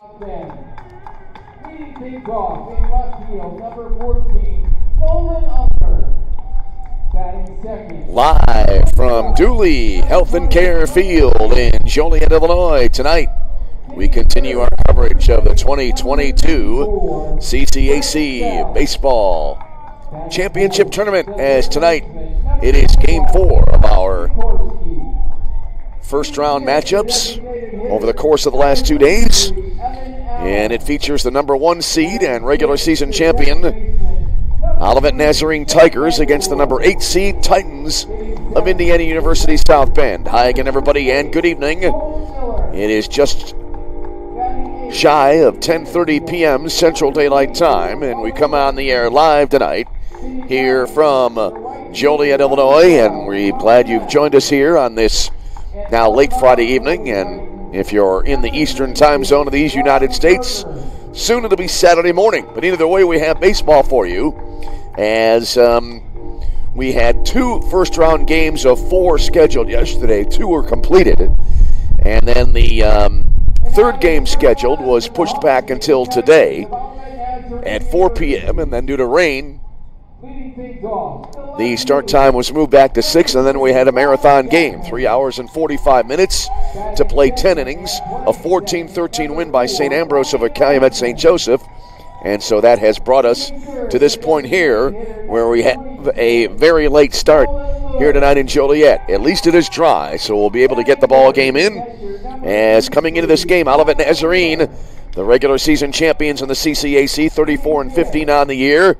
Leading things off in left field, number 14, Nolan Unger. Batting second. Live from Dooley Health and Care Field in Joliet, Illinois. Tonight, we continue our coverage of the 2022 CCAC Baseball Championship Tournament, as tonight it is Game 4 of our first round matchups over the course of the last 2 days. And it features the number 1 seed and regular season champion Olivet Nazarene Tigers against the number 8 seed Titans of Indiana University South Bend. Hi again, everybody, and good evening. It is just shy of 10:30 p.m. Central Daylight Time, and we come on the air live tonight here from Joliet, Illinois, and we're glad you've joined us here on this now late Friday evening. And if you're in the eastern time zone of these United States, soon it'll be Saturday morning. But either way, we have baseball for you, as we had 2 first-round games of 4 scheduled yesterday. 2 were completed, and then the third game scheduled was pushed back until today at 4 p.m., and then due to rain, the start time was moved back to 6, and then we had a marathon game, 3 hours and 45 minutes to play 10 innings, a 14-13 win by St. Ambrose of Calumet St. Joseph. And so that has brought us to this point here where we have a very late start here tonight in Joliet. At least it is dry, so we'll be able to get the ball game in. As coming into this game, Olivet Nazarene, the regular season champions in the CCAC, 34-15 on the year,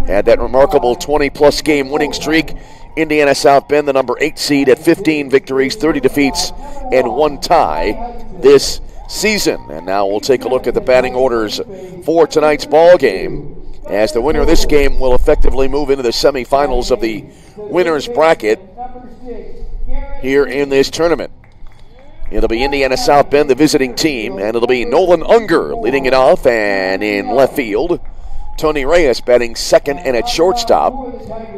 had that remarkable 20-plus game winning streak. Indiana South Bend, the number 8 seed, at 15 victories, 30 defeats, and 1 tie this season. And now we'll take a look at the batting orders for tonight's ball game, as the winner of this game will effectively move into the semifinals of the winner's bracket here in this tournament. It'll be Indiana South Bend, the visiting team, and it'll be Nolan Unger leading it off, and in left field, Tony Reyes batting second and at shortstop,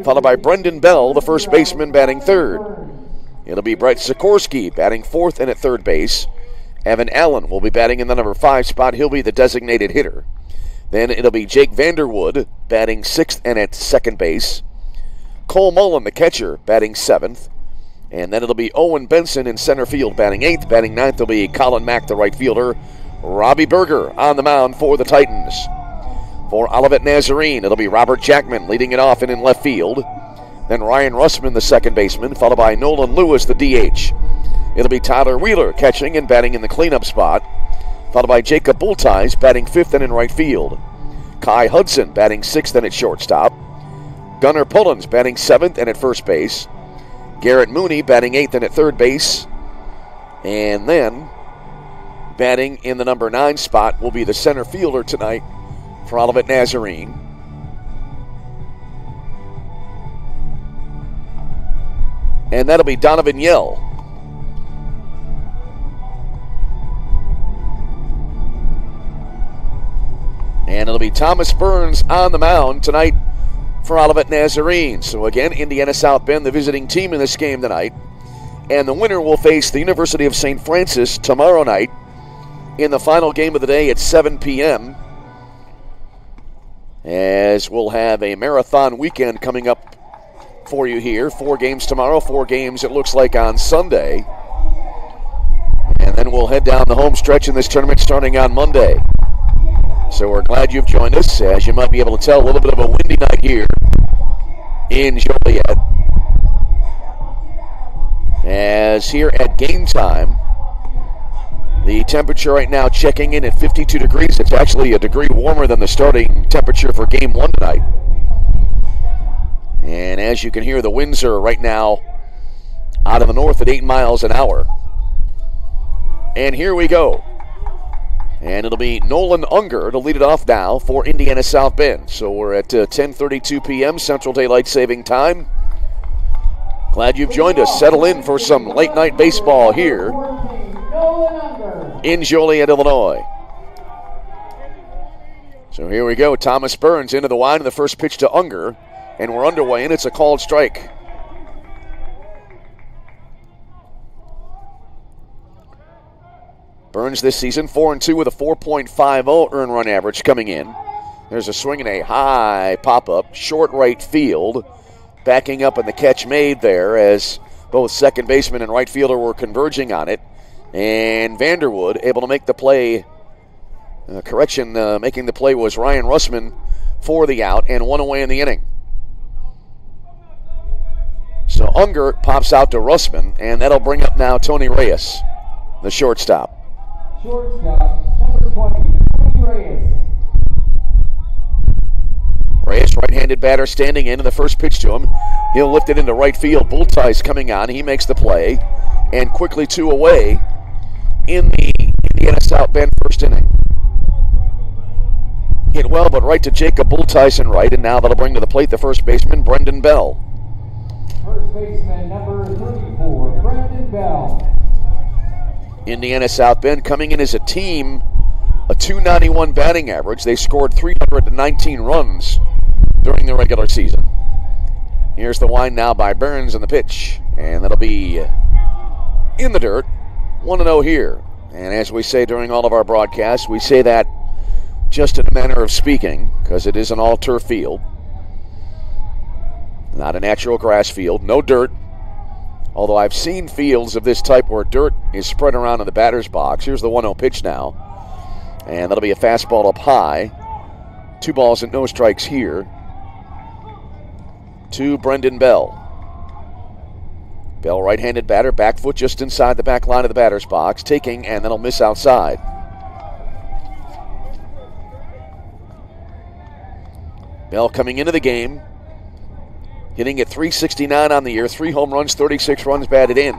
followed by Brendan Bell, the first baseman, batting third. It'll be Brett Sikorski batting fourth and at third base. Evan Allen will be batting in the number 5 spot. He'll be the designated hitter. Then it'll be Jake Vanderwood batting 6th and at second base. Cole Mullen, the catcher, batting 7th. And then it'll be Owen Benson in center field batting 8th. Batting 9th will be Colin Mack, the right fielder. Robbie Berger on the mound for the Titans. For Olivet Nazarene, it'll be Robert Jackman leading it off and in left field. Then Ryan Russman, the second baseman, followed by Nolan Lewis, the DH. It'll be Tyler Wheeler catching and batting in the cleanup spot, followed by Jacob Bultice batting 5th and in right field. Kai Hudson batting 6th and at shortstop. Gunnar Pullins batting 7th and at first base. Garrett Mooney batting 8th and at third base. And then batting in the number 9 spot will be the center fielder tonight for Olivet Nazarene. And that'll be Donovan Yell. And it'll be Thomas Burns on the mound tonight for Olivet Nazarene. So again, Indiana South Bend, the visiting team in this game tonight. And the winner will face the University of St. Francis tomorrow night in the final game of the day at 7 p.m. As we'll have a marathon weekend coming up for you here. 4 games tomorrow, 4 games it looks like on Sunday. And then we'll head down the home stretch in this tournament starting on Monday. So we're glad you've joined us. As you might be able to tell, a little bit of a windy night here in Joliet. As here at game time, the temperature right now checking in at 52 degrees. It's actually a degree warmer than the starting temperature for game 1 tonight. And as you can hear, the winds are right now out of the north at 8 miles an hour. And here we go. And it'll be Nolan Unger to lead it off now for Indiana South Bend. So we're at 10:32 p.m. Central Daylight Saving Time. Glad you've joined us. Settle in for some late night baseball here in Joliet, Illinois. So here we go. Thomas Burns into the line, and the first pitch to Unger. And we're underway, and it's a called strike. Burns this season 4-2 with a 4.50 earned run average coming in. There's a swing and a high pop-up, short right field. Backing up and the catch made there as both second baseman and right fielder were converging on it. And Vanderwood able to make the play. Making the play was Ryan Russman for the out and one away in the inning. So Unger pops out to Russman, and that'll bring up now Tony Reyes, the shortstop. Shortstop, number 20, Tony Reyes. Reyes, right-handed batter, standing in, and the first pitch to him. He'll lift it into right field. Bulltie's coming on. He makes the play, and quickly two away in the Indiana South Bend first inning. Hit well, but right to Jacob Bulltie's in right, and now that'll bring to the plate the first baseman, Brendan Bell. First baseman, number 34, Brendan Bell. Indiana South Bend coming in as a team, a .291 batting average. They scored 319 runs during the regular season. Here's the wind now by Burns and the pitch, and that'll be in the dirt. 1-0 here. And as we say during all of our broadcasts, we say that just in a manner of speaking, because it is an all-turf field. Not a natural grass field, no dirt. Although I've seen fields of this type where dirt is spread around in the batter's box. Here's the 1-0 pitch now. And that'll be a fastball up high. 2 balls and no strikes here to Brendan Bell. Bell, right-handed batter, back foot just inside the back line of the batter's box, taking, and that'll miss outside. Bell coming into the game, hitting at .369 on the year, 3 home runs, 36 runs batted in.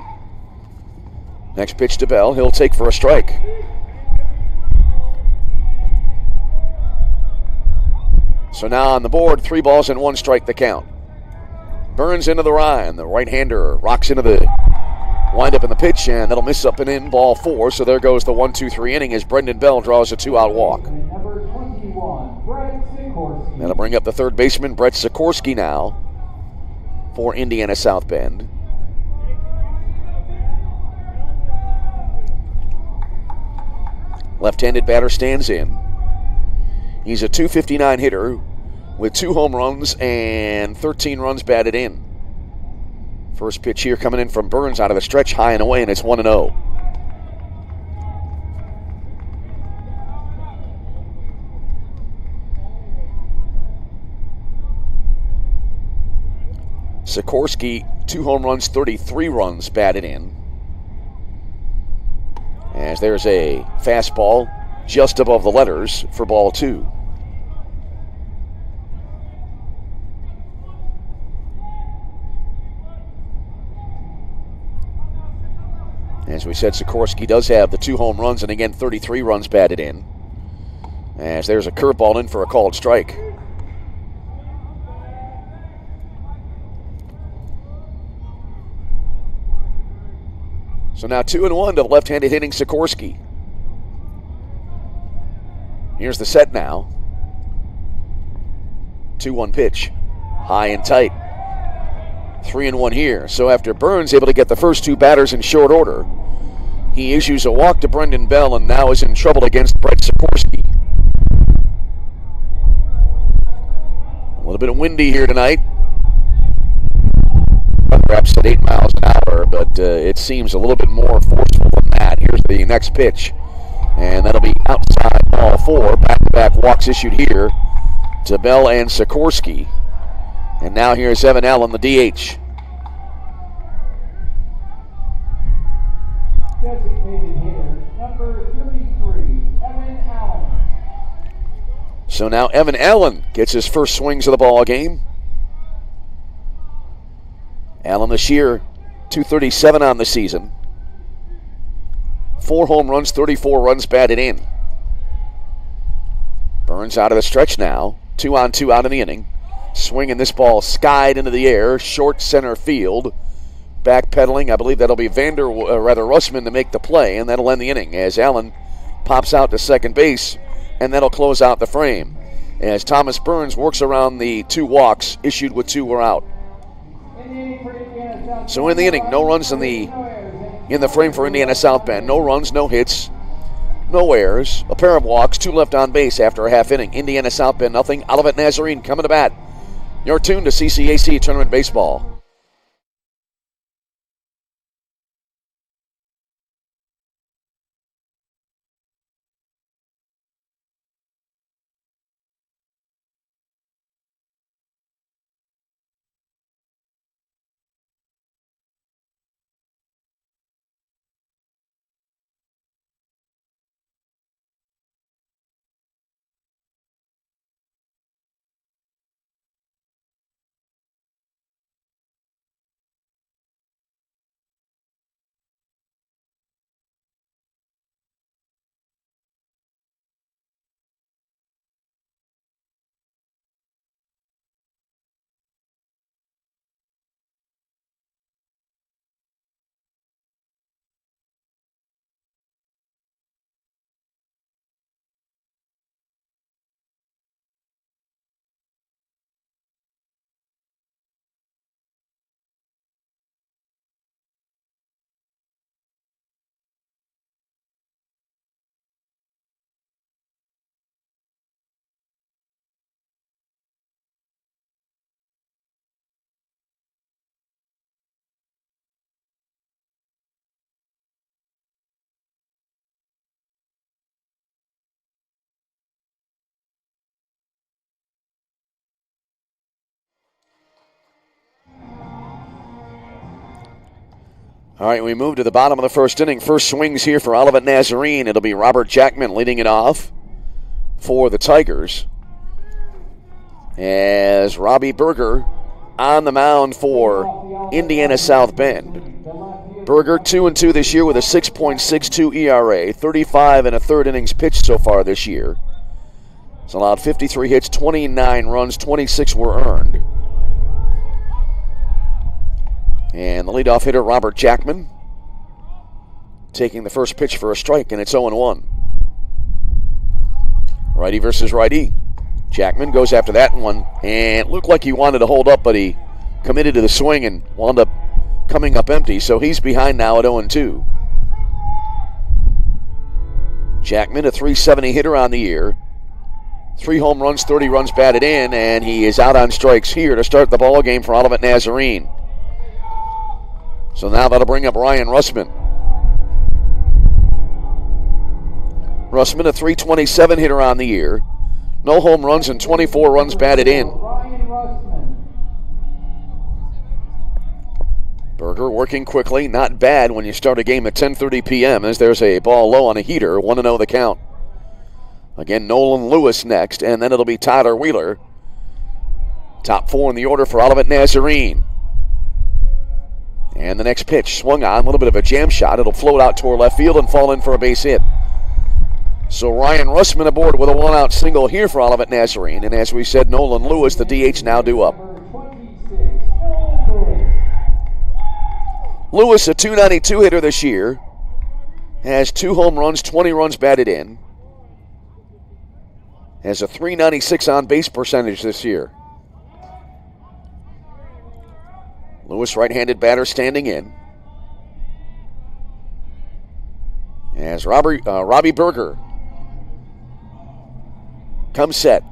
Next pitch to Bell, he'll take for a strike. So now on the board, 3 balls and 1 strike the count. Burns into the Ryan. The right-hander rocks into the wind-up in the pitch, and that'll miss up and in, ball 4. So there goes the 1-2-3 inning as Brendan Bell draws a 2-out walk. Number 21, Brett Sikorski. That'll bring up the third baseman, Brett Sikorski now for Indiana South Bend. Left-handed batter stands in. He's a .259 hitter with 2 home runs and 13 runs batted in. First pitch here coming in from Burns out of the stretch, high and away, and it's 1-0. Sikorski, 2 home runs, 33 runs batted in. As there's a fastball just above the letters for ball 2. As we said, Sikorski does have the 2 home runs and again 33 runs batted in. As there's a curveball in for a called strike. So now 2-1 to the left-handed hitting Sikorski. Here's the set now. 2-1 pitch. High and tight. 3-1 here. So after Burns able to get the first 2 batters in short order, he issues a walk to Brendan Bell and now is in trouble against Brett Sikorski. A little bit of windy here tonight. Perhaps at 8 miles an hour, but it seems a little bit more forceful than that. Here's the next pitch. And that'll be outside ball 4. Back-to-back walks issued here to Bell and Sikorski. And now here's Evan Allen, the DH. Designated hitter, number 33, Evan Allen. So now Evan Allen gets his first swings of the ball game. Allen this year, .237 on the season. 4 home runs, 34 runs batted in. Burns out of the stretch now. 2-on-2 out in the inning. Swinging this ball skied into the air, short center field. Backpedaling, I believe that'll be Russman to make the play, and that'll end the inning as Allen pops out to second base, and that'll close out the frame. As Thomas Burns works around the 2 walks issued with 2 were out. So in the inning, no runs in the frame for Indiana South Bend. No runs, no hits. no errors, a pair of walks, 2 left on base after a half inning. Indiana South Bend nothing. Olivet Nazarene coming to bat. You're tuned to CCAC Tournament Baseball. All right, we move to the bottom of the first inning. First swings here for Olivet Nazarene. It'll be Robert Jackman leading it off for the Tigers. As Robbie Berger on the mound for Indiana South Bend. Berger 2-2 this year with a 6.62 ERA, 35 and a third innings pitched so far this year. He's allowed 53 hits, 29 runs, 26 were earned. And the leadoff hitter, Robert Jackman, taking the first pitch for a strike, and it's 0-1. Righty versus righty. Jackman goes after that one, and it looked like he wanted to hold up, but he committed to the swing and wound up coming up empty, so he's behind now at 0-2. Jackman, a .370 hitter on the year. 3 home runs, 30 runs batted in, and he is out on strikes here to start the ball game for Olivet Nazarene. So now that'll bring up Ryan Russman. Russman, a .327 hitter on the year. No home runs and 24 runs batted in. Berger working quickly, not bad when you start a game at 10:30 p.m. as there's a ball low on a heater, 1-0 the count. Again, Nolan Lewis next, and then it'll be Tyler Wheeler. Top 4 in the order for Olivet Nazarene. And the next pitch swung on, a little bit of a jam shot. It'll float out toward left field and fall in for a base hit. So Ryan Russman aboard with a 1-out single here for Olivet Nazarene. And as we said, Nolan Lewis, the DH, now due up. Lewis, a .292 hitter this year, has 2 home runs, 20 runs batted in. Has a .396 on base percentage this year. Lewis, right-handed batter, standing in. As Robbie Berger comes set.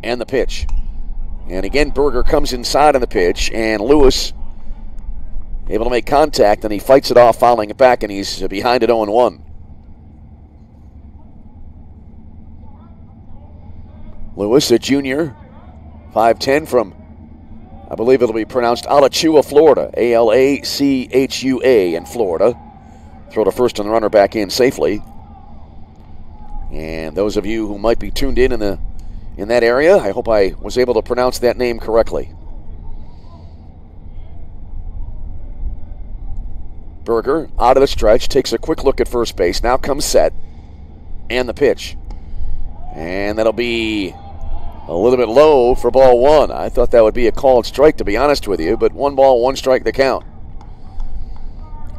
And the pitch. And again, Berger comes inside on the pitch, and Lewis able to make contact, and he fights it off, fouling it back, and he's behind at 0-1. Lewis, a junior, 5'10", from, I believe it'll be pronounced Alachua, Florida. Alachua in Florida. Throw to first and the runner back in safely. And those of you who might be tuned in that area, I hope I was able to pronounce that name correctly. Berger out of the stretch, takes a quick look at first base, now comes set, and the pitch. And that'll be a little bit low for ball 1. I thought that would be a called strike, to be honest with you, but 1 ball, 1 strike the count.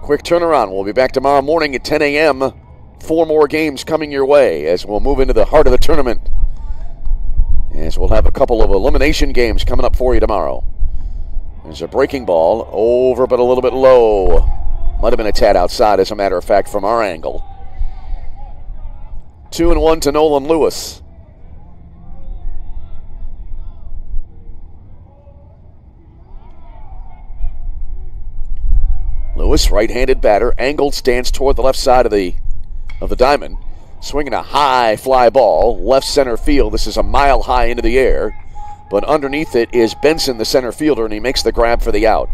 Quick turnaround. We'll be back tomorrow morning at 10 a.m. 4 more games coming your way as we'll move into the heart of the tournament. As we'll have a couple of elimination games coming up for you tomorrow. There's a breaking ball over, but a little bit low. Might have been a tad outside, as a matter of fact, from our angle. 2-1 to Nolan Lewis. Lewis, right-handed batter, angled stance toward the left side of the diamond, swinging a high fly ball, left center field. This is a mile high into the air, but underneath it is Benson, the center fielder, and he makes the grab for the out.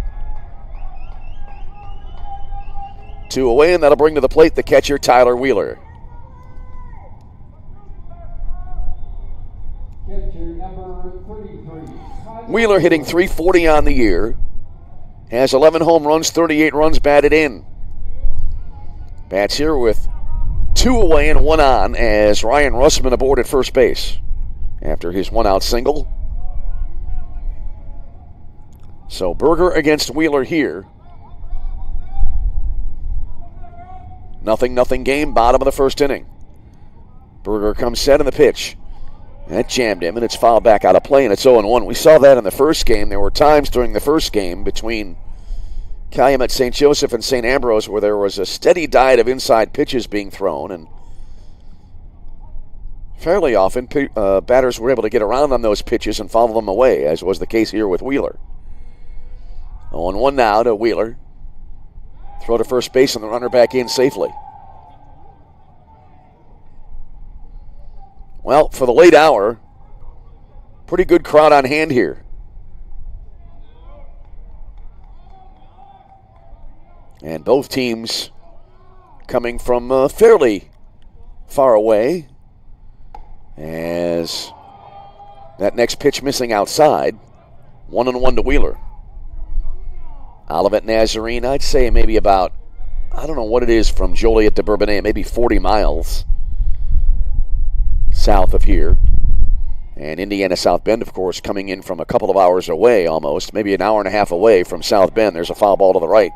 2 away, and that'll bring to the plate the catcher, Tyler Wheeler. Catcher number 33. Wheeler hitting .340 on the year. Has 11 home runs, 38 runs batted in. Bats here with 2 away and 1 on as Ryan Russman aboard at first base after his 1-out single. So Berger against Wheeler here. 0-0 game, bottom of the first inning. Berger comes set in the pitch. That jammed him, and it's fouled back out of play, and it's 0-1. We saw that in the first game. There were times during the first game between Calumet St. Joseph and St. Ambrose where there was a steady diet of inside pitches being thrown, and fairly often batters were able to get around on those pitches and foul them away, as was the case here with Wheeler. 0-1 now to Wheeler. Throw to first base and the runner back in safely. Well, for the late hour, pretty good crowd on hand here. And both teams coming from fairly far away as that next pitch missing outside. 1-1 to Wheeler. Olivet Nazarene, I'd say maybe about, I don't know what it is from Joliet to Bourbonnais, maybe 40 miles south of here. And Indiana South Bend, of course, coming in from a couple of hours away almost, maybe an hour and a half away from South Bend. There's a foul ball to the right.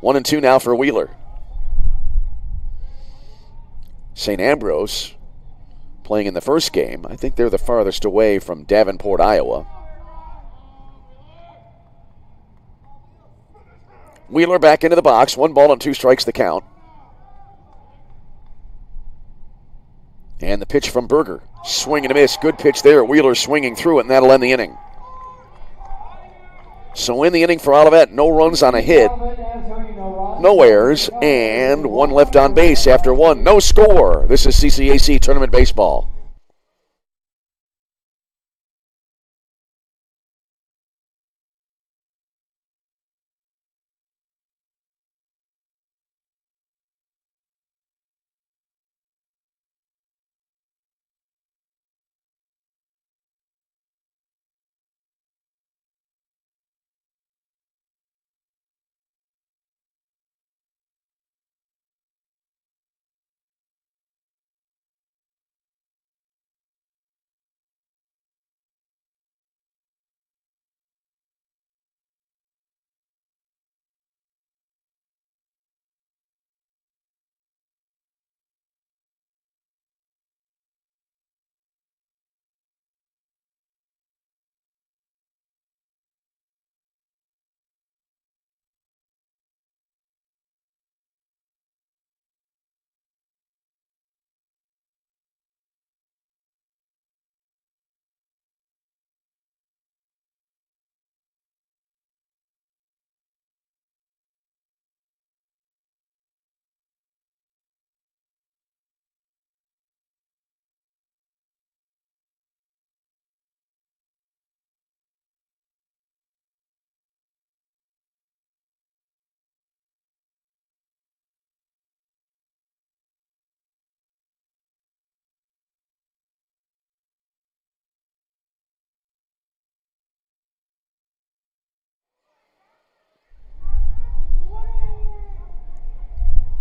1-2 now for Wheeler. St. Ambrose playing in the first game. I think they're the farthest away from Davenport, Iowa. Wheeler back into the box. 1 ball and 2 strikes the count. And the pitch from Berger. Swing and a miss. Good pitch there. Wheeler swinging through it, and that'll end the inning. So in the inning for Olivet, no runs on a hit, no errors, and 1 left on base after 1. No score. This is CCAC Tournament Baseball.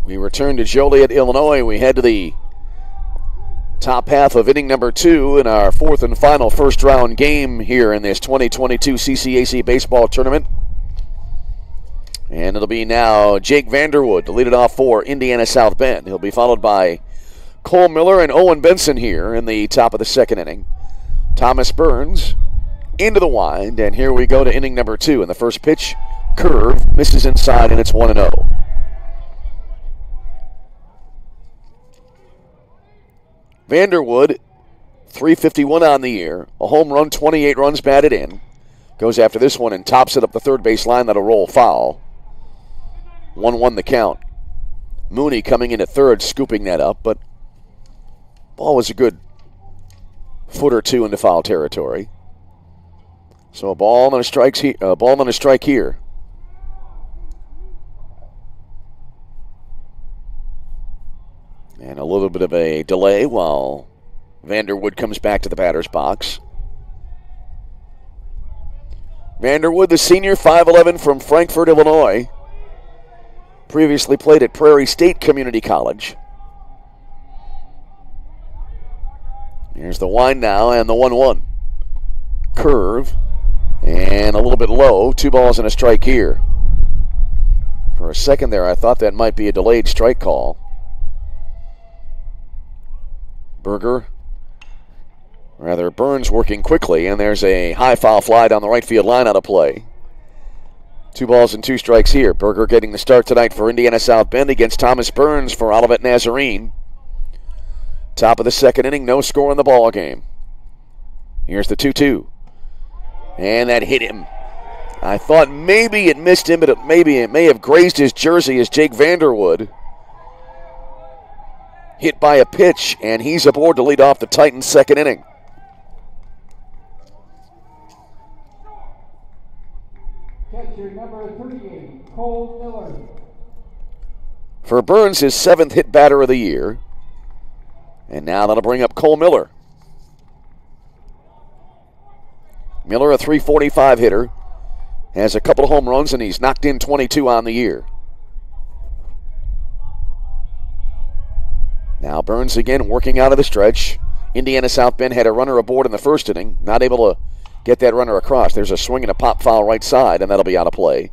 We return to Joliet, Illinois. We head to the top half of inning number 2 in our 4th and final first round game here in this 2022 CCAC baseball tournament. And it'll be now Jake Vanderwood to lead it off for Indiana South Bend. He'll be followed by Cole Miller and Owen Benson here in the top of the second inning. Thomas Burns into the wind, and here we go to inning number 2. And the first pitch, curve, misses inside, and it's 1-0. Vanderwood, 351 on the year. A home run, 28 runs batted in. Goes after this one and tops it up the third base line. That'll roll foul. 1-1 the count. Mooney coming in at third, scooping that up, but ball was a good foot or two into foul territory. So a ball and a strike here. And a little bit of a delay while Vanderwood comes back to the batter's box. Vanderwood, the senior, 5'11", from Frankfort, Illinois. Previously played at Prairie State Community College. Here's the wind now and the 1-1. Curve and a little bit low. 2 balls and a strike here. For a second there, I thought that might be a delayed strike call. Burns working quickly, and there's a high foul fly down the right field line out of play. 2 balls and 2 strikes here. Berger getting the start tonight for Indiana South Bend against Thomas Burns for Olivet Nazarene. Top of the second inning, no score in the ball game. Here's the 2-2. And that hit him. I thought maybe it missed him, but it may have grazed his jersey as Jake Vanderwood hit by a pitch, and he's aboard to lead off the Titans' second inning. Catcher number 38, Cole Miller. For Burns, his 7th hit batter of the year. And now that'll bring up Cole Miller. Miller, a .345 hitter, has a couple of home runs, and he's knocked in 22 on the year. Now Burns again working out of the stretch. Indiana South Bend had a runner aboard in the first inning, not able to get that runner across. There's a swing and a pop foul right side, and that'll be out of play.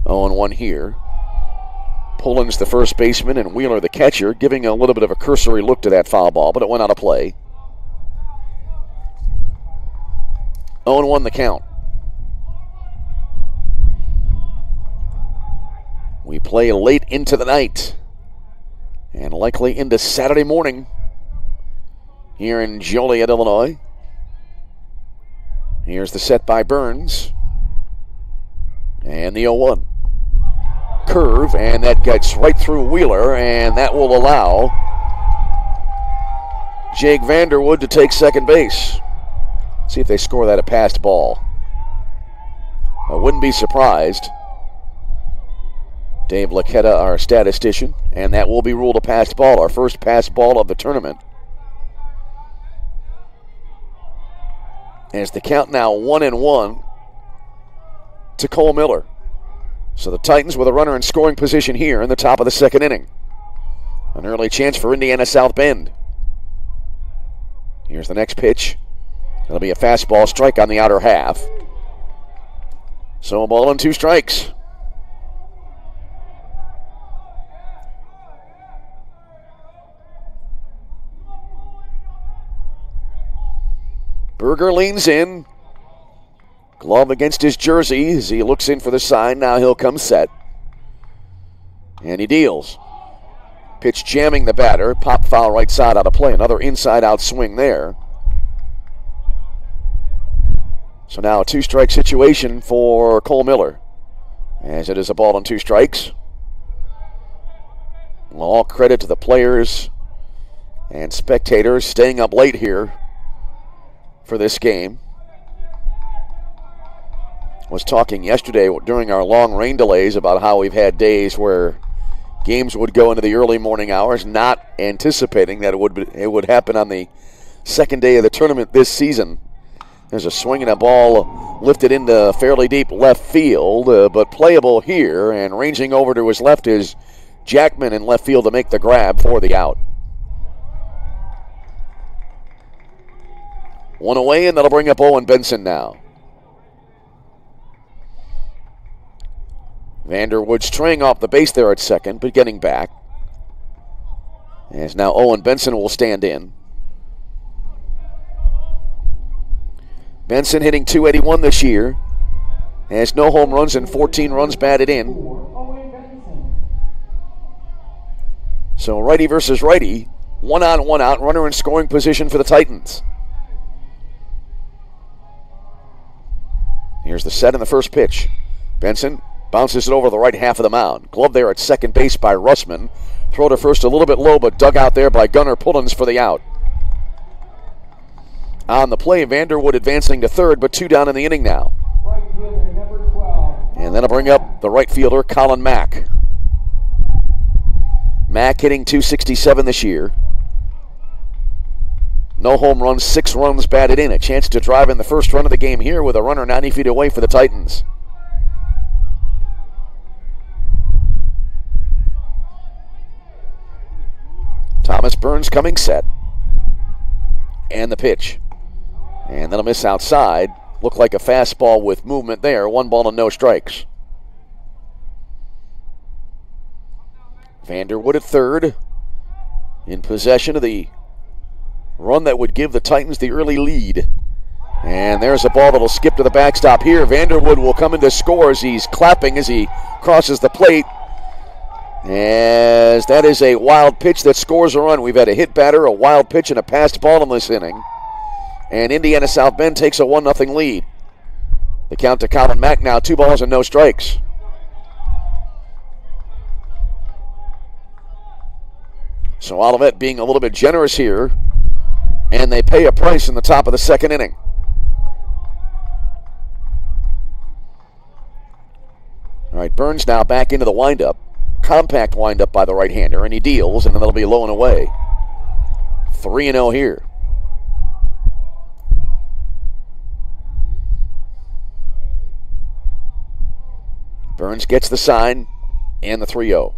0-1 here. Pullen's the first baseman and Wheeler the catcher, giving a little bit of a cursory look to that foul ball, but it went out of play. 0-1 the count. We play late into the night and likely into Saturday morning here in Joliet, Illinois. Here's the set by Burns. And the 0-1. Curve, and that gets right through Wheeler, and that will allow Jake Vanderwood to take second base. See if they score that a passed ball. I wouldn't be surprised. Dave Laquetta, our statistician, and that will be ruled a passed ball, our first passed ball of the tournament. As the count now 1-1 to Cole Miller. So the Titans with a runner in scoring position here in the top of the second inning. An early chance for Indiana South Bend. Here's the next pitch. It'll be a fastball strike on the outer half. So a ball and 2 strikes. Berger leans in. Glove against his jersey as he looks in for the sign. Now he'll come set. And he deals. Pitch jamming the batter. Pop foul right side out of play. Another inside-out swing there. So now a 2-strike situation for Cole Miller, as it is a ball and 2 strikes. Well, all credit to the players and spectators staying up late here for this game. Was talking yesterday during our long rain delays about how we've had days where games would go into the early morning hours, not anticipating that it would happen on the second day of the tournament this season. There's a swing and a ball lifted into fairly deep left field, but playable here, and ranging over to his left is Jackman in left field to make the grab for the out. 1 away, and that'll bring up Owen Benson now. Vanderwood straying off the base there at second, but getting back. As now Owen Benson will stand in. Benson hitting .281 this year. Has no home runs and 14 runs batted in. So righty versus righty. 1 on, 1 out, runner in scoring position for the Titans. Here's the set and the first pitch. Benson bounces it over the right half of the mound. Glove there at second base by Russman. Throw to first a little bit low, but dug out there by Gunnar Pullins for the out. On the play, Vanderwood advancing to third, but 2 down in the inning now. Right fielder, number 12. And that'll bring up the right fielder, Colin Mack. Mack hitting .267 this year. No home runs, 6 runs batted in. A chance to drive in the first run of the game here with a runner 90 feet away for the Titans. Thomas Burns coming set. And the pitch. And that'll miss outside. Looked like a fastball with movement there. 1 ball and no strikes. Vanderwood at third. In possession of the run that would give the Titans the early lead. And there's a ball that'll skip to the backstop here. Vanderwood will come in to score as he's clapping as he crosses the plate. As that is a wild pitch that scores a run. We've had a hit batter, a wild pitch, and a passed ball in this inning. And Indiana South Bend takes a 1-0 lead. The count to Colin Mack now, 2 balls and no strikes. So Olivet being a little bit generous here. And they pay a price in the top of the second inning. All right, Burns now back into the windup. Compact windup by the right-hander, and he deals, and then that'll be low and away. 3-0 here. Burns gets the sign and the 3-0.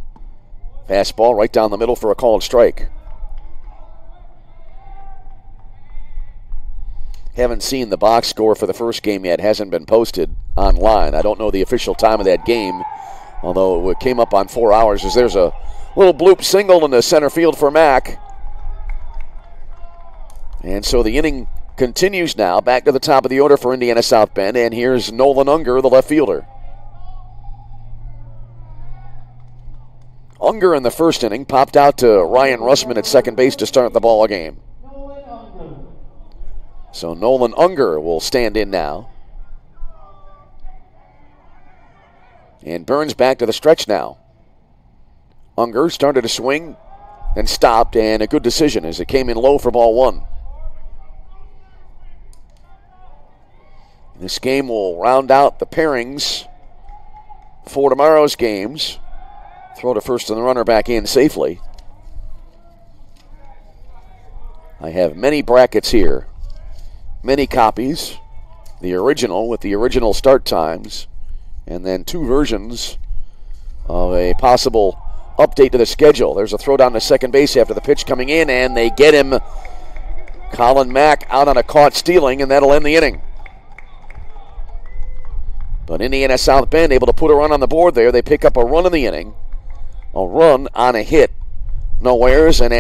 Fastball right down the middle for a called strike. Haven't seen the box score for the first game yet. Hasn't been posted online. I don't know the official time of that game, although it came up on 4 hours as there's a little bloop single in the center field for Mack. And so the inning continues now. Back to the top of the order for Indiana South Bend. And here's Nolan Unger, the left fielder. Unger in the first inning popped out to Ryan Russman at second base to start the ball game. So Nolan Unger will stand in now. And Burns back to the stretch now. Unger started to swing, then stopped, and a good decision as it came in low for ball 1. This game will round out the pairings for tomorrow's games. Throw to first and the runner back in safely. I have many brackets here. Many copies. The original with the original start times. And then 2 versions of a possible update to the schedule. There's a throw down to second base after the pitch coming in, and they get him. Colin Mack out on a caught stealing, and that'll end the inning. But Indiana South Bend able to put a run on the board there. They pick up a run in the inning. A run on a hit. No errors, and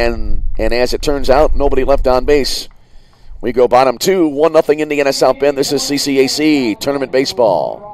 as it turns out, nobody left on base. We go bottom 2, 1-0 Indiana South Bend. This is CCAC Tournament Baseball.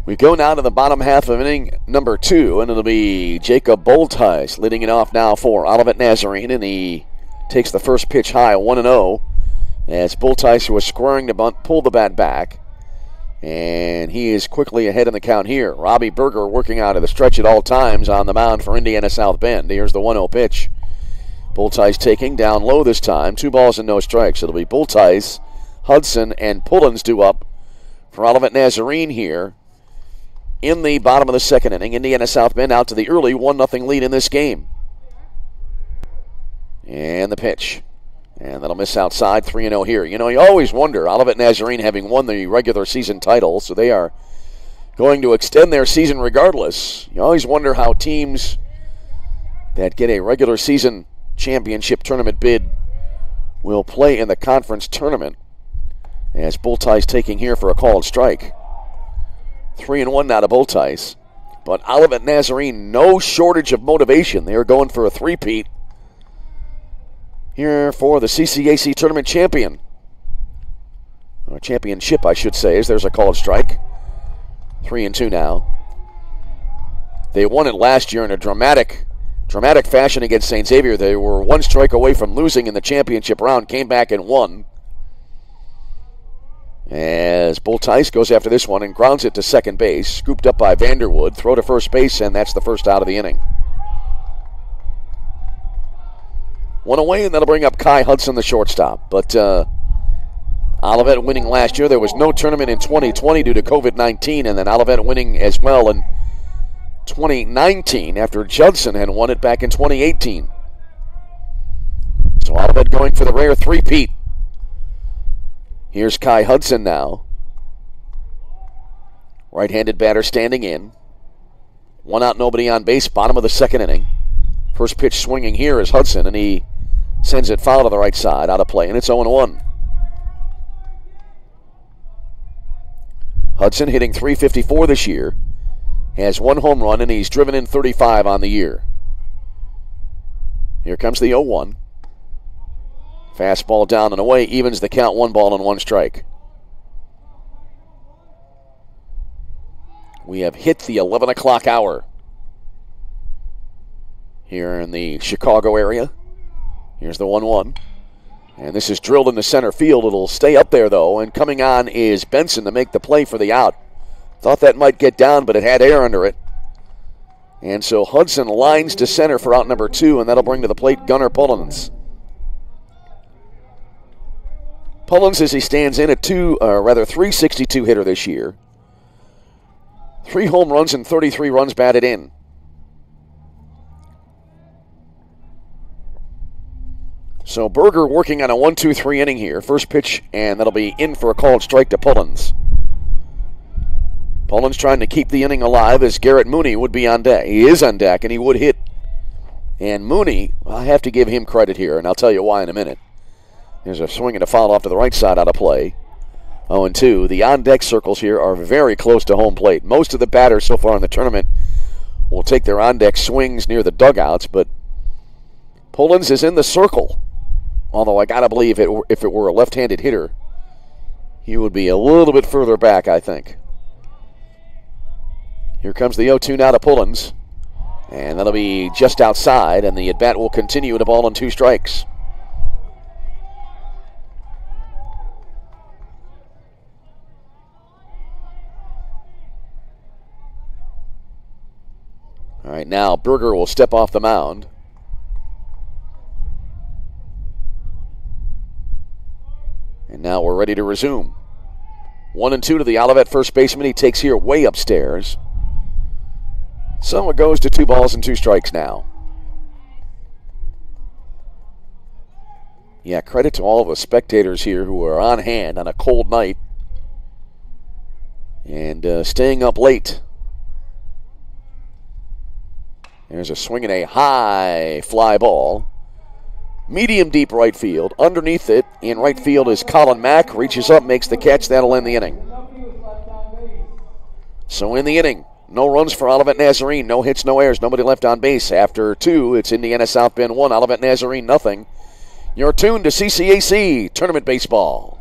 We go now to the bottom half of inning number 2, and it'll be Jacob Boltheis leading it off now for Olivet Nazarene, and he takes the first pitch high, 1-0, as Boltheis, who was squaring the bunt, pulled the bat back, and he is quickly ahead in the count here. Robbie Berger working out of the stretch at all times on the mound for Indiana South Bend. Here's the 1-0 pitch. Boltheis taking down low this time, 2 balls and no strikes. It'll be Boltheis, Hudson, and Pullins due up for Olivet Nazarene here in the bottom of the second inning. Indiana South Bend out to the early 1-0 lead in this game. And the pitch. And that'll miss outside, 3-0 here. You know, you always wonder, Olivet Nazarene having won the regular season title, so they are going to extend their season regardless. You always wonder how teams that get a regular season championship tournament bid will play in the conference tournament. As Boltheis taking here for a called strike. 3-1 now to Boltheis. But Olivet Nazarene, no shortage of motivation. They are going for a three-peat here for the CCAC tournament champion. Or championship, I should say, as there's a called strike. 3-2 now. They won it last year in a dramatic fashion against St. Xavier. They were 1 strike away from losing in the championship round, came back and won. As Boltheis goes after this one and grounds it to second base, scooped up by Vanderwood, throw to first base, and that's the first out of the inning. 1 away, and that'll bring up Kai Hudson, the shortstop. But Olivet winning last year. There was no tournament in 2020 due to COVID-19, and then Olivet winning as well in 2019 after Judson had won it back in 2018. So Olivet going for the rare three-peat. Here's Kai Hudson now. Right-handed batter standing in. 1 out, nobody on base, bottom of the second inning. First pitch swinging here is Hudson, and he sends it foul to the right side, out of play, and it's 0-1. Hudson hitting .354 this year. Has 1 home run, and he's driven in 35 on the year. Here comes the 0-1. Fastball down and away, evens the count, 1 ball and 1 strike. We have hit the 11 o'clock hour here in the Chicago area. Here's the 1-1. And this is drilled into center field. It'll stay up there, though, and coming on is Benson to make the play for the out. Thought that might get down, but it had air under it. And so Hudson lines to center for out number 2, and that'll bring to the plate Gunnar Pullins. Pullins, as he stands in, a 362 hitter this year. 3 home runs and 33 runs batted in. So Berger working on a 1-2-3 inning here. First pitch, and that'll be in for a called strike to Pullins. Pullins trying to keep the inning alive as Garrett Mooney would be on deck. He is on deck, and he would hit. And Mooney, I have to give him credit here, and I'll tell you why in a minute. There's a swing and a foul off to the right side out of play. 0-2. The on-deck circles here are very close to home plate. Most of the batters so far in the tournament will take their on-deck swings near the dugouts, but Pullins is in the circle. Although I got to believe if it were a left-handed hitter, he would be a little bit further back, I think. Here comes the 0-2 now to Pullins. And that'll be just outside, and the at-bat will continue at a ball and 2 strikes. All right, now Berger will step off the mound. And now we're ready to resume. 1-2 to the Olivet first baseman. He takes here way upstairs. So it goes to 2 balls and 2 strikes now. Yeah, credit to all the spectators here who are on hand on a cold night and staying up late. There's a swing and a high fly ball. Medium deep right field. Underneath it in right field is Colin Mack. Reaches up, makes the catch. That'll end the inning. So in the inning, no runs for Olivet Nazarene. No hits, no errors. Nobody left on base. After 2, it's Indiana South Bend 1, Olivet Nazarene nothing. You're tuned to CCAC Tournament Baseball.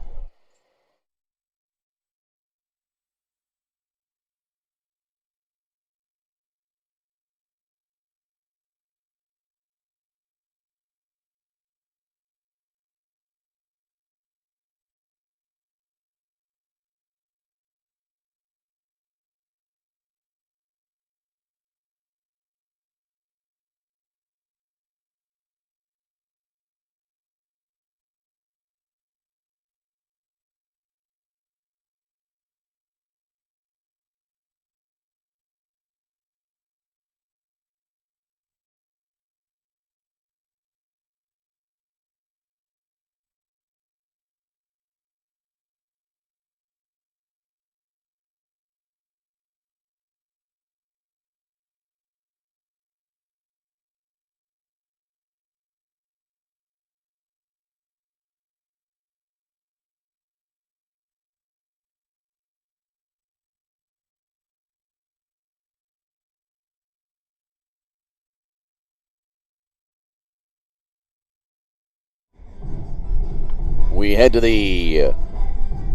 We head to the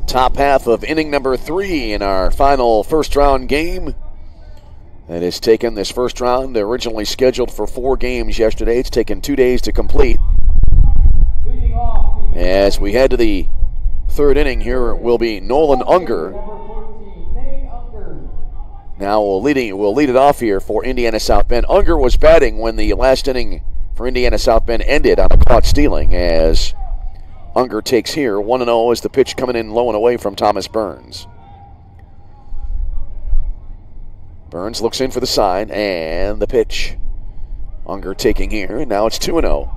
top half of inning number 3 in our final first round game. That has taken this first round, originally scheduled for 4 games yesterday. It's taken 2 days to complete. As we head to the third inning, here will be Nolan Unger. Now we'll lead it off here for Indiana South Bend. Unger was batting when the last inning for Indiana South Bend ended on a caught stealing, as Unger takes here 1-0 as the pitch coming in low and away from Thomas Burns. Burns looks in for the sign, and the pitch. Unger taking here, and now it's 2-0.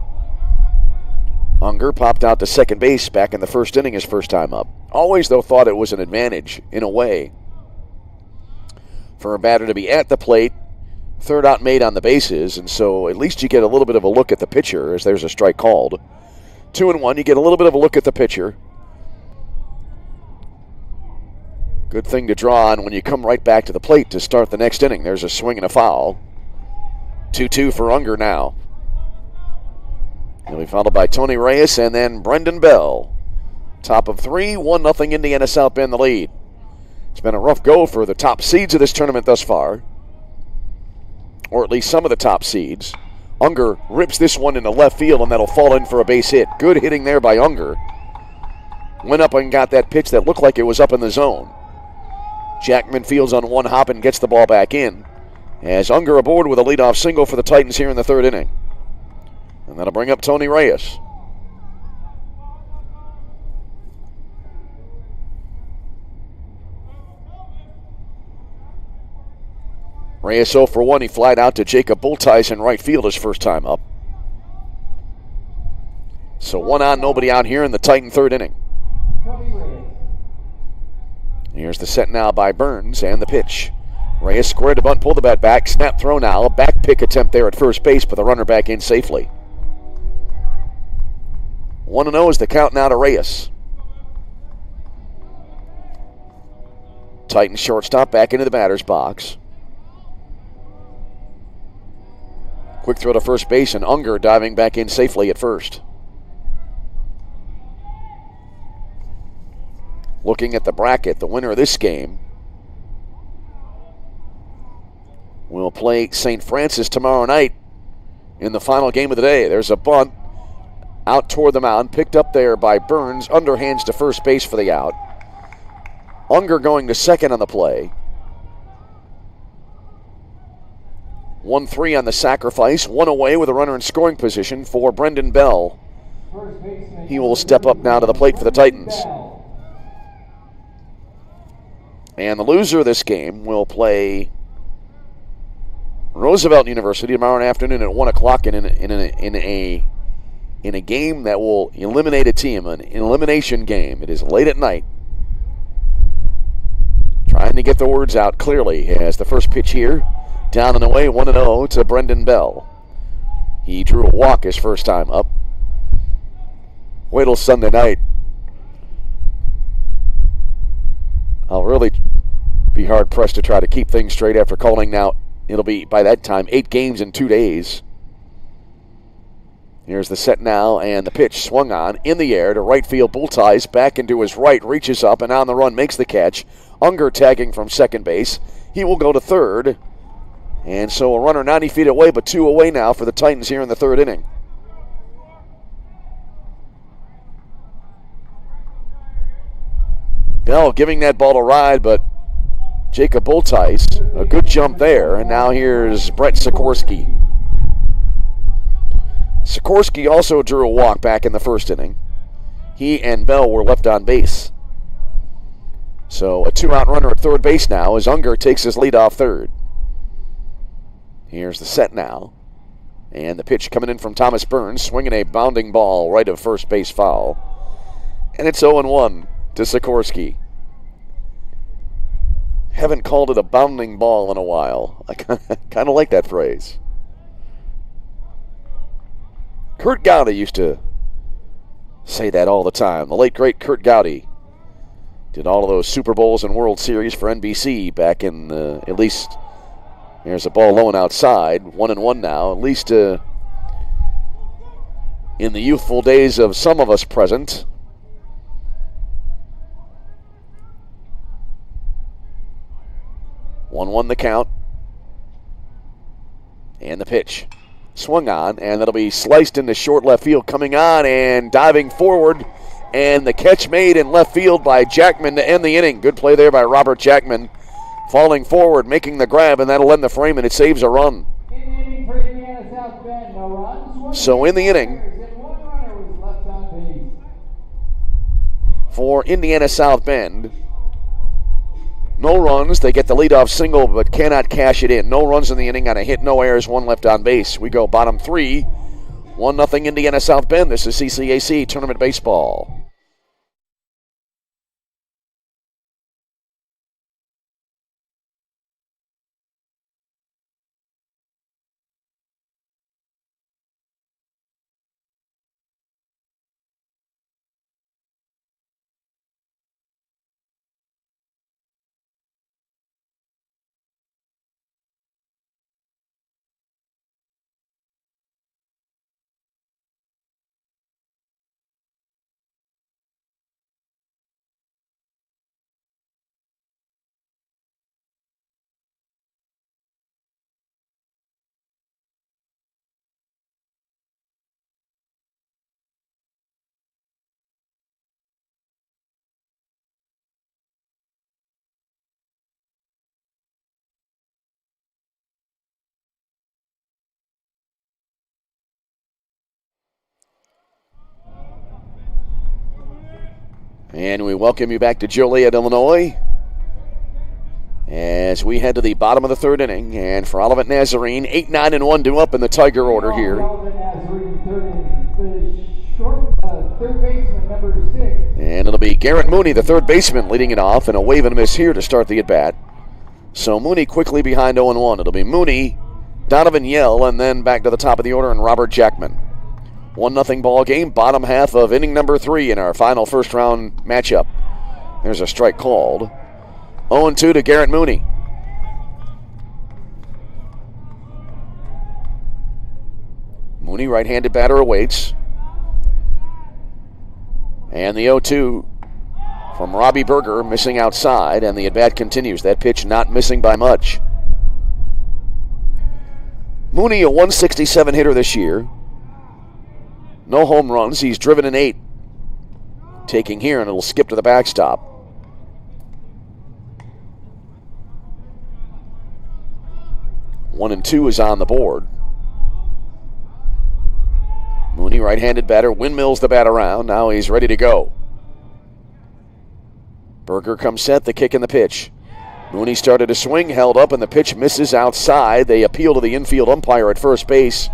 Unger popped out to second base back in the first inning his first time up. Always, though, thought it was an advantage, in a way, for a batter to be at the plate, third out made on the bases, and so at least you get a little bit of a look at the pitcher as there's a strike called. 2-1, you get a little bit of a look at the pitcher. Good thing to draw on when you come right back to the plate to start the next inning. There's a swing and a foul. 2-2 for Unger now. He'll be followed by Tony Reyes and then Brendan Bell. Top of 3, 1-0 Indiana South Bend the lead. It's been a rough go for the top seeds of this tournament thus far, or at least some of the top seeds. Unger rips this one into left field, and that'll fall in for a base hit. Good hitting there by Unger. Went up and got that pitch that looked like it was up in the zone. Jackman fields on one hop and gets the ball back in, as Unger aboard with a leadoff single for the Titans here in the third inning. And that'll bring up Tony Reyes. Reyes 0 for 1. He flied out to Jacob Bultice in right field his first time up. So 1 on, nobody out here in the Titan third inning. Here's the set now by Burns and the pitch. Reyes squared to bunt, pulled the bat back, snap throw now. A back pick attempt there at first base, but the runner back in safely. 1-0 is the count now to Reyes. Titans shortstop back into the batter's box. Quick throw to first base, and Unger diving back in safely at first. Looking at the bracket, the winner of this game will play St. Francis tomorrow night in the final game of the day. There's a bunt out toward the mound, picked up there by Burns, underhands to first base for the out. Unger going to second on the play. 1-3 on the sacrifice, 1 away with a runner in scoring position for Brendan Bell. He will step up now to the plate for the Titans. And the loser of this game will play Roosevelt University tomorrow afternoon at 1 o'clock in a game that will eliminate a team, an elimination game. It is late at night. Trying to get the words out clearly as the first pitch here, down and away, 1-0 to Brendan Bell. He drew a walk his first time up. Wait till Sunday night. I'll really be hard-pressed to try to keep things straight after calling now. It'll be, by that time, 8 games in 2 days. Here's the set now, and the pitch swung on in the air to right field. Bultice back into his right, reaches up, and on the run makes the catch. Unger tagging from second base. He will go to third. And so a runner 90 feet away, but 2 away now for the Titans here in the third inning. Bell giving that ball a ride, but Jacob Bultice, a good jump there. And now here's Brett Sikorski. Sikorski also drew a walk back in the first inning. He and Bell were left on base. So a 2-out runner at third base now as Unger takes his lead off third. Here's the set now. And the pitch coming in from Thomas Burns, swinging a bounding ball right of first base foul. And it's 0-1 to Sikorski. Haven't called it a bounding ball in a while. I kind of like that phrase. Kurt Gowdy used to say that all the time. The late, great Kurt Gowdy did all of those Super Bowls and World Series for NBC back in, at least, there's a ball low and outside, 1-1 now, at least in the youthful days of some of us present. 1-1 the count. And the pitch. Swung on, and that'll be sliced into short left field. Coming on and diving forward. And the catch made in left field by Jackman to end the inning. Good play there by Robert Jackman. Falling forward, making the grab, and that'll end the frame, and it saves a run. So in the inning, for Indiana South Bend, no runs. They get the leadoff single but cannot cash it in. No runs in the inning on a hit, no errors, 1 left on base. We go bottom 3, 1-0 Indiana South Bend. This is CCAC Tournament Baseball. And we welcome you back to Joliet, Illinois, as we head to the bottom of the 3rd inning. And for Olivet Nazarene, 8-9-1 to up in the Tiger order here. And it'll be Garrett Mooney, the 3rd baseman, leading it off, and a wave and a miss here to start the at-bat. So Mooney quickly behind 0-1. It'll be Mooney, Donovan Yell, and then back to the top of the order and Robert Jackman. 1-0 ball game, bottom half of inning number 3 in our final first round matchup. There's a strike called. 0-2 to Garrett Mooney. Mooney, right-handed batter, awaits. And the 0-2 from Robbie Berger, missing outside, and the at-bat continues. That pitch not missing by much. Mooney, a 167 hitter this year. No home runs. He's driven in 8. Taking here, and it'll skip to the backstop. One and 2 is on the board. Mooney, right-handed batter, windmills the bat around. Now he's ready to go. Berger comes set, the kick and the pitch. Mooney started to swing, held up, and the pitch misses outside. They appeal to the infield umpire at first base,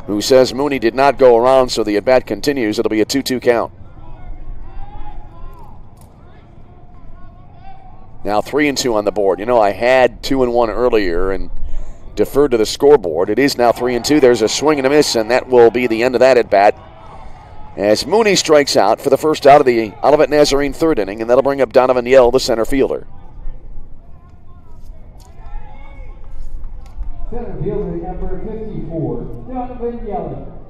who says Mooney did not go around, so the at-bat continues. It'll be a 2-2 count. Now 3-2 on the board. You know, I had 2-1 earlier and deferred to the scoreboard. It is now 3-2. There's a swing and a miss, and that will be the end of that at-bat, as Mooney strikes out for the first out of the Olivet Nazarene 3rd inning, and that'll bring up Donovan Yell, the center fielder. Center fielder number 54, Donovan Yell.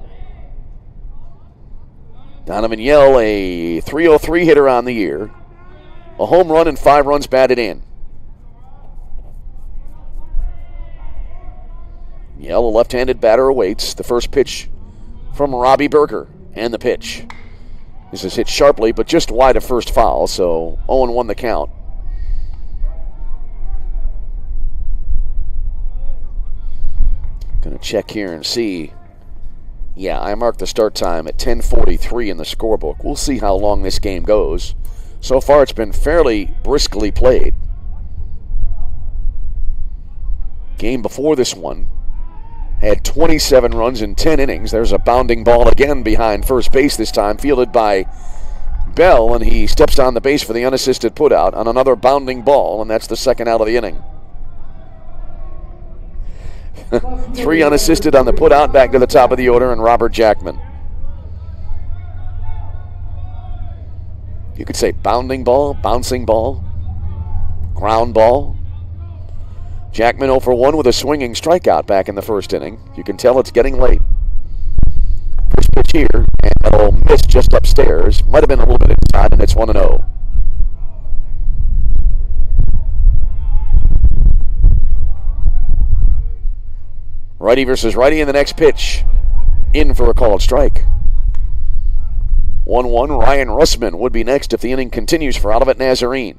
Donovan Yell, a .303 hitter on the year. A home run and 5 runs batted in. Yell, a left-handed batter, awaits. The first pitch from Robbie Berger, and the pitch. This is hit sharply, but just wide of first foul, so 0-1 the count. Going to check here and see. Yeah, I marked the start time at 10:43 in the scorebook. We'll see how long this game goes. So far, it's been fairly briskly played. Game before this one had 27 runs in 10 innings. There's a bounding ball again behind first base, this time fielded by Bell, and he steps on the base for the unassisted putout on another bounding ball, and that's the second out of the inning. 3 unassisted on the putout, back to the top of the order, and Robert Jackman. You could say bounding ball, bouncing ball, ground ball. Jackman 0 for 1 with a swinging strikeout back in the first inning. You can tell it's getting late. First pitch here, and that'll miss just upstairs. Might have been a little bit inside, and it's 1-0. Righty versus righty in the next pitch. In for a called strike. 1-1. Ryan Russman would be next if the inning continues for Olivet Nazarene.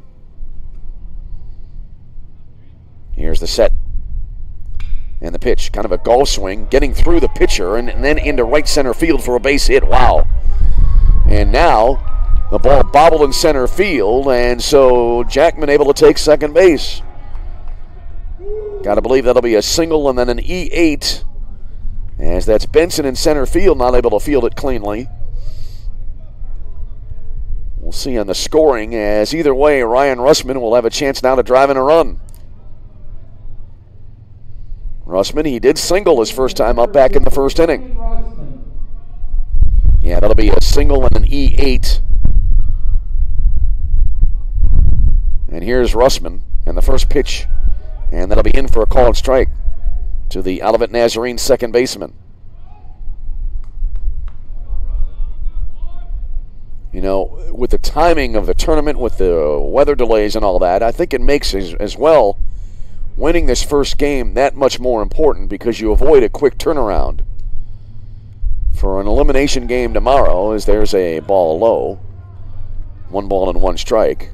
Here's the set. And the pitch, kind of a golf swing, getting through the pitcher and then into right center field for a base hit. Wow. And now the ball bobbled in center field, and so Jackman able to take second base. Got to believe that'll be a single and then an E8, as that's Benson in center field, not able to field it cleanly. We'll see on the scoring, as either way, Ryan Russman will have a chance now to drive in a run. Russman, he did single his first time up back in the first inning. Yeah, that'll be a single and an E8. And here's Russman, and the first pitch, and that'll be in for a called strike to the Olivet Nazarene second baseman. You know, with the timing of the tournament, with the weather delays and all that, I think it makes as well winning this first game that much more important, because you avoid a quick turnaround for an elimination game tomorrow, as there's a ball low. 1 ball and 1 strike.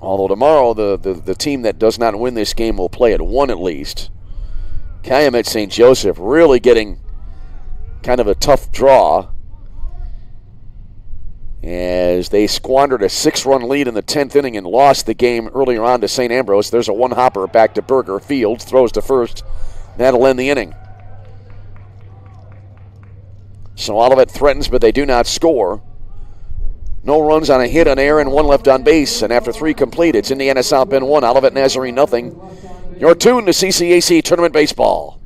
Although tomorrow the team that does not win this game will play at 1 at least. Calumet St. Joseph really getting kind of a tough draw, as they squandered a 6-run lead in the 10th inning and lost the game earlier on to St. Ambrose. There's a 1-hopper back to Berger. Fields throws to first. That'll end the inning. So Olivet threatens, but they do not score. No runs on a hit on air and 1 left on base. And after 3 complete, it's Indiana South Bend 1, Olivet Nazarene nothing. You're tuned to CCAC Tournament Baseball.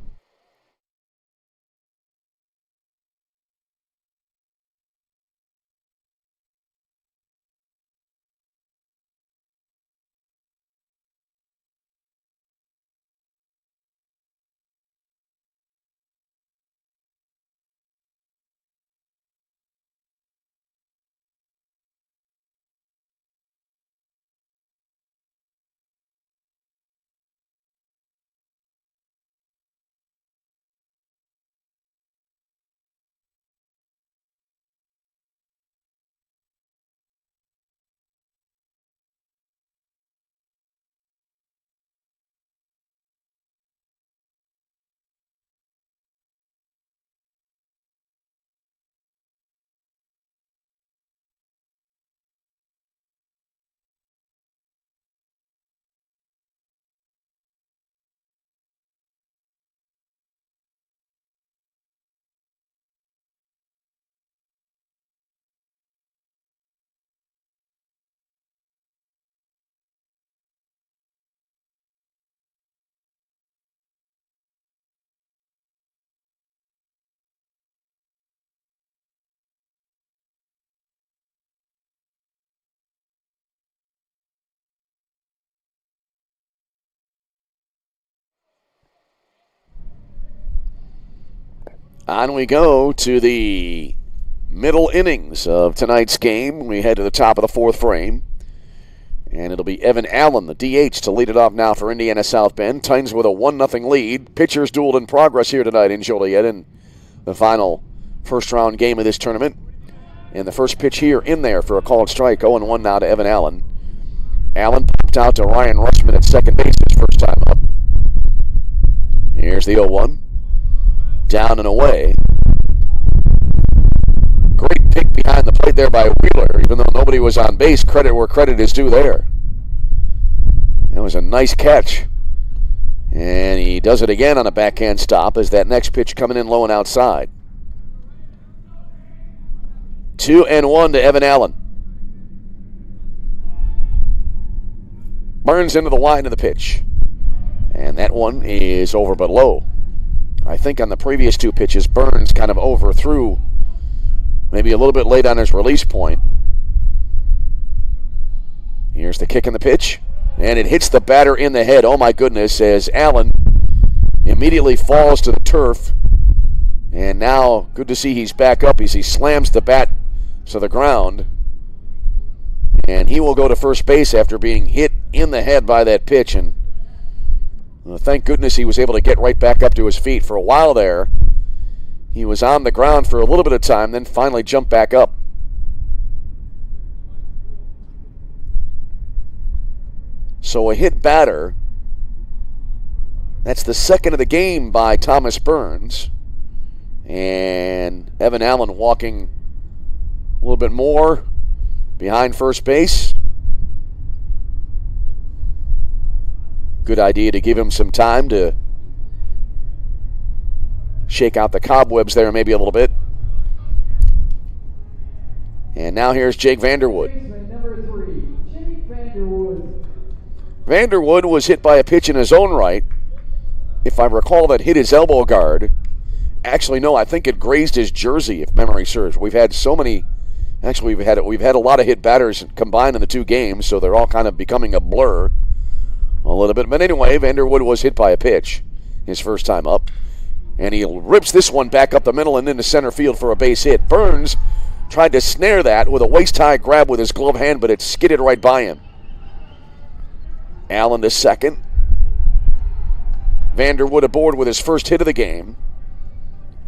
On we go to the middle innings of tonight's game. We head to the top of the 4th frame. And it'll be Evan Allen, the DH, to lead it off now for Indiana South Bend. Titans with a 1-0 lead. Pitchers duel in progress here tonight in Joliet in the final first-round game of this tournament. And the first pitch here in there for a called strike. 0-1 now to Evan Allen. Allen popped out to Ryan Russman at second base his first time up. Here's the 0-1. Down and away. Great pick behind the plate there by Wheeler, even though nobody was on base. Credit where credit is due there. That was a nice catch. And he does it again on a backhand stop as that next pitch coming in low and outside. 2-1 to Evan Allen. Burns into the line of the pitch. And that one is over but low. I think on the previous 2 pitches, Burns kind of overthrew, maybe a little bit late on his release point. Here's the kick in the pitch, and it hits the batter in the head. Oh my goodness, as Allen immediately falls to the turf. And now, good to see he's back up as he slams the bat to the ground. And he will go to first base after being hit in the head by that pitch. And Well, thank goodness he was able to get right back up to his feet. For a while there, he was on the ground for a little bit of time, then finally jumped back up. So a hit batter. That's the second of the game by Thomas Burns. And Evan Allen walking a little bit more behind first base. Good idea to give him some time to shake out the cobwebs there maybe a little bit. And now here's Jake Vanderwood. Number 3, Jake Vanderwood. Vanderwood was hit by a pitch in his own right. If I recall, that hit his elbow guard. Actually, no, I think it grazed his jersey, if memory serves. We've had so many. Actually, we've had a lot of hit batters combined in the two games, so they're all kind of becoming a blur a little bit. But anyway, Vanderwood was hit by a pitch his first time up, and he rips this one back up the middle and into center field for a base hit. Burns tried to snare that with a waist-high grab with his glove hand, but it skidded right by him. Allen to second. Vanderwood aboard with his first hit of the game.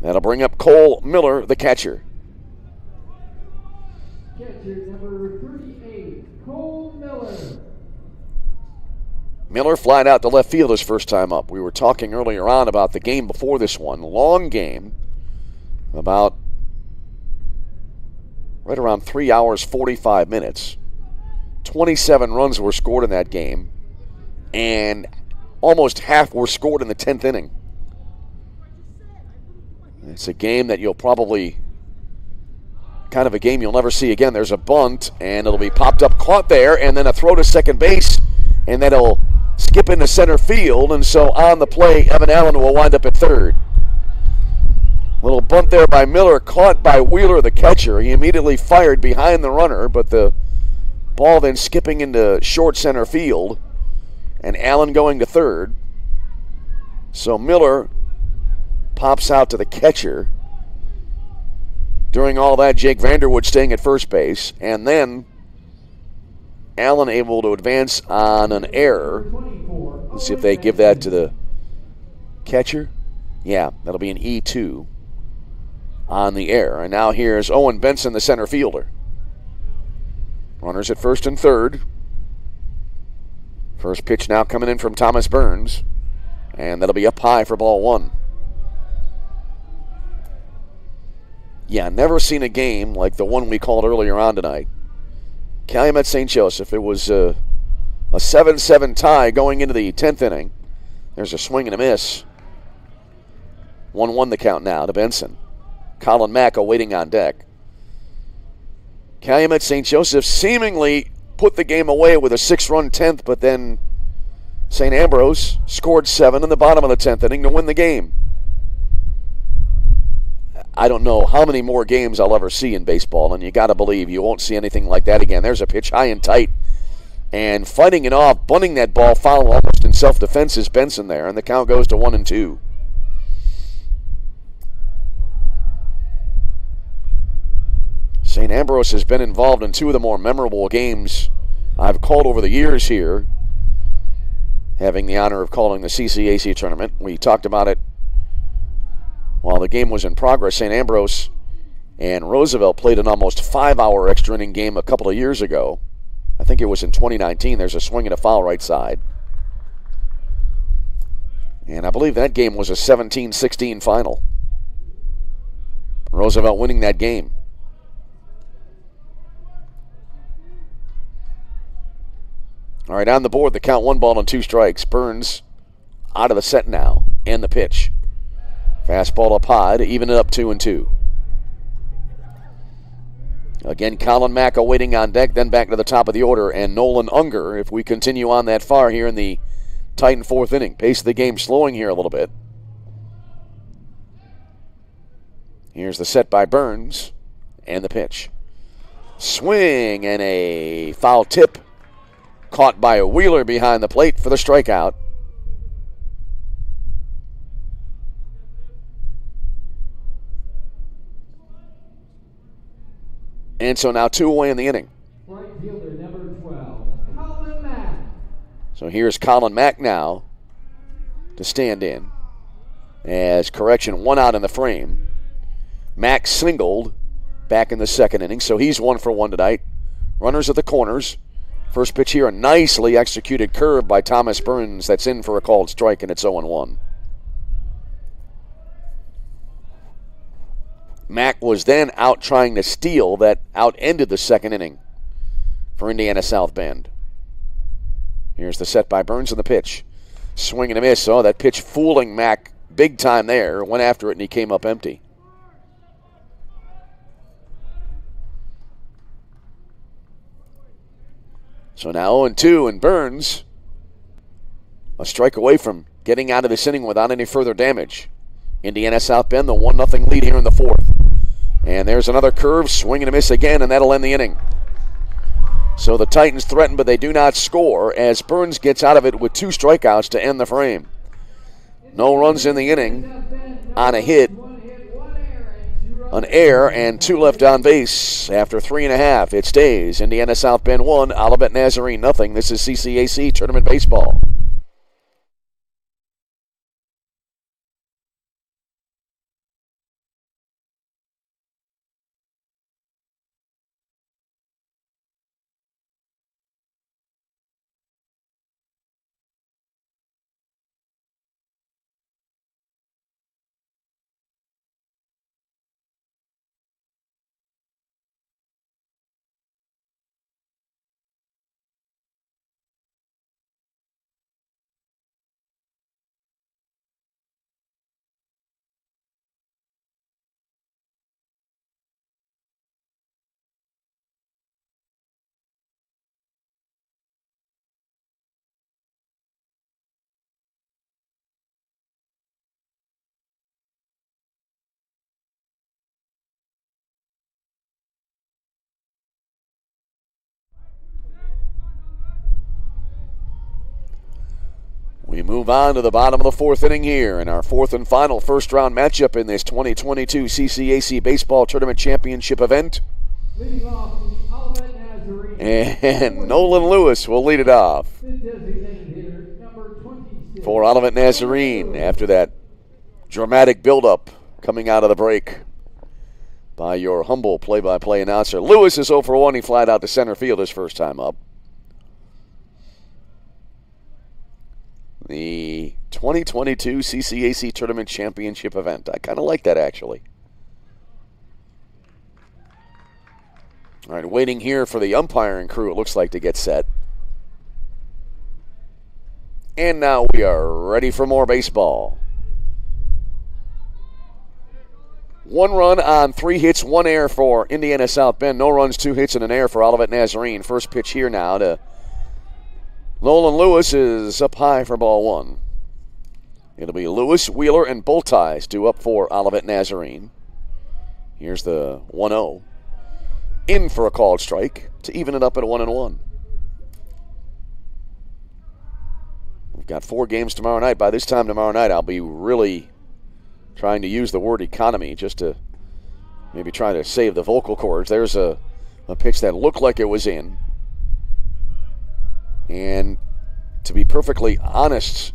That'll bring up Cole Miller, the catcher. Catcher number 38, Cole Miller. Miller flied out to left field his first time up. We were talking earlier on about the game before this one. Long game. About right around 3 hours, 45 minutes. 27 runs were scored in that game. And almost half were scored in the 10th inning. It's a game that you'll probably, kind of a game you'll never see again. There's a bunt, and it'll be popped up, caught there, and then a throw to second base, and then it'll skip into center field, and so on the play, Evan Allen will wind up at third. Little bunt there by Miller, caught by Wheeler, the catcher. He immediately fired behind the runner, but the ball then skipping into short center field, and Allen going to third. So Miller pops out to the catcher. During all that, Jake Vanderwood staying at first base, and then Allen able to advance on an error. Let's see if they give that to the catcher. Yeah, that'll be an E2 on the error. And now here's Owen Benson, the center fielder. Runners at first and third. First pitch now coming in from Thomas Burns, and that'll be up high for ball one. Yeah, never seen a game like the one we called earlier on tonight. Calumet St. Joseph. It was a 7-7 tie going into the 10th inning. There's a swing and a miss. 1-1 the count now to Benson. Colin Mack awaiting on deck. Calumet St. Joseph seemingly put the game away with a 6-run 10th, but then St. Ambrose scored 7 in the bottom of the 10th inning to win the game. I don't know how many more games I'll ever see in baseball, and you got to believe you won't see anything like that again. There's a pitch high and tight, and fighting it off, bunting that ball foul almost in self-defense is Benson there, and the count goes to 1-2. St. Ambrose has been involved in two of the more memorable games I've called over the years here, having the honor of calling the CCAC tournament. We talked about it while the game was in progress. St. Ambrose and Roosevelt played an almost 5-hour extra inning game a couple of years ago. I think it was in 2019. There's a swing and a foul right side. And I believe that game was a 17-16 final. Roosevelt winning that game. All right, on the board, the count 1-2 Burns out of the set now, and the pitch. Fastball up high to even it up 2-2. Again, Colin Mack awaiting on deck, then back to the top of the order, and Nolan Unger, if we continue on that far here in the Titan 4th inning. Pace of the game slowing here a little bit. Here's the set by Burns, and the pitch. Swing, and a foul tip. Caught by a Wheeler behind the plate for the strikeout. And so now 2 away in the inning. Right fielder number 12, Colin Mack. So here's Colin Mack now. to stand in. As correction, 1 out in the frame. Mack singled back in the second inning, so he's 1 for 1 tonight. Runners at the corners. First pitch here, a nicely executed curve by Thomas Burns. That's in for a called strike, and it's 0-1. Mack was then out trying to steal. That out-ended the second inning for Indiana South Bend. Here's the set by Burns and the pitch. Swing and a miss. Oh, that pitch fooling Mack big time there. Went after it, and he came up empty. So now 0-2, and Burns a strike away from getting out of this inning without any further damage. Indiana South Bend, the 1-0 lead here in the fourth. And there's another curve, swing and a miss again, and that'll end the inning. So the Titans threaten, but they do not score as Burns gets out of it with 2 strikeouts to end the frame. No runs in the inning on a hit, an error, and 2 left on base after 3.5. It stays Indiana South Bend 1, Olivet Nazarene nothing. This is CCAC Tournament Baseball. We move on to the bottom of the fourth inning here in our fourth and final first-round matchup in this 2022 CCAC Baseball Tournament Championship event. And Nolan Lewis will lead it off for Olivet Nazarene after that dramatic buildup coming out of the break by your humble play-by-play announcer. Lewis is 0 for 1. He flied out to center field his first time up. The 2022 CCAC Tournament Championship event. I kind of like that, actually. All right, waiting here for the umpiring crew, it looks like, to get set. And now we are ready for more baseball. 1 run on 3 hits, 1 error for Indiana South Bend. No runs, 2 hits, and an error for Olivet Nazarene. First pitch here now to Nolan Lewis is up high for ball 1. It'll be Lewis, Wheeler, and Boltais due up for Olivet Nazarene. Here's the 1-0. In for a called strike to even it up at 1-1. We've got 4 games tomorrow night. By this time tomorrow night, I'll be really trying to use the word economy just to maybe try to save the vocal cords. There's a pitch that looked like it was in. And to be perfectly honest,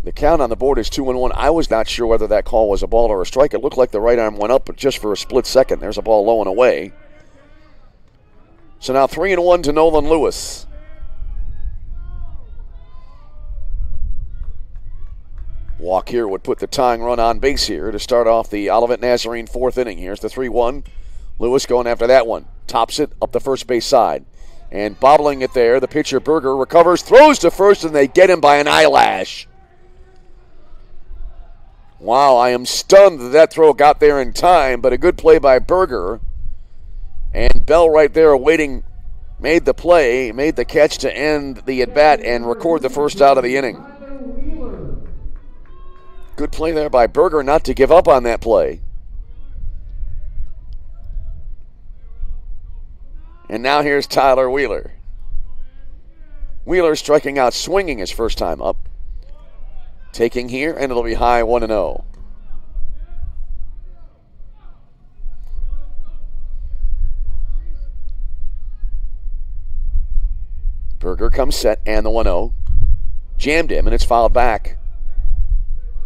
the count on the board is 2-1. I was not sure whether that call was a ball or a strike. It looked like the right arm went up, but just for a split second. There's a ball low and away. So now 3-1 to Nolan Lewis. Walk here would put the tying run on base here to start off the Olivet Nazarene fourth inning. Here's the 3-1. Lewis going after that one. Tops it up the first base side. And bobbling it there, the pitcher Berger recovers, throws to first, and they get him by an eyelash. Wow, I am stunned that throw got there in time, but a good play by Berger. And Bell right there waiting, made the play, made the catch to end the at-bat and record the first out of the inning. Good play there by Berger not to give up on that play. And now here's Tyler Wheeler. Wheeler striking out swinging his first time up. Taking here, and it'll be high 1-0. Berger comes set, and the 1-0. jammed him, and it's fouled back.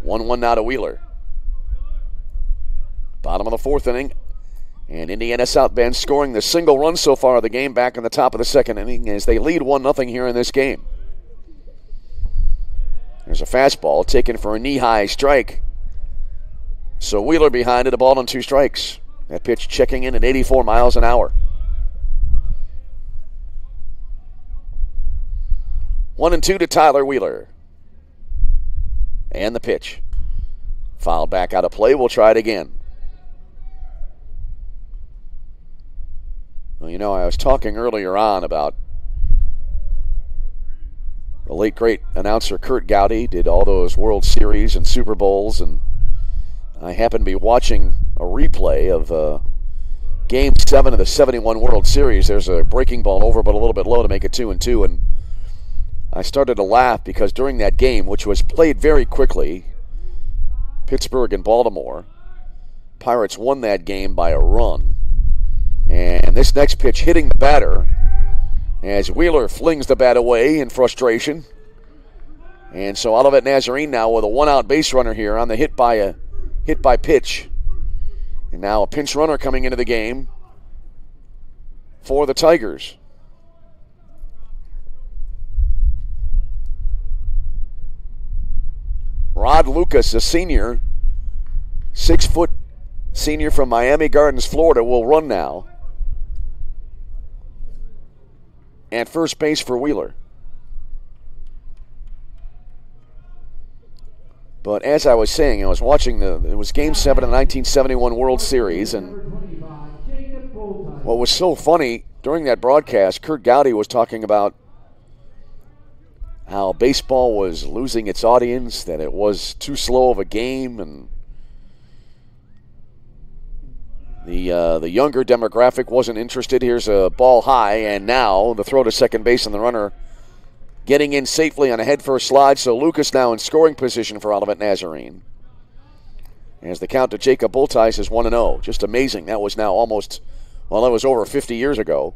1-1 now to Wheeler. Bottom of the fourth inning. And Indiana South Bend scoring the single run so far of the game back in the top of the second inning as they lead 1-0 here in this game. There's a fastball taken for a knee-high strike. So Wheeler behind it, a ball and 2 strikes. That pitch checking in at 84 miles an hour. 1-2 to Tyler Wheeler. And the pitch. Fouled back out of play. We'll try it again. Well, you know, I was talking earlier on about the late great announcer Kurt Gowdy did all those World Series and Super Bowls, and I happened to be watching a replay of Game 7 of the 71 World Series. There's a breaking ball over but a little bit low to make it 2-2, and I started to laugh because during that game, which was played very quickly, Pittsburgh and Baltimore, Pirates won that game by a run. And this next pitch hitting the batter as Wheeler flings the bat away in frustration. And so Olivet Nazarene now with a 1-out base runner here on the hit by pitch. And now a pinch runner coming into the game for the Tigers. Rod Lucas, a senior, 6-foot senior from Miami Gardens, Florida, will run now. At first base for Wheeler. But as I was saying, I was watching it was Game 7 of the 1971 World Series, and what was so funny during that broadcast, Kurt Gowdy was talking about how baseball was losing its audience, that it was too slow of a game, and the younger demographic wasn't interested. Here's a ball high, and now the throw to second base and the runner getting in safely on a head-first slide. So Lucas now in scoring position for Olivet Nazarene. As the count to Jacob Bultice is 1-0. Just amazing. That was now almost, well, that was over 50 years ago.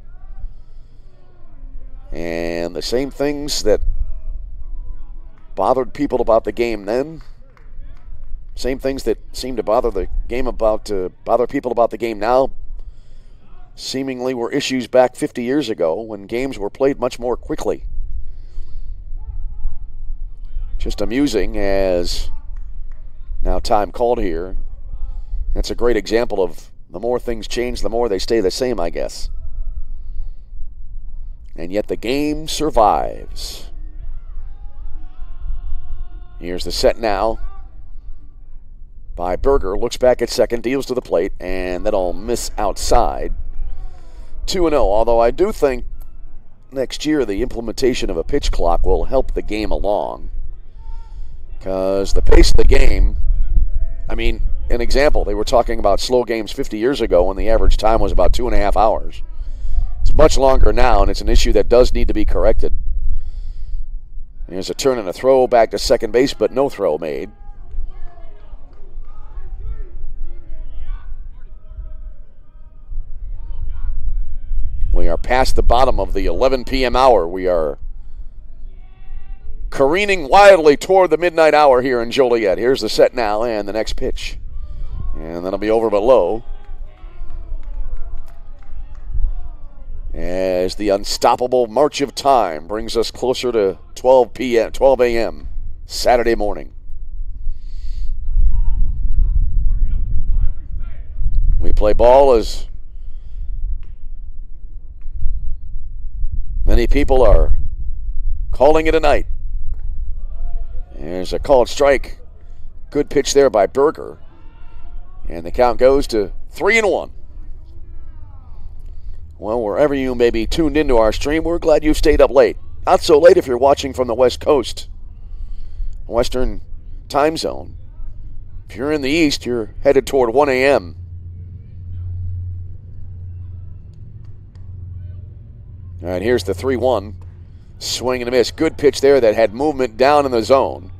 And the same things that bothered people about the game then, same things that seem to bother people about the game now, seemingly were issues back 50 years ago when games were played much more quickly. Just amusing as now time called here. That's a great example of the more things change, the more they stay the same, I guess. And yet the game survives. Here's the set now by Berger. Looks back at second, deals to the plate, and that'll miss outside. 2-0, although I do think next year the implementation of a pitch clock will help the game along. Because the pace of the game, I mean, an example, they were talking about slow games 50 years ago when the average time was about 2.5 hours. It's much longer now, and it's an issue that does need to be corrected. Here's a turn and a throw back to second base, but no throw made. We are past the bottom of the 11 p.m. hour. We are careening wildly toward the midnight hour here in Joliet. Here's the set now and the next pitch. And that'll be over but low. As the unstoppable march of time brings us closer to 12 a.m. Saturday morning. We play ball as many people are calling it a night. There's a called strike. Good pitch there by Berger. And the count goes to 3-1. Well, wherever you may be tuned into our stream, we're glad you've stayed up late. Not so late if you're watching from the West Coast, Western time zone. If you're in the East, you're headed toward 1 a.m. All right, here's the 3-1. Swing and a miss. Good pitch there that had movement down in the zone.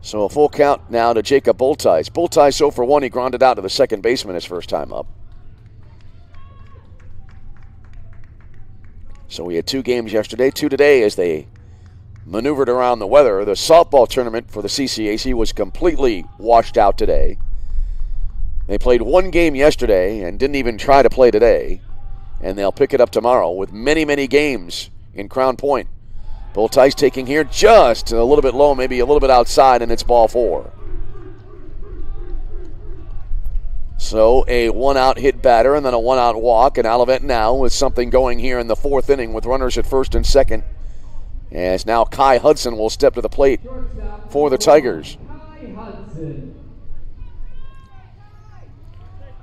So a full count now to Jacob Bultice. Bultice 0 for 1. He grounded out to the second baseman his first time up. So we had 2 games yesterday, 2 today as they maneuvered around the weather. The softball tournament for the CCAC was completely washed out today. They played one game yesterday and didn't even try to play today. And they'll pick it up tomorrow with many, many games in Crown Point. Bullties taking here just a little bit low, maybe a little bit outside, and it's ball 4. So a one-out hit batter and then a one-out walk, and Olivet now with something going here in the 4th inning with runners at first and second. As now Kai Hudson will step to the plate for the Tigers.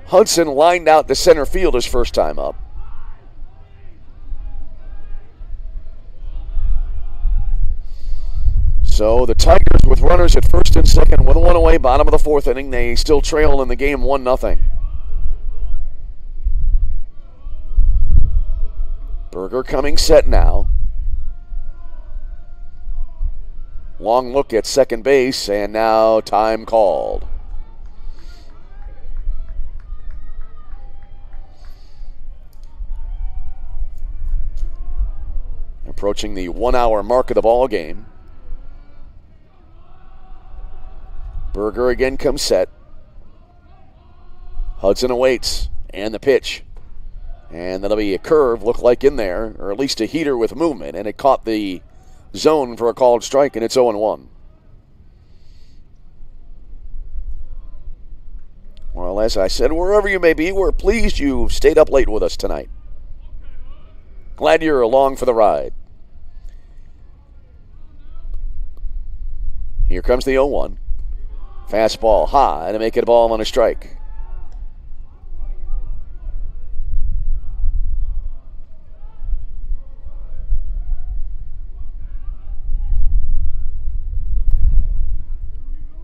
Hudson lined out to center field his first time up. So the Tigers with runners at first and second with one away, bottom of the 4th inning. They still trail in the game 1-0. Berger coming set now. Long look at second base, and now time called. Approaching the 1 hour mark of the ball game. Berger again comes set. Hudson awaits, and the pitch. And that'll be a curve, look like in there, or at least a heater with movement, and it caught the zone for a called strike, and it's 0-1. Well, as I said, wherever you may be, we're pleased you've stayed up late with us tonight. Glad you're along for the ride. Here comes the 0-1. Fastball high to make it a ball on a strike.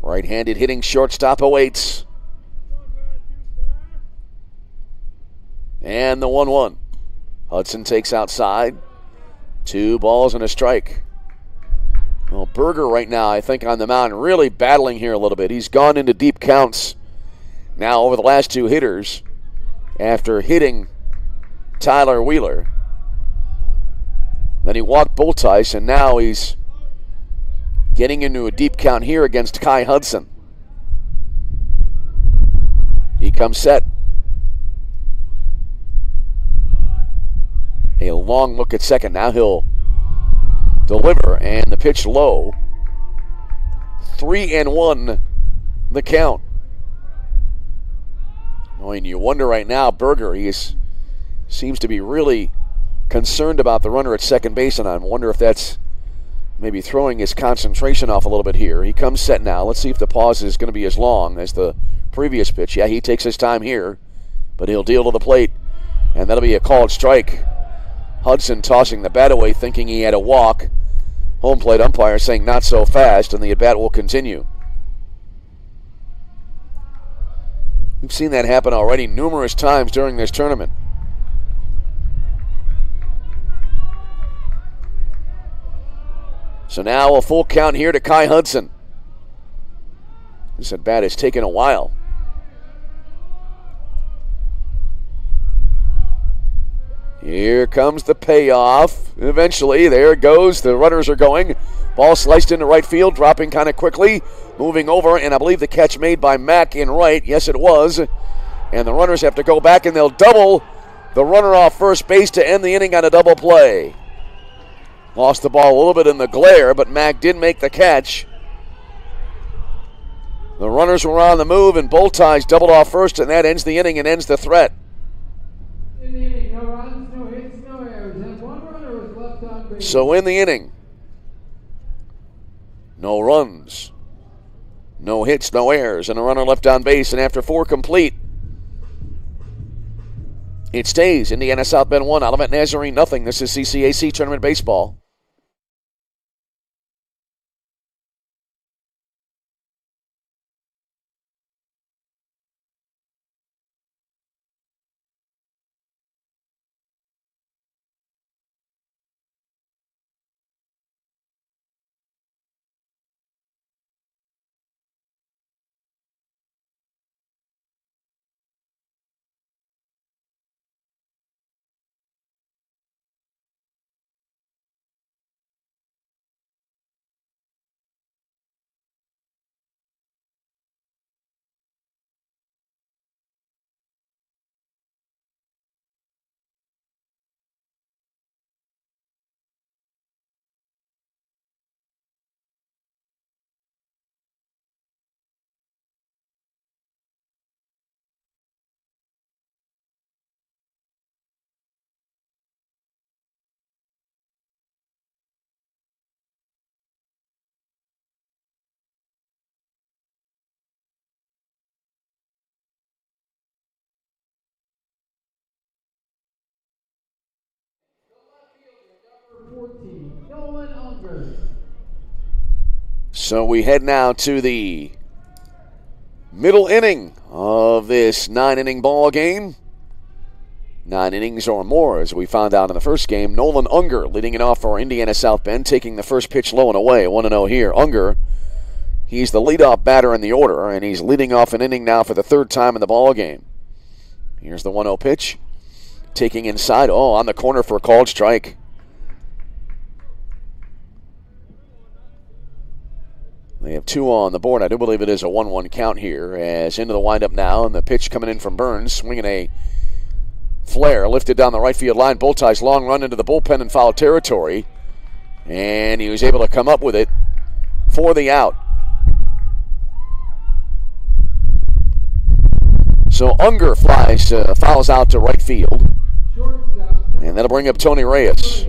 Right-handed hitting shortstop awaits. And the 1-1. Hudson takes outside. 2 balls and a strike. Well, Berger right now, I think, on the mound, really battling here a little bit. He's gone into deep counts now over the last 2 hitters after hitting Tyler Wheeler. Then he walked Bulltice, and now he's getting into a deep count here against Kai Hudson. He comes set. A long look at second. Now he'll deliver, and the pitch low. 3-1 the count. I mean, you wonder right now, Berger, seems to be really concerned about the runner at second base, and I wonder if that's maybe throwing his concentration off a little bit here. He comes set now. Let's see if the pause is going to be as long as the previous pitch. Yeah, he takes his time here, but he'll deal to the plate, and that'll be a called strike. Hudson tossing the bat away, thinking he had a walk. Home plate umpire saying not so fast, and the at-bat will continue. We've seen that happen already numerous times during this tournament. So now a full count here to Kai Hudson. This at-bat has taken a while. Here comes the payoff. Eventually, there it goes. The runners are going. Ball sliced into right field, dropping kind of quickly. Moving over, and I believe the catch made by Mack in right. Yes, it was. And the runners have to go back, and they'll double the runner off first base to end the inning on a double play. Lost the ball a little bit in the glare, but Mack did make the catch. The runners were on the move, and Bullties doubled off first, and that ends the inning and ends the threat. In the inning, no runs, no hits, no errors, and 1 runner was left on base. So in the inning, no runs, no hits, no errors, and a runner left on base. And after 4 complete, it stays. Indiana South Bend 1, Olivet Nazarene nothing. This is CCAC Tournament Baseball. 14, Nolan Unger. So we head now to the middle inning of this 9-inning ball game. 9 innings or more, as we found out in the first game. Nolan Unger leading it off for Indiana South Bend, taking the first pitch low and away. 1-0 here. Unger, he's the leadoff batter in the order, and he's leading off an inning now for the third time in the ball game. Here's the 1-0 pitch. Taking inside. Oh, on the corner for a called strike. They have 2 on the board. I do believe it is a 1-1 count here, as into the windup now, and the pitch coming in from Burns, swinging a flare, lifted down the right field line. Bullties long run into the bullpen in foul territory, and he was able to come up with it for the out. So Unger fouls out to right field, and that'll bring up Tony Reyes.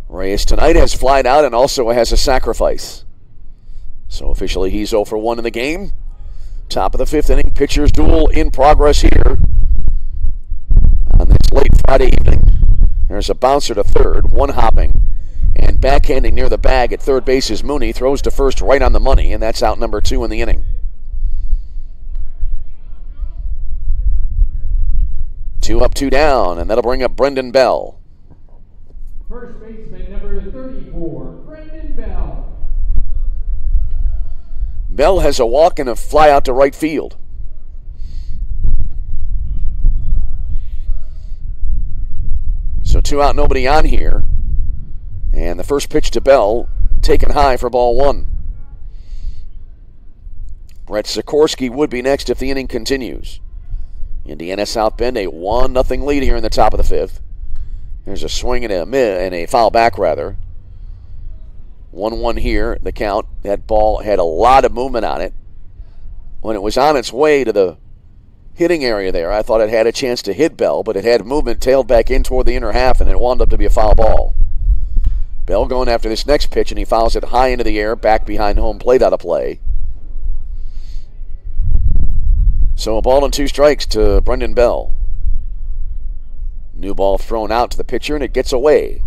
Reyes tonight has flied out and also has a sacrifice. So officially he's 0 for 1 in the game. Top of the 5th inning, pitchers duel in progress here on this late Friday evening. There's a bouncer to third, one hopping, and backhanding near the bag at third base is Mooney. Throws to first right on the money, and that's out number 2 in the inning. 2 up, 2 down, and that'll bring up Brendan Bell. First baseman number 34, Brendan Bell. Bell has a walk and a fly out to right field. So 2 out, nobody on here. And the first pitch to Bell, taken high for ball 1. Brett Sikorski would be next if the inning continues. Indiana South Bend, a 1-0 lead here in the top of the 5th. There's a swing and a foul back, rather. 1-1 here, the count. That ball had a lot of movement on it. When it was on its way to the hitting area there, I thought it had a chance to hit Bell, but it had movement, tailed back in toward the inner half, and it wound up to be a foul ball. Bell going after this next pitch, and he fouls it high into the air, back behind home plate out of play. So a ball and 2 strikes to Brendan Bell. New ball thrown out to the pitcher, and it gets away.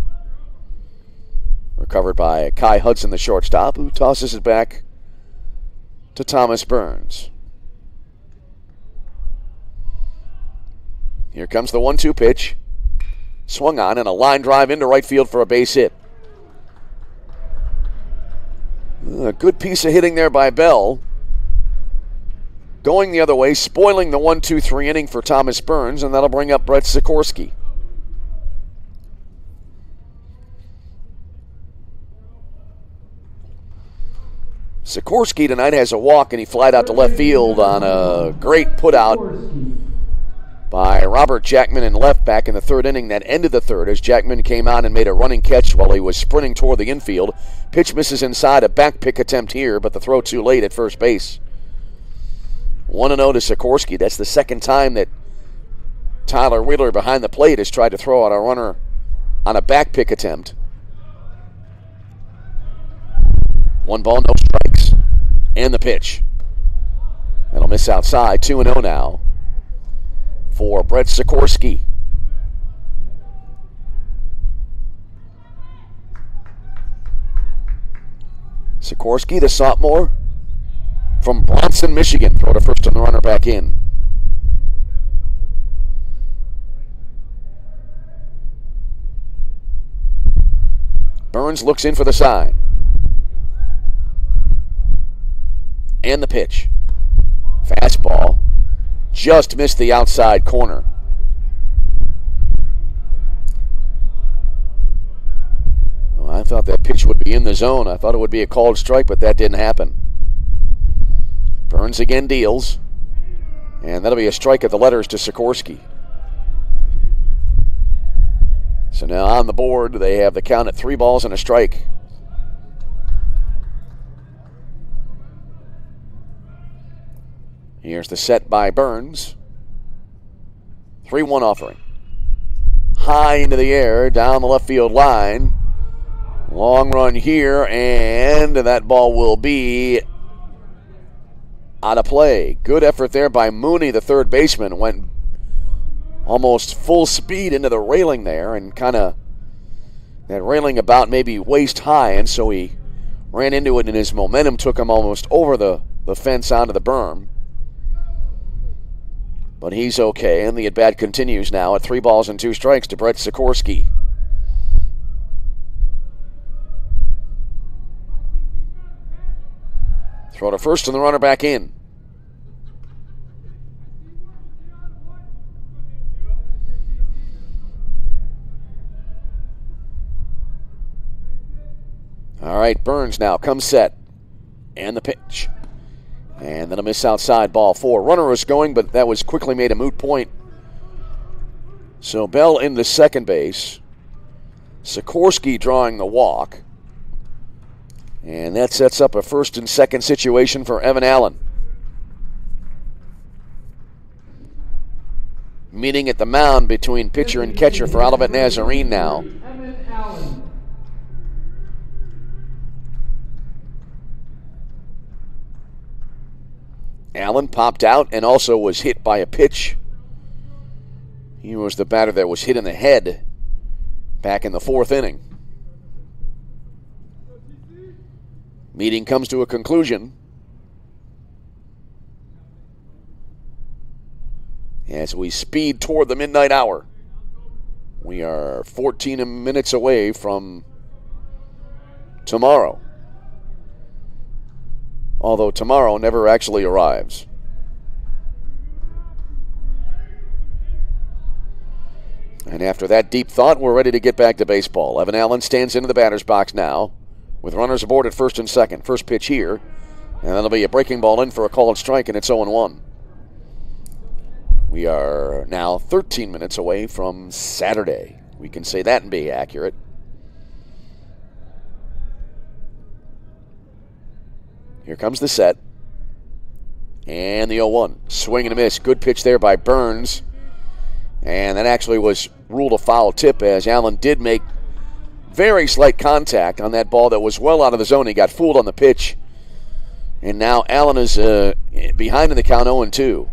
Recovered by Kai Hudson, the shortstop, who tosses it back to Thomas Burns. Here comes the 1-2 pitch. Swung on, and a line drive into right field for a base hit. A good piece of hitting there by Bell. Going the other way, spoiling the 1-2-3 inning for Thomas Burns, and that'll bring up Brett Sikorski. Sikorski tonight has a walk, and he flied out to left field on a great put-out by Robert Jackman in left back in the 3rd inning. That ended the 3rd as Jackman came on and made a running catch while he was sprinting toward the infield. Pitch misses inside, a back pick attempt here, but the throw too late at first base. 1-0 to Sikorski. That's the second time that Tyler Wheeler behind the plate has tried to throw out a runner on a back pick attempt. 1 ball, no strikes. And the pitch. That'll miss outside. 2-0 now for Brett Sikorski. Sikorski, the sophomore from Bronson, Michigan. Throw to first and the runner back in. Burns looks in for the sign. And the pitch. Fastball. Just missed the outside corner. Well, I thought that pitch would be in the zone. I thought it would be a called strike, but that didn't happen. Burns again deals. And that'll be a strike at the letters to Sikorski. So now on the board, they have the count at 3 balls and a strike. Here's the set by Burns. 3-1 offering. High into the air, down the left field line. Long run here, and that ball will be out of play. Good effort there by Mooney, the third baseman. Went almost full speed into the railing there, and kind of that railing about maybe waist high, and so he ran into it, and his momentum took him almost over the fence onto the berm. But he's okay, and the at-bat continues now at 3 balls and 2 strikes to Brett Sikorski. Throw to first and the runner back in. All right, Burns now comes set. And the pitch. And then a miss outside, ball 4. Runner was going, but that was quickly made a moot point. So Bell into second base. Sikorski drawing the walk. And that sets up a first and second situation for Evan Allen. Meeting at the mound between pitcher and catcher for Olivet Nazarene now. Evan Allen. Allen popped out and also was hit by a pitch. He was the batter that was hit in the head back in the 4th inning. Meeting comes to a conclusion as we speed toward the midnight hour. We are 14 minutes away from tomorrow, although tomorrow never actually arrives. And after that deep thought, we're ready to get back to baseball. Evan Allen stands into the batter's box now with runners aboard at first and second. First pitch here, and that'll be a breaking ball in for a called strike, and it's 0-1. We are now 13 minutes away from Saturday. We can say that and be accurate. Here comes the set. And the 0-1. Swing and a miss. Good pitch there by Burns. And that actually was ruled a foul tip, as Allen did make very slight contact on that ball that was well out of the zone. He got fooled on the pitch. And now Allen is behind in the count, 0-2.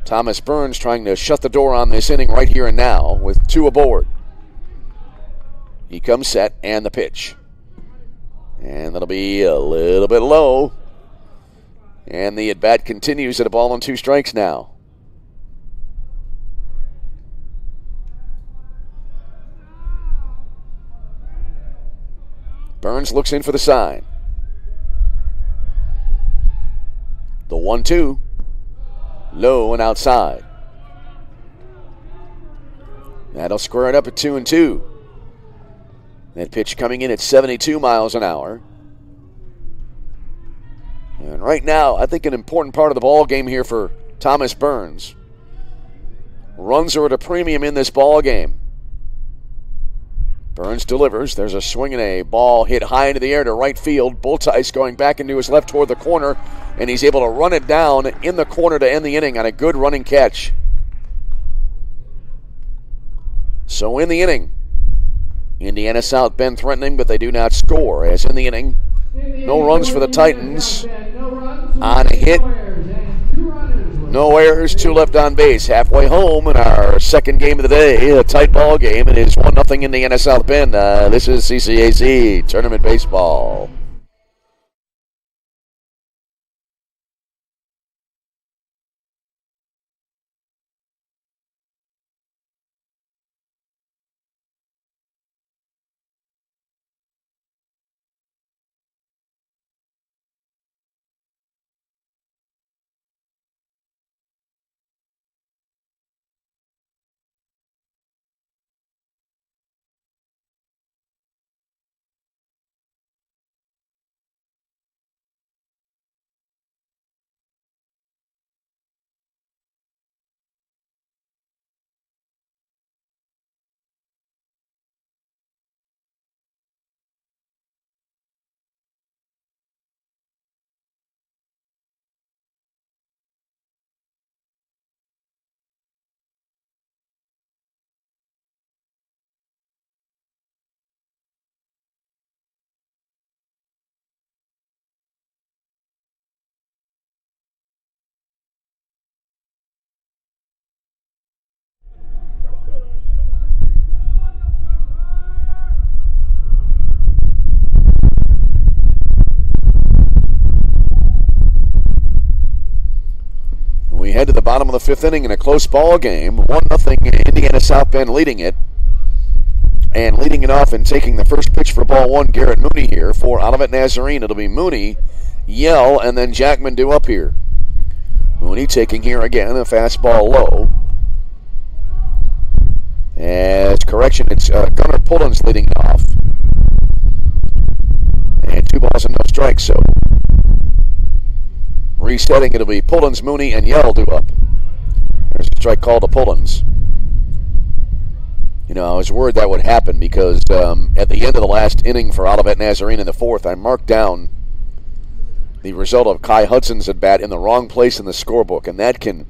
Thomas Burns trying to shut the door on this inning right here and now with 2 aboard. He comes set, and the pitch. And that'll be a little bit low. And the at-bat continues at 1 ball and 2 strikes now. Burns looks in for the sign. The 1-2. Low and outside. That'll square it up at 2-2. That pitch coming in at 72 miles an hour. And right now, I think an important part of the ball game here for Thomas Burns. Runs are at a premium in this ball game. Burns delivers. There's a swing and a ball hit high into the air to right field. Bulltice going back into his left toward the corner, and he's able to run it down in the corner to end the inning on a good running catch. So in the inning, Indiana South Bend threatening, but they do not score. As in the inning, no runs for the Titans on a hit. No errors, 2 left on base. Halfway home in our second game of the day, a tight ball game. It is 1-0 Indiana South Bend. This is CCAC Tournament Baseball. head to the bottom of the fifth inning in a close ball game. 1-0 Indiana South Bend leading it. And leading it off and taking the first pitch for ball one, Garrett Mooney here for Olivet Nazarene. It'll be Mooney, Yell, and then Jackman due up here. Mooney taking here again, a fastball low. As correction, it's Gunnar Pullins leading it off. And 2 balls and no strikes, so resetting, it'll be Pullins, Mooney, and Yell due up. There's a strike called to Pullins. You know, I was worried that would happen because at the end of the last inning for Olivet Nazarene in the fourth, I marked down the result of Kai Hudson's at bat in the wrong place in the scorebook, and that can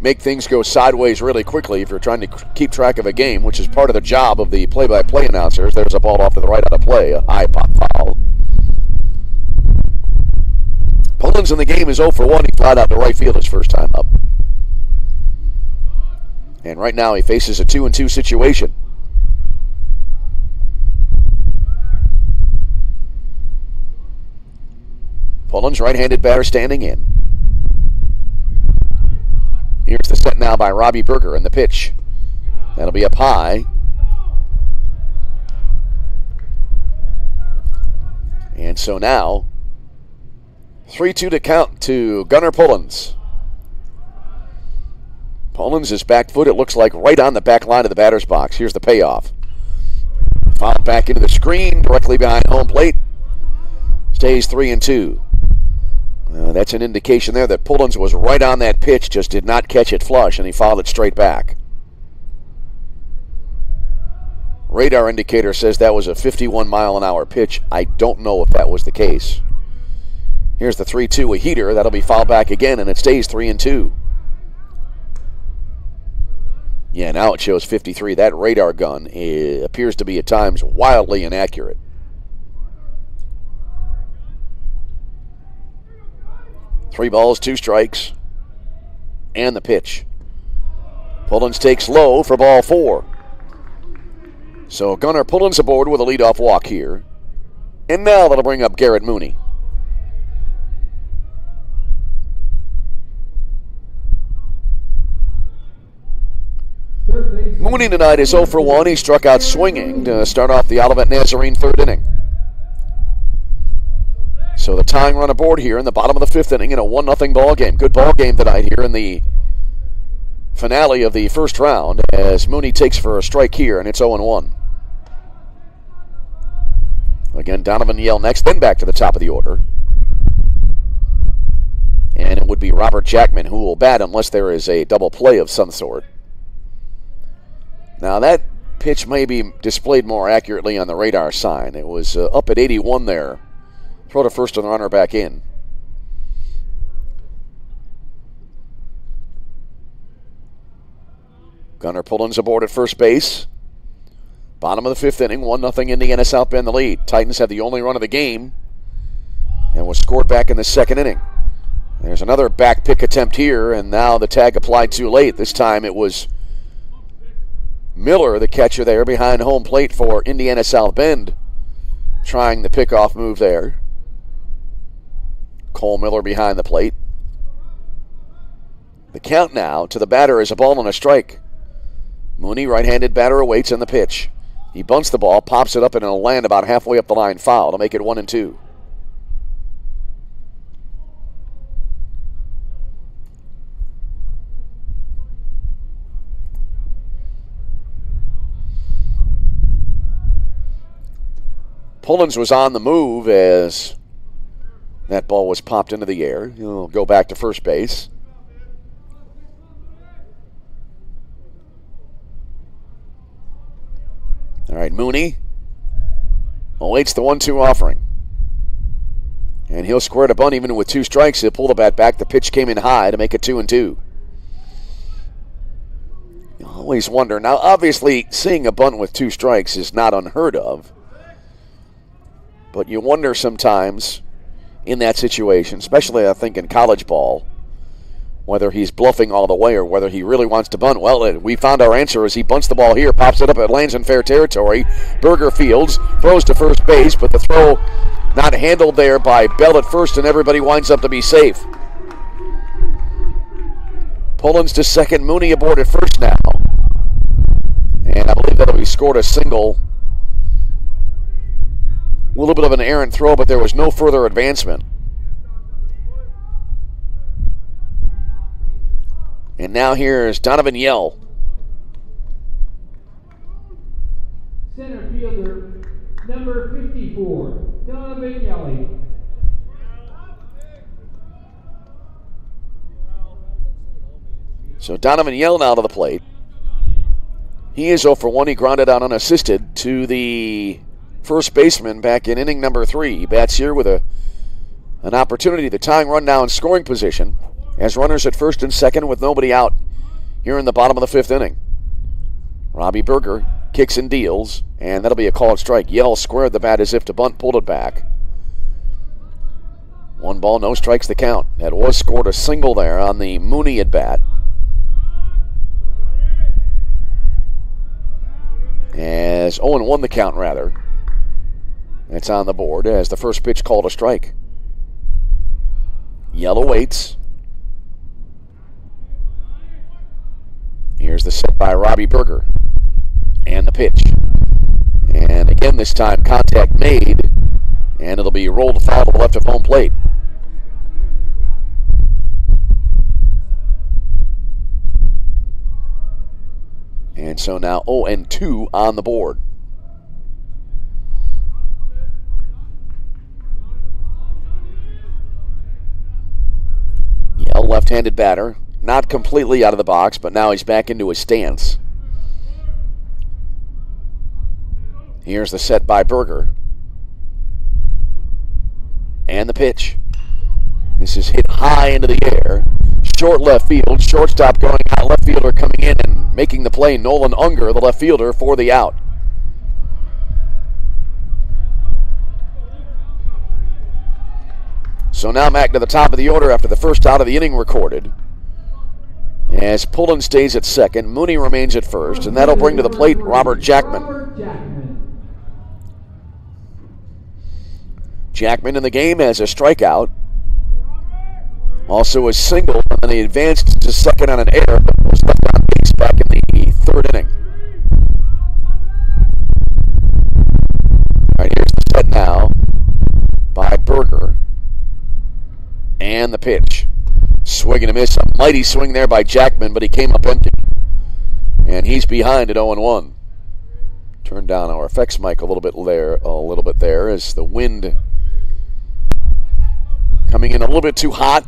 make things go sideways really quickly if you're trying to keep track of a game, which is part of the job of the play-by-play announcers. There's a ball off to the right out of play, a high pop foul. Pullins in the game is 0 for 1. He flied out to right field his first time up. And right now he faces a 2-2 situation. Pullins, right-handed batter, standing in. Here's the set now by Robbie Berger and the pitch. That'll be up high. And so now, 3-2 to count to Gunnar Pullins. Pullins is back foot, it looks like, right on the back line of the batter's box. Here's the payoff. Fouled back into the screen, directly behind home plate. Stays 3-2. That's an indication there that Pullins was right on that pitch, just did not catch it flush, and he fouled it straight back. Radar indicator says that was a 51-mile-an-hour pitch. I don't know if that was the case. Here's the 3-2, a heater. That'll be fouled back again, and it stays 3-2. Yeah, now it shows 53. That radar gun appears to be at times wildly inaccurate. Three balls, 2 strikes, and the pitch. Pullins takes low for ball 4. So Gunnar Pullins aboard with a leadoff walk here. And now that'll bring up Garrett Mooney. Mooney tonight is 0 for 1. He struck out swinging to start off the Olivet Nazarene third inning. So the tying run aboard here in the bottom of the fifth inning in a 1-0 ball game. Good ball game tonight here in the finale of the first round as Mooney takes for a strike here, and it's 0-1. Again, Donovan Yell next, then back to the top of the order. And it would be Robert Jackman who will bat unless there is a double play of some sort. Now that pitch may be displayed more accurately on the radar sign. It was up at 81 there. Throw to first and the runner back in. Gunnar Pullins aboard at first base. Bottom of the fifth inning, 1-0 Indiana South Bend the lead. Titans had the only run of the game and was scored back in the second inning. There's another back pick attempt here, and now the tag applied too late. This time it was Miller, the catcher there behind home plate for Indiana South Bend, trying the pickoff move there. Cole Miller behind the plate. The count now to the batter is a ball and a strike. Mooney, right-handed batter, awaits in the pitch. He bunts the ball, pops it up, and it'll land about halfway up the line foul to make it 1-2. Pullins was on the move as that ball was popped into the air. He'll go back to first base. All right, Mooney awaits the 1-2 offering. And he'll square to bunt even with 2 strikes. He'll pull the bat back. The pitch came in high to make it 2-2. You always wonder. Now, obviously, seeing a bunt with 2 strikes is not unheard of. But you wonder sometimes in that situation, especially I think in college ball, whether he's bluffing all the way or whether he really wants to bunt. Well, we found our answer as he bunts the ball here, pops it up, it lands in fair territory. Berger fields, throws to first base, but the throw not handled there by Bell at first, and everybody winds up to be safe. Pullins to second. Mooney aboard at first now. And I believe that'll be scored a single. A little bit of an errant throw, but there was no further advancement. And now here's Donovan Yell. Center fielder, number 54, Donovan Yelly. So Donovan Yell now to the plate. He is 0 for 1. He grounded out unassisted to the first baseman back in inning number 3. He bats here with an opportunity, the tying run now in scoring position, as runners at first and second with nobody out here in the bottom of the 5th inning. Robbie Berger kicks and deals, and that'll be a called strike. Yell squared the bat as if to bunt, pulled it back. 1 ball, no strikes the count. That was scored a single there on the Mooney at bat. As Owen won the count, rather. That's on the board as the first pitch called a strike. Yell awaits. Here's the set by Robbie Berger. And the pitch. And again this time contact made. And it'll be rolled foul to the left of home plate. And so now 0-2 on the board. Yell, left-handed batter. Not completely out of the box, but now he's back into his stance. Here's the set by Berger. And the pitch. This is hit high into the air. Short left field. Shortstop going out. Left fielder coming in and making the play. Nolan Unger, the left fielder, for the out. So now back to the top of the order after the first out of the inning recorded. As Pullen stays at second, Mooney remains at first, and that'll bring to the plate Robert Jackman. Jackman in the game has a strikeout. Also a single, and then he advanced to second on an error, but was left on base back in the 3rd inning. All right, here's the set now by Berger. And the pitch. Swing and a miss. A mighty swing there by Jackman, but he came up empty. And he's behind at 0-1. Turn down our effects mic a little bit there as the wind coming in a little bit too hot.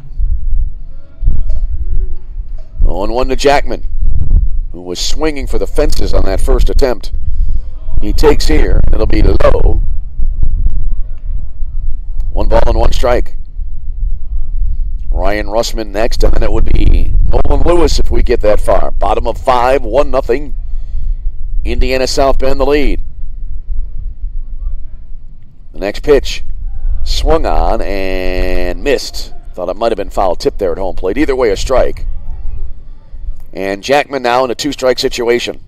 0-1 to Jackman, who was swinging for the fences on that first attempt. He takes here, and it'll be low. 1 ball and 1 strike. Ryan Russman next, and then it would be Nolan Lewis if we get that far. Bottom of 5, 1-0. Indiana South Bend the lead. The next pitch swung on and missed. Thought it might have been foul tip there at home plate. Either way, a strike. And Jackman now in a 2-strike situation.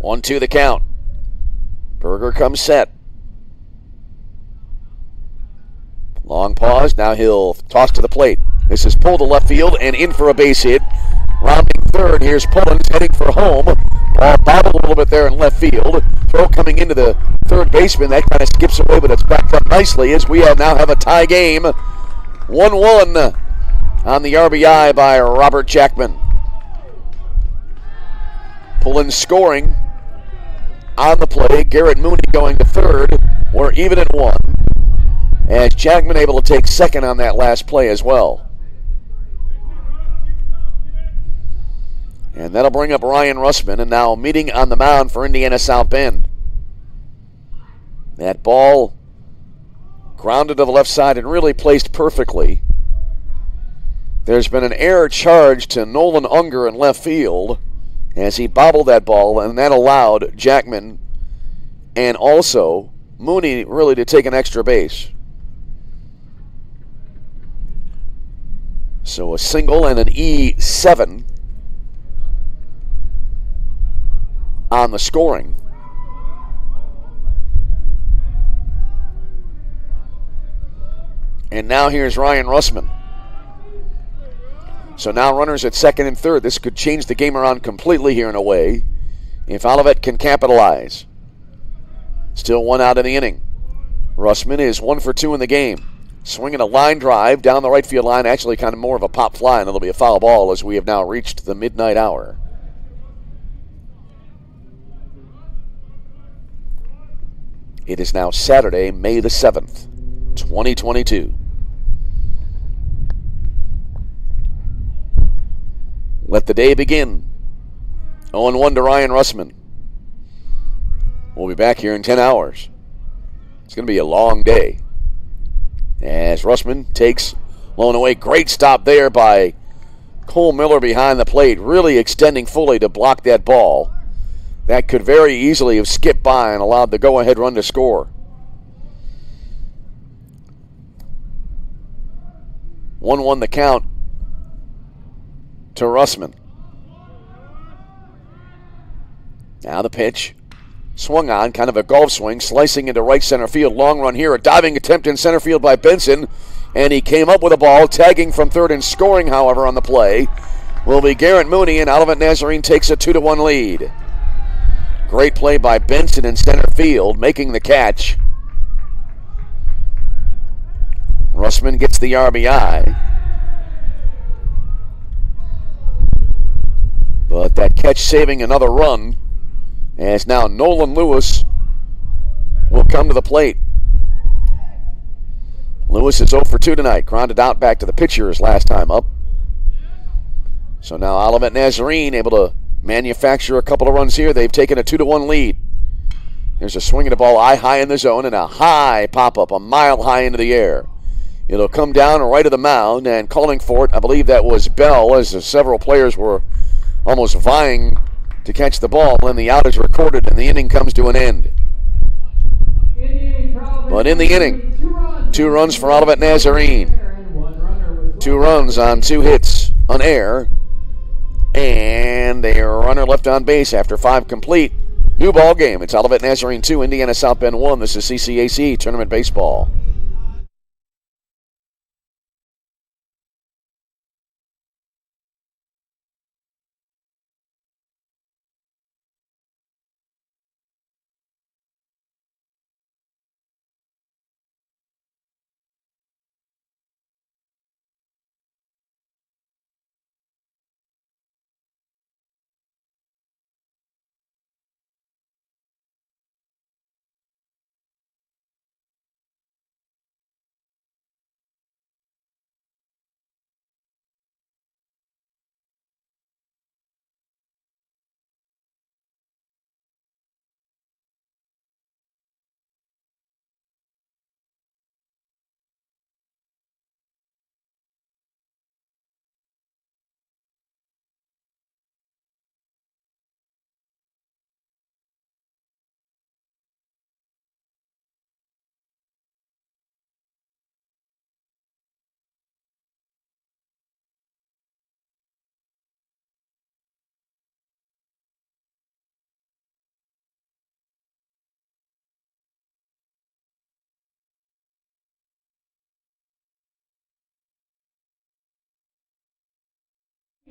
1-2 the count. Berger comes set. Long pause. Now he'll toss to the plate. This is pulled to left field and in for a base hit. Rounding third. Here's Pullins heading for home. Ball bobbled a little bit there in left field. Throw coming into the third baseman. That kind of skips away, but it's backed up nicely as we now have a tie game. 1-1 on the RBI by Robert Jackman. Pullins scoring on the play. Garrett Mooney going to third. We're even at 1. As Jackman able to take second on that last play as well. And that'll bring up Ryan Russman, and now meeting on the mound for Indiana South Bend. That ball grounded to the left side and really placed perfectly. There's been an error charged to Nolan Unger in left field as he bobbled that ball, and that allowed Jackman and also Mooney really to take an extra base. So a single and an E7 on the scoring. And now here's Ryan Russman. So now runners at second and third. This could change the game around completely here in a way if Olivet can capitalize. Still one out in the inning. Russman is 1 for 2 in the game. Swinging a line drive down the right field line. Actually kind of more of a pop fly, and it'll be a foul ball as we have now reached the midnight hour. It is now Saturday, May the 7th, 2022. Let the day begin. 0-1 to Ryan Russman. We'll be back here in 10 hours. It's going to be a long day. As Russman takes low and away. Great stop there by Cole Miller behind the plate, really extending fully to block that ball. That could very easily have skipped by and allowed the go-ahead run to score. 1-1 the count to Russman. Now the pitch. Swung on, kind of a golf swing, slicing into right center field. Long run here, a diving attempt in center field by Benson. And he came up with a ball, tagging from third and scoring, however, on the play will be Garrett Mooney, and Olivet Nazarene takes a 2-1 lead. Great play by Benson in center field, making the catch. Russman gets the RBI. But that catch saving another run, as now Nolan Lewis will come to the plate. Lewis is 0 for 2 tonight. Grounded out back to the pitcher his last time up. So now Olivet Nazarene able to manufacture a couple of runs here. They've taken a 2-1 lead. There's a swing of the ball high in the zone and a high pop-up, a mile high into the air. It'll come down right of the mound, and calling for it, I believe that was Bell, as several players were almost vying to catch the ball, and the out is recorded, and the inning comes to an end. But in the inning, 2 runs for Olivet Nazarene. 2 runs on 2 hits, an error, and a runner left on base after 5 complete. New ball game. It's Olivet Nazarene 2, Indiana South Bend 1. This is CCAC Tournament Baseball.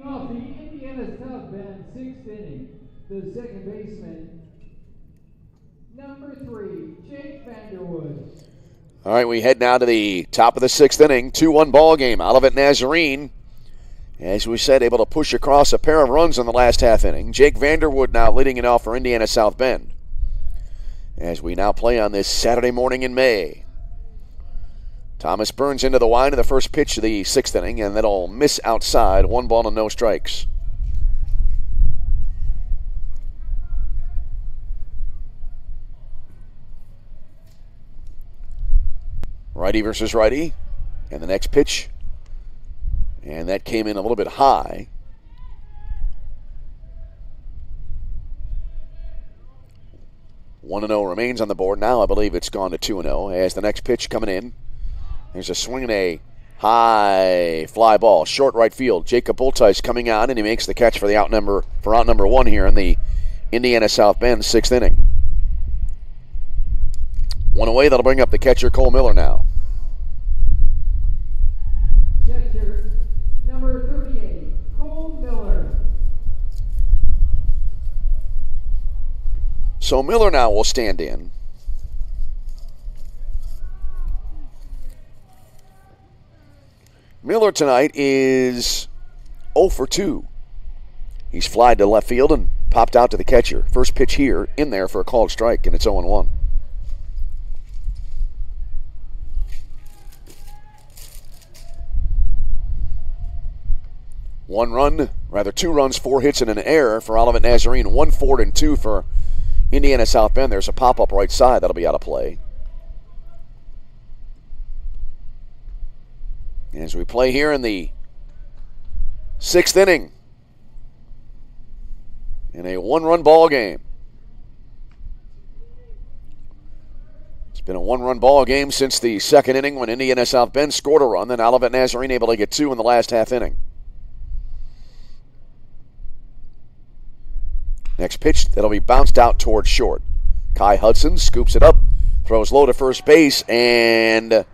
Off the Indiana South Bend 6th inning, the second baseman, number 3, Jake Vanderwood. All right, we head now to the top of the 6th inning. 2-1 ball game. Olivet Nazarene, as we said, able to push across a pair of runs in the last half inning. Jake Vanderwood now leading it off for Indiana South Bend, as we now play on this Saturday morning in May. Thomas burns into the line of the first pitch of the 6th inning, and that'll miss outside. 1 ball and no strikes. Righty versus righty, and the next pitch, and that came in a little bit high. One 1-0 remains on the board. Now I believe it's gone to 2-0 as the next pitch coming in. There's a swing and a high fly ball, short right field. Jacob Bultice coming on, and he makes the catch for out number 1 here in the Indiana South Bend 6th inning. 1 away, that'll bring up the catcher Cole Miller now. catcher, number 38, Cole Miller. So Miller now will stand in. Miller tonight is 0 for 2. He's flied to left field and popped out to the catcher. First pitch here, in there for a called strike, and it's 0-1. Two runs, 4 hits, and an error for Olivet Nazarene. 1 forward and 2 for Indiana South Bend. There's a pop-up right side that'll be out of play. As we play here in the 6th inning in a 1-run ball game. It's been a 1-run ball game since the 2nd inning when Indiana South Bend scored a run, then Olivet Nazarene able to get 2 in the last half inning. Next pitch, that'll be bounced out towards short. Kai Hudson scoops it up, throws low to first base, and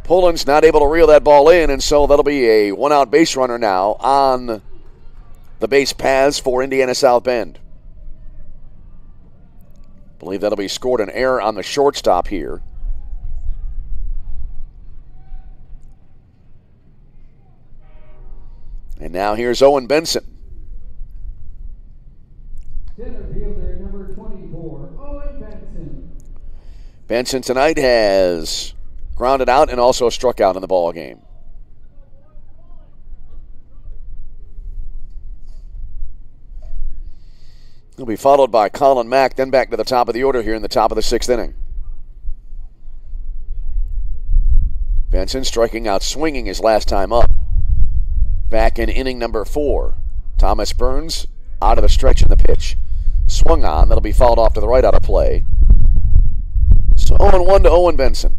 Pullen's not able to reel that ball in, and so that'll be a 1-out base runner now on the base paths for Indiana South Bend. I believe that'll be scored an error on the shortstop here. And now here's Owen Benson. Center fielder number 24, Owen Benson. Benson tonight has grounded out and also struck out in the ball game. He'll be followed by Colin Mack, then back to the top of the order here in the top of the 6th inning. Benson striking out swinging his last time up. Back in inning number 4. Thomas Burns out of the stretch in the pitch. Swung on. That'll be fouled off to the right out of play. So 0-1 to Owen Benson.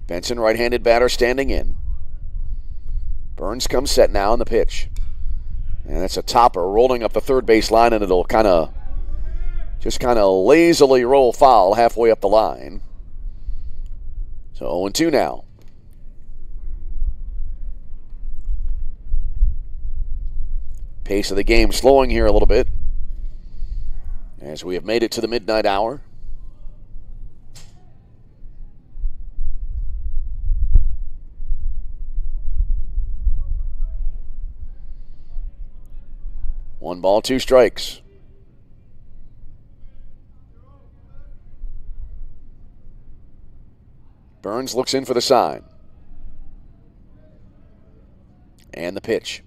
Benson, right-handed batter, standing in. Burns comes set now on the pitch. And that's a topper rolling up the third base line, and it'll kind of lazily roll foul halfway up the line. So 0-2 now. Pace of the game slowing here a little bit as we have made it to the midnight hour. One ball, 2 strikes. Burns looks in for the sign. And the pitch.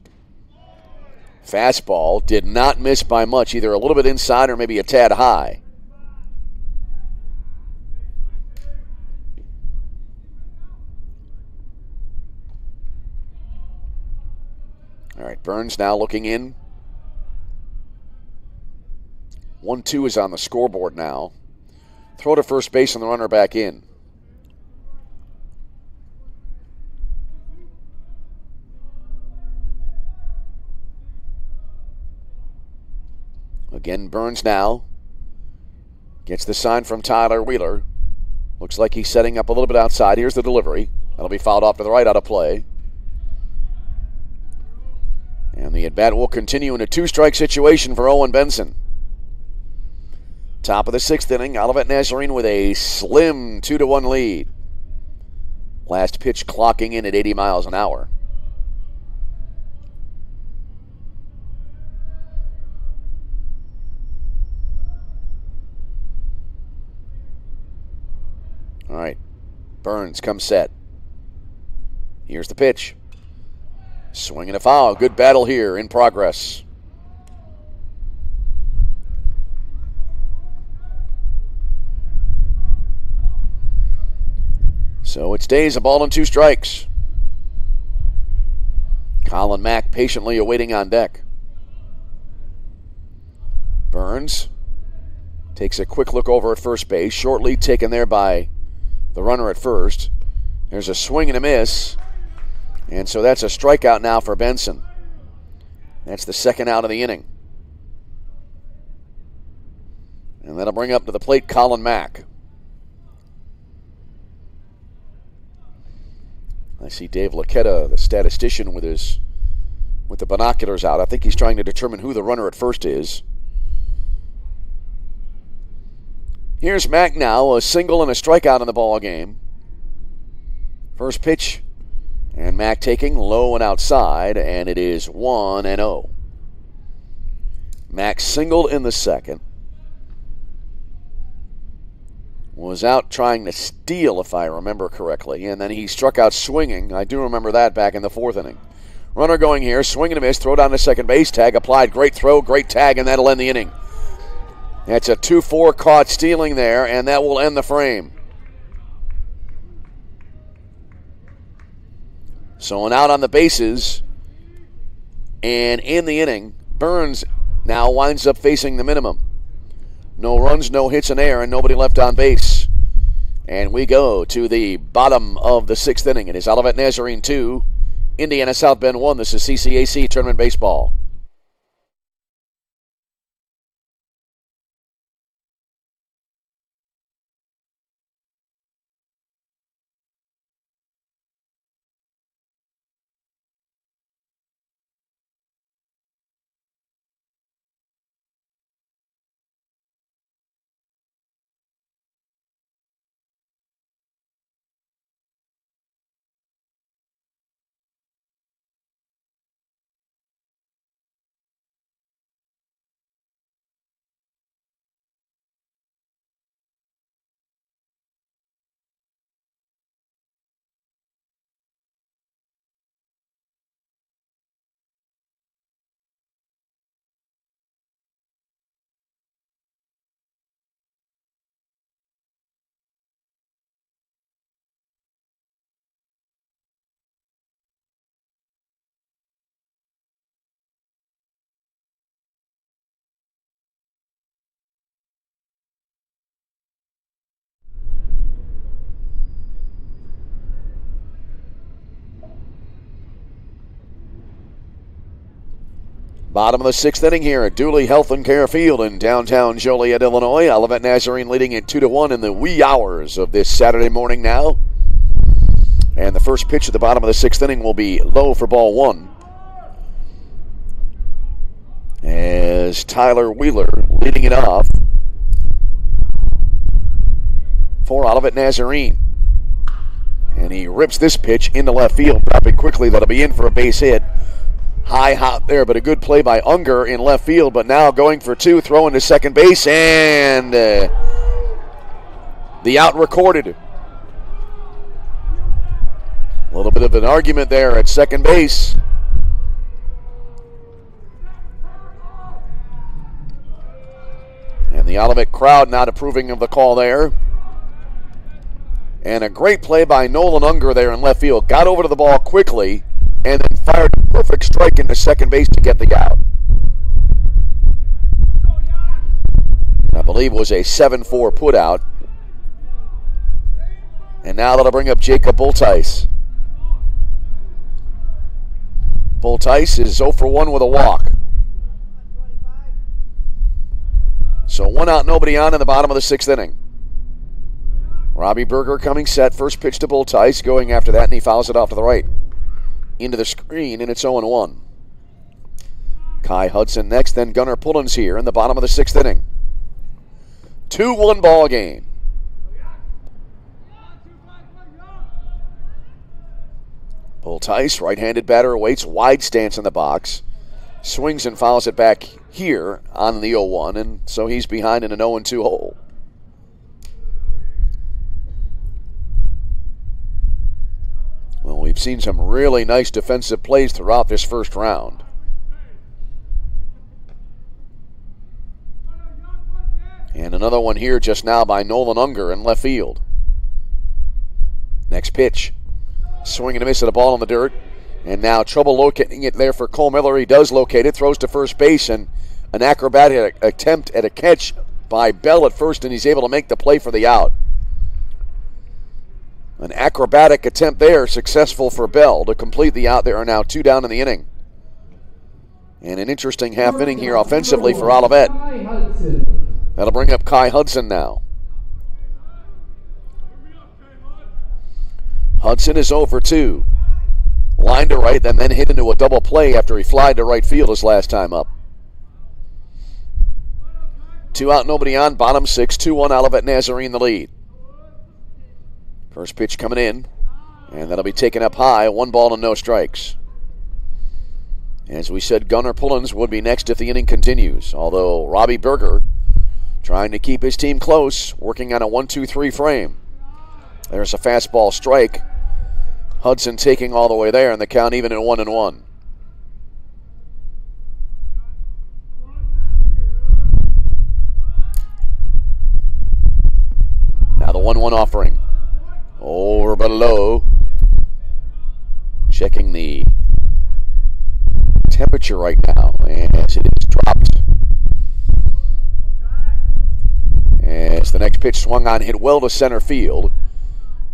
Fastball did not miss by much, either a little bit inside or maybe a tad high. All right, Burns now looking in. 1-2 is on the scoreboard now. Throw to first base and the runner back in. Again, Burns now gets the sign from Tyler Wheeler. Looks like he's setting up a little bit outside. Here's the delivery. That'll be fouled off to the right out of play. And the at-bat will continue in a 2-strike situation for Owen Benson. Top of the 6th inning, Olivet Nazarene with a slim 2-1 lead. Last pitch clocking in at 80 miles an hour. All right, Burns comes set. Here's the pitch. Swing and a foul. Good battle here in progress. So it stays a ball and 2 strikes. Colin Mack patiently awaiting on deck. Burns takes a quick look over at first base. Short lead taken there by the runner at first. There's a swing and a miss. And so that's a strikeout now for Benson. That's the 2nd out of the inning. And that'll bring up to the plate Colin Mack. I see Dave Laquetta, the statistician, with the binoculars out. I think he's trying to determine who the runner at first is. Here's Mack now, a single and a strikeout in the ball game. First pitch, and Mack taking low and outside, and it is 1-0. Mack singled in the second. Was out trying to steal, if I remember correctly, and then he struck out swinging. I do remember that back in the fourth inning. Runner going here, swing and a miss, throw down to second base, tag applied, great throw, great tag, and that'll end the inning. That's a 2-4 caught stealing there, and that will end the frame. So an out on the bases, and in the inning, Burns now winds up facing the minimum. No runs, no hits in air, and nobody left on base. And we go to the bottom of the sixth inning. It is Olivet Nazarene 2, Indiana South Bend 1. This is CCAC Tournament Baseball. Bottom of the sixth inning here at Dooley Health and Care Field in downtown Joliet, Illinois. Olivet Nazarene leading it 2-1 in the wee hours of this Saturday morning now. And the first pitch at the bottom of the sixth inning will be low for ball one. As Tyler Wheeler leading it off for Olivet Nazarene. And he rips this pitch into left field, dropping quickly. That'll be in for a base hit. High hop there, but a good play by Unger in left field, but now going for two, throwing to second base, and the out recorded. A little bit of an argument there at second base. And the Olivet crowd not approving of the call there. And a great play by Nolan Unger there in left field. Got over to the ball quickly and then fired a perfect strike into second base to get the out. I believe it was a 7-4 putout. And now that'll bring up Jacob Bultice. Bultice is 0 for 1 with a walk. So 1 out, nobody on in the bottom of the sixth inning. Robbie Berger coming set. First pitch to Bultice, going after that, and he fouls it off to the right. Into the screen, and it's 0-1. Kai Hudson next, then Gunnar Pullins here in the bottom of the sixth inning. 2-1 ball game. Bultice, right-handed batter, awaits wide stance in the box. Swings and fouls it back here on the 0-1, and so he's behind in an 0-2 hole. Well, we've seen some really nice defensive plays throughout this first round. And another one here just now by Nolan Unger in left field. Next pitch. Swing and a miss at a ball in the dirt. And now trouble locating it there for Cole Miller. He does locate it, throws to first base, and an acrobatic attempt at a catch by Bell at first, and he's able to make the play for the out. An acrobatic attempt there, successful for Bell to complete the out. There are now 2 down in the inning. And an interesting half inning here offensively for Olivet. That'll bring up Kai Hudson now. Hudson is 0 for 2. Line to right, then hit into a double play after he flied to right field his last time up. 2 out, nobody on, bottom 6, 2-1 Olivet Nazarene the lead. First pitch coming in, and that'll be taken up high, 1 ball and no strikes. As we said, Gunnar Pullins would be next if the inning continues, although Robbie Berger trying to keep his team close, working on a 1-2-3 frame. There's a fastball strike. Hudson taking all the way there, and the count even at 1-1. Now the 1-1 offering. Over below. Checking the temperature right now as it is dropped. As the next pitch swung on, hit well to center field.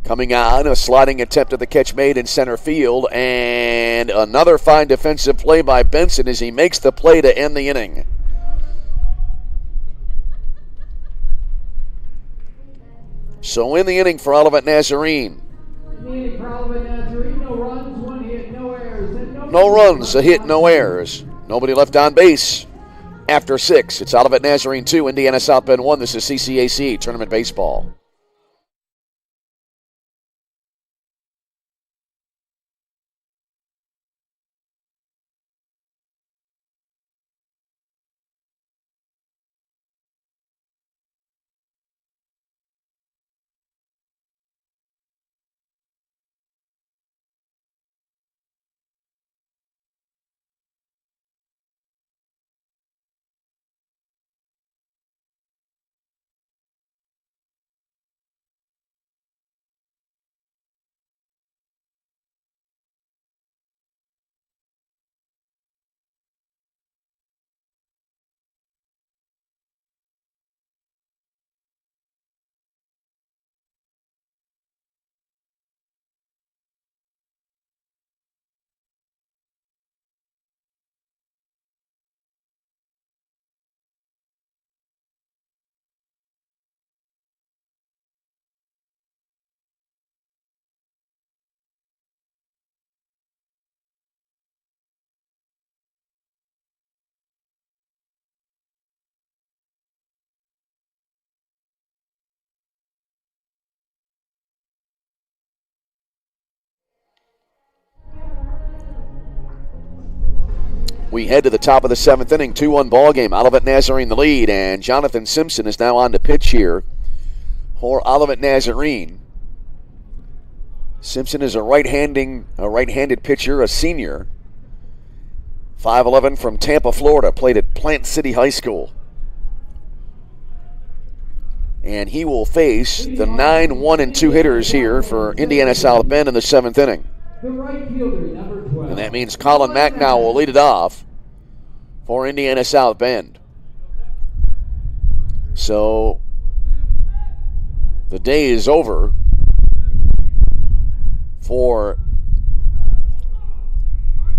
Coming on, a sliding attempt at the catch made in center field, and another fine defensive play by Benson as he makes the play to end the inning. So in the inning for Olivet Nazarene. No runs, 1 hit, no errors. No runs, a hit, no errors. Nobody left on base after 6. It's Olivet Nazarene 2, Indiana South Bend 1. This is CCAC Tournament Baseball. We head to the top of the 7th inning, 2-1 ball game. Olivet Nazarene the lead, and Jonathan Simpson is now on to pitch here for Olivet Nazarene. Simpson is a right-handed pitcher, a senior. 5'11" from Tampa, Florida, played at Plant City High School. And he will face the 9-1-2 hitters here for Indiana South Bend in the 7th inning. The right fielder, number 12. And that means Colin Mack now will lead it off for Indiana South Bend. So the day is over for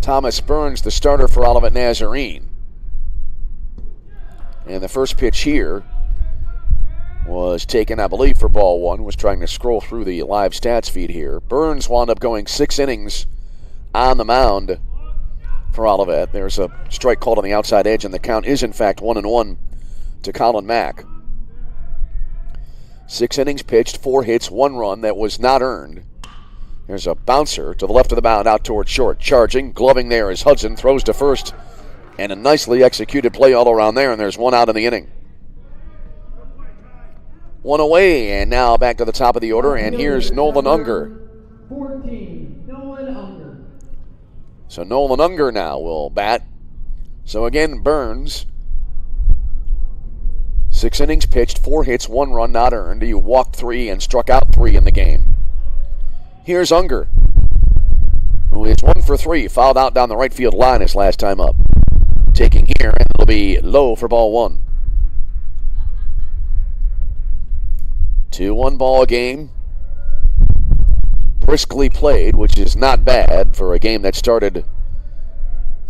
Thomas Burns, the starter for Olivet Nazarene. And the first pitch here was taken, I believe, for ball 1. Was trying to scroll through the live stats feed here. Burns wound up going 6 innings on the mound for Olivet. There's a strike called on the outside edge, and the count is, in fact, 1-1 to Colin Mack. 6 innings pitched, 4 hits, 1 run that was not earned. There's a bouncer to the left of the mound out toward short. Charging, gloving there is Hudson, throws to first, and a nicely executed play all around there, and there's 1 out in the inning. 1 away, and now back to the top of the order, and here's Nolan Unger. 14, Nolan Unger. So Nolan Unger now will bat. So again, Burns, 6 innings pitched, 4 hits, 1 run not earned. He walked 3 and struck out 3 in the game. Here's Unger, who is 1 for 3, fouled out down the right field line his last time up. Taking here, and it'll be low for ball 1. 2-1 ball game. Briskly played, which is not bad for a game that started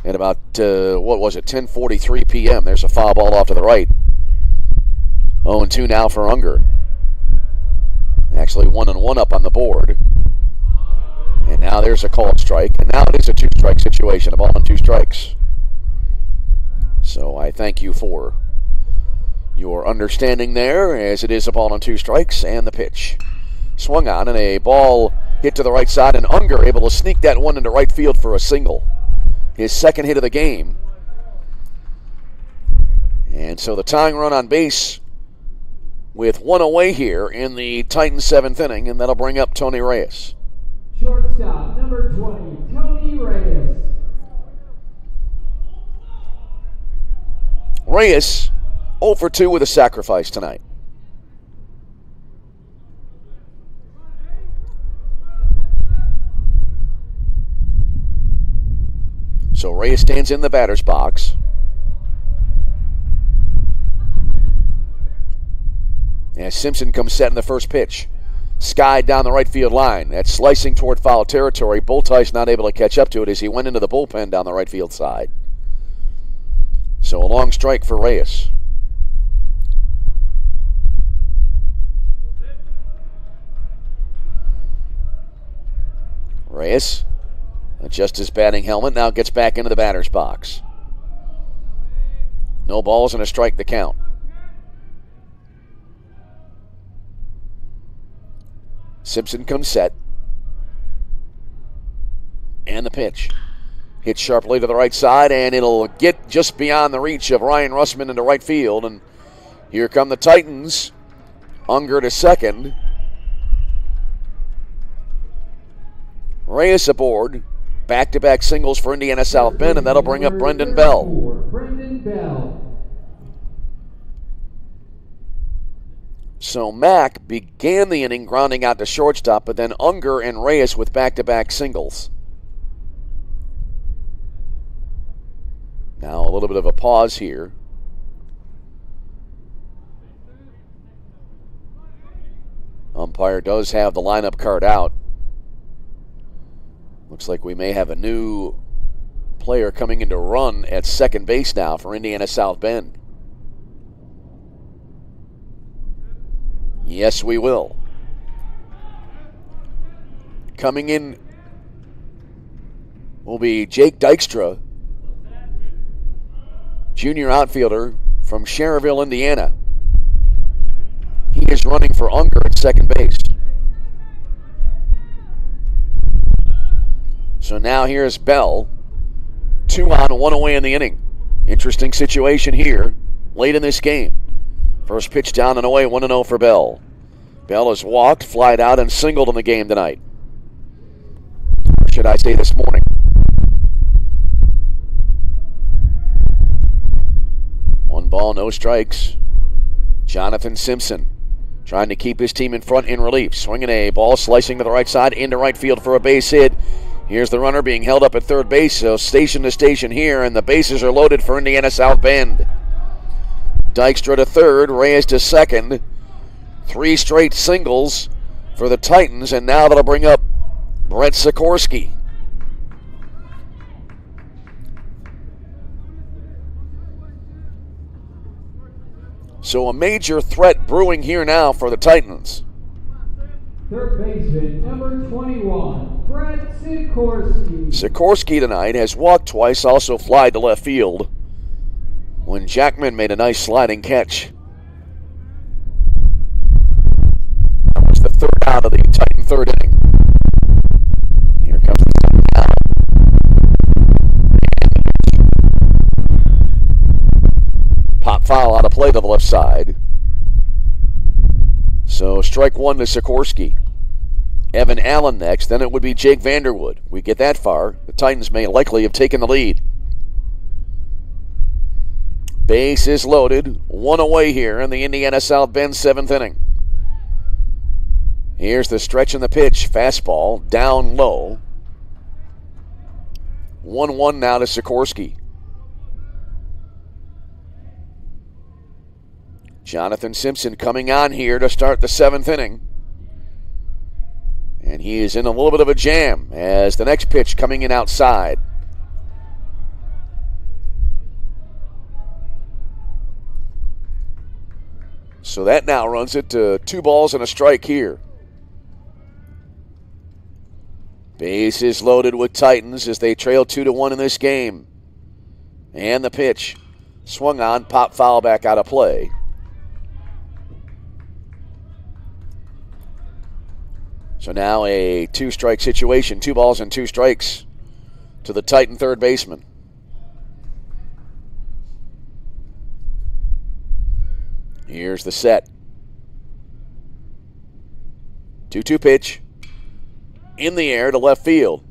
at about, 10:43 p.m. There's a foul ball off to the right. 0-2 now for Unger. Actually 1-1 up on the board. And now there's a called strike. And now it is a 2-strike situation, a ball and 2 strikes. So I thank you for your understanding there, as it is a ball and 2 strikes, and the pitch. Swung on, and a ball hit to the right side, and Unger able to sneak that one into right field for a single. His second hit of the game. And so the tying run on base with one away here in the Titans' 7th inning, and that'll bring up Tony Reyes. Shortstop, number 20, Tony Reyes. Reyes 0 for 2 with a sacrifice tonight. So Reyes stands in the batter's box. As Simpson comes set in the first pitch. Skied down the right field line. That's slicing toward foul territory. Bulteich's not able to catch up to it as he went into the bullpen down the right field side. So a long strike for Reyes. Reyes adjusts his batting helmet, now gets back into the batter's box. No balls and a strike to count. Simpson comes set. And the pitch. Hit sharply to the right side, and it'll get just beyond the reach of Ryan Russman into right field. And here come the Titans. Unger to second. Reyes aboard. Back-to-back singles for Indiana South Bend, and that'll bring up Brendan Bell. Brendan Bell. So Mack began the inning grounding out to shortstop, but then Unger and Reyes with back-to-back singles. Now a little bit of a pause here. Umpire does have the lineup card out. Looks like we may have a new player coming into run at second base now for Indiana South Bend. Yes, we will. Coming in will be Jake Dykstra, junior outfielder from Cherville, Indiana. He is running for Unger at second base. So now here's Bell. 2 on, 1 away in the inning. Interesting situation here late in this game. First pitch down and away, 1-0 for Bell. Bell has walked, flied out, and singled in the game tonight. Or should I say this morning? One ball, no strikes. Jonathan Simpson trying to keep his team in front in relief. Swinging a ball, slicing to the right side, into right field for a base hit. Here's the runner being held up at third base, so station to station here, and the bases are loaded for Indiana South Bend. Dykstra to third, Reyes to second. 3 straight singles for the Titans, and now that'll bring up Brett Sikorski. So a major threat brewing here now for the Titans. Third baseman, number 21, Brett Sikorski. Sikorski tonight has walked twice, also flied to left field when Jackman made a nice sliding catch. That was the third out of the Titan third inning. Here comes the second out. Pop foul out of play to the left side. So strike one to Sikorski. Evan Allen next, then it would be Jake Vanderwood. We get that far, the Titans may likely have taken the lead. Base is loaded, 1 away here in the Indiana South Bend 7th inning. Here's the stretch and the pitch, fastball, down low. 1-1 now to Sikorski. Jonathan Simpson coming on here to start the 7th inning. And he is in a little bit of a jam as the next pitch coming in outside. So that now runs it to 2 balls and a strike here. Bases loaded with Titans as they trail 2-1 in this game. And the pitch. Swung on, pop foul back out of play. So now a 2-strike situation. 2 balls and 2 strikes to the Titan third baseman. Here's the set. 2-2 pitch. In the air to left field.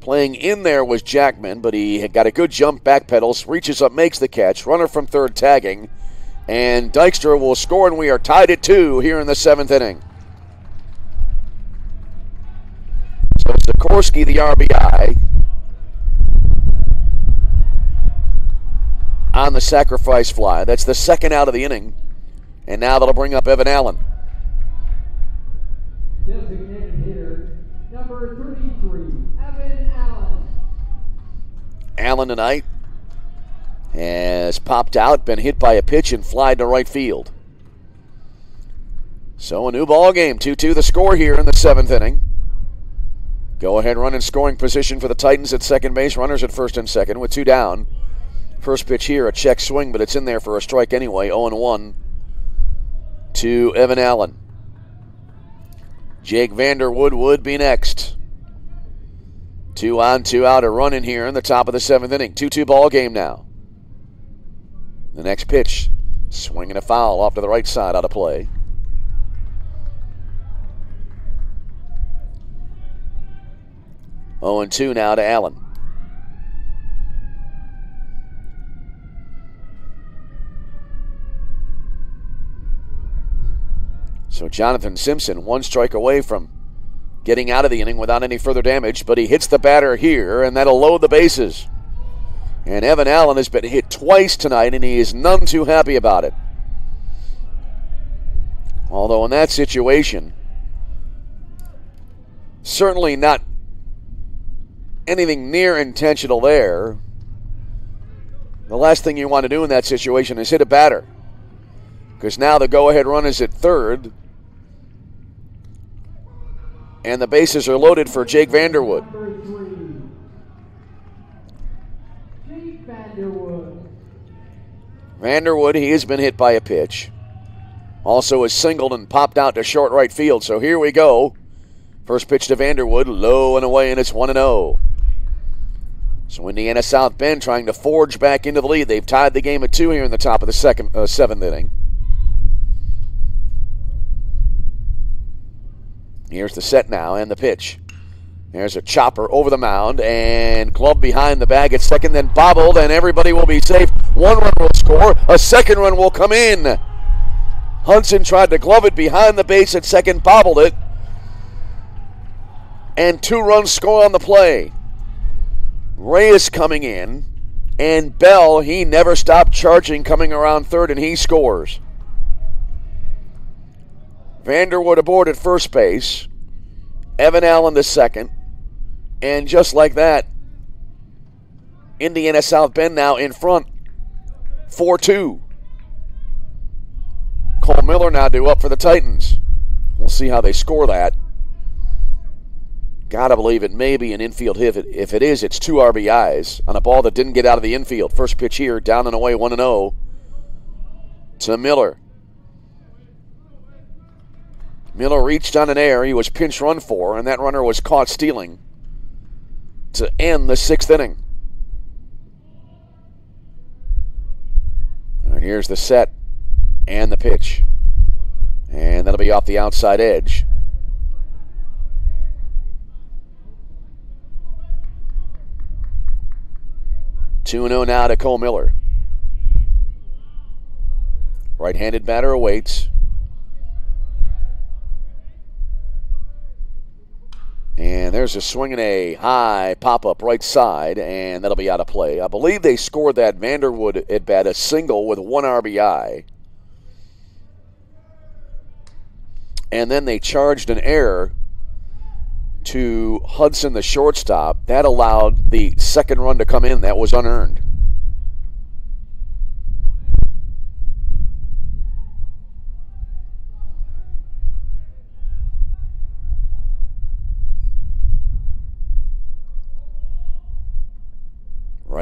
Playing in there was Jackman, but he had got a good jump, backpedals, reaches up, makes the catch. Runner from third tagging. And Dykstra will score, and we are tied at 2 here in the 7th inning. So Sikorski, the RBI, on the sacrifice fly. That's the second out of the inning. And now that'll bring up Evan Allen. Designated hitter, number 33, Evan Allen. Allen tonight has popped out, been hit by a pitch, and flied to right field. So a new ball game. 2-2 the score here in the 7th inning. Go-ahead run in scoring position for the Titans at second base. Runners at first and second with 2 down. First pitch here, a check swing, but it's in there for a strike anyway. 0-1 to Evan Allen. Jake Vanderwood would be next. 2 on, 2 out, a run in here in the top of the 7th inning. 2-2 ball game now. The next pitch, swinging a foul off to the right side, out of play. Oh, and 2 now to Allen. So Jonathan Simpson 1 strike away from getting out of the inning without any further damage, but he hits the batter here, and that'll load the bases. And Evan Allen has been hit twice tonight, and he is none too happy about it. Although in that situation, certainly not anything near intentional there. The last thing you want to do in that situation is hit a batter, because now the go-ahead run is at third, and the bases are loaded for Jake Vanderwood. Jake Vanderwood. Vanderwood, he has been hit by a pitch. Also has singled and popped out to short right field. So here we go. First pitch to Vanderwood, low and away, and it's 1-0. So Indiana South Bend trying to forge back into the lead. They've tied the game at 2 here in the top of the 7th inning. Here's the set now and the pitch. There's a chopper over the mound and glove behind the bag at second, then bobbled, and everybody will be safe. 1 run will score. A 2nd run will come in. Hudson tried to glove it behind the base at second, bobbled it. And 2 runs score on the play. Reyes coming in, and Bell, he never stopped charging coming around third, and he scores. Vanderwood aboard at first base. Evan Allen to second. And just like that, Indiana South Bend now in front. 4-2. Cole Miller now due up for the Titans. We'll see how they score that. Gotta believe it may be an infield hit. If it is, it's 2 RBIs on a ball that didn't get out of the infield. First pitch here, down and away, 1-0 to Miller. Miller reached on an error. He was pinch run for, and that runner was caught stealing to end the 6th inning. All right, here's the set and the pitch. And that'll be off the outside edge. Two 2-0 now to Cole Miller. Right-handed batter awaits. And there's a swing and a high pop-up right side, and that'll be out of play. I believe they scored that Vanderwood at bat a single with 1 RBI. And then they charged an error to Hudson, the shortstop. That allowed the 2nd run to come in. That was unearned.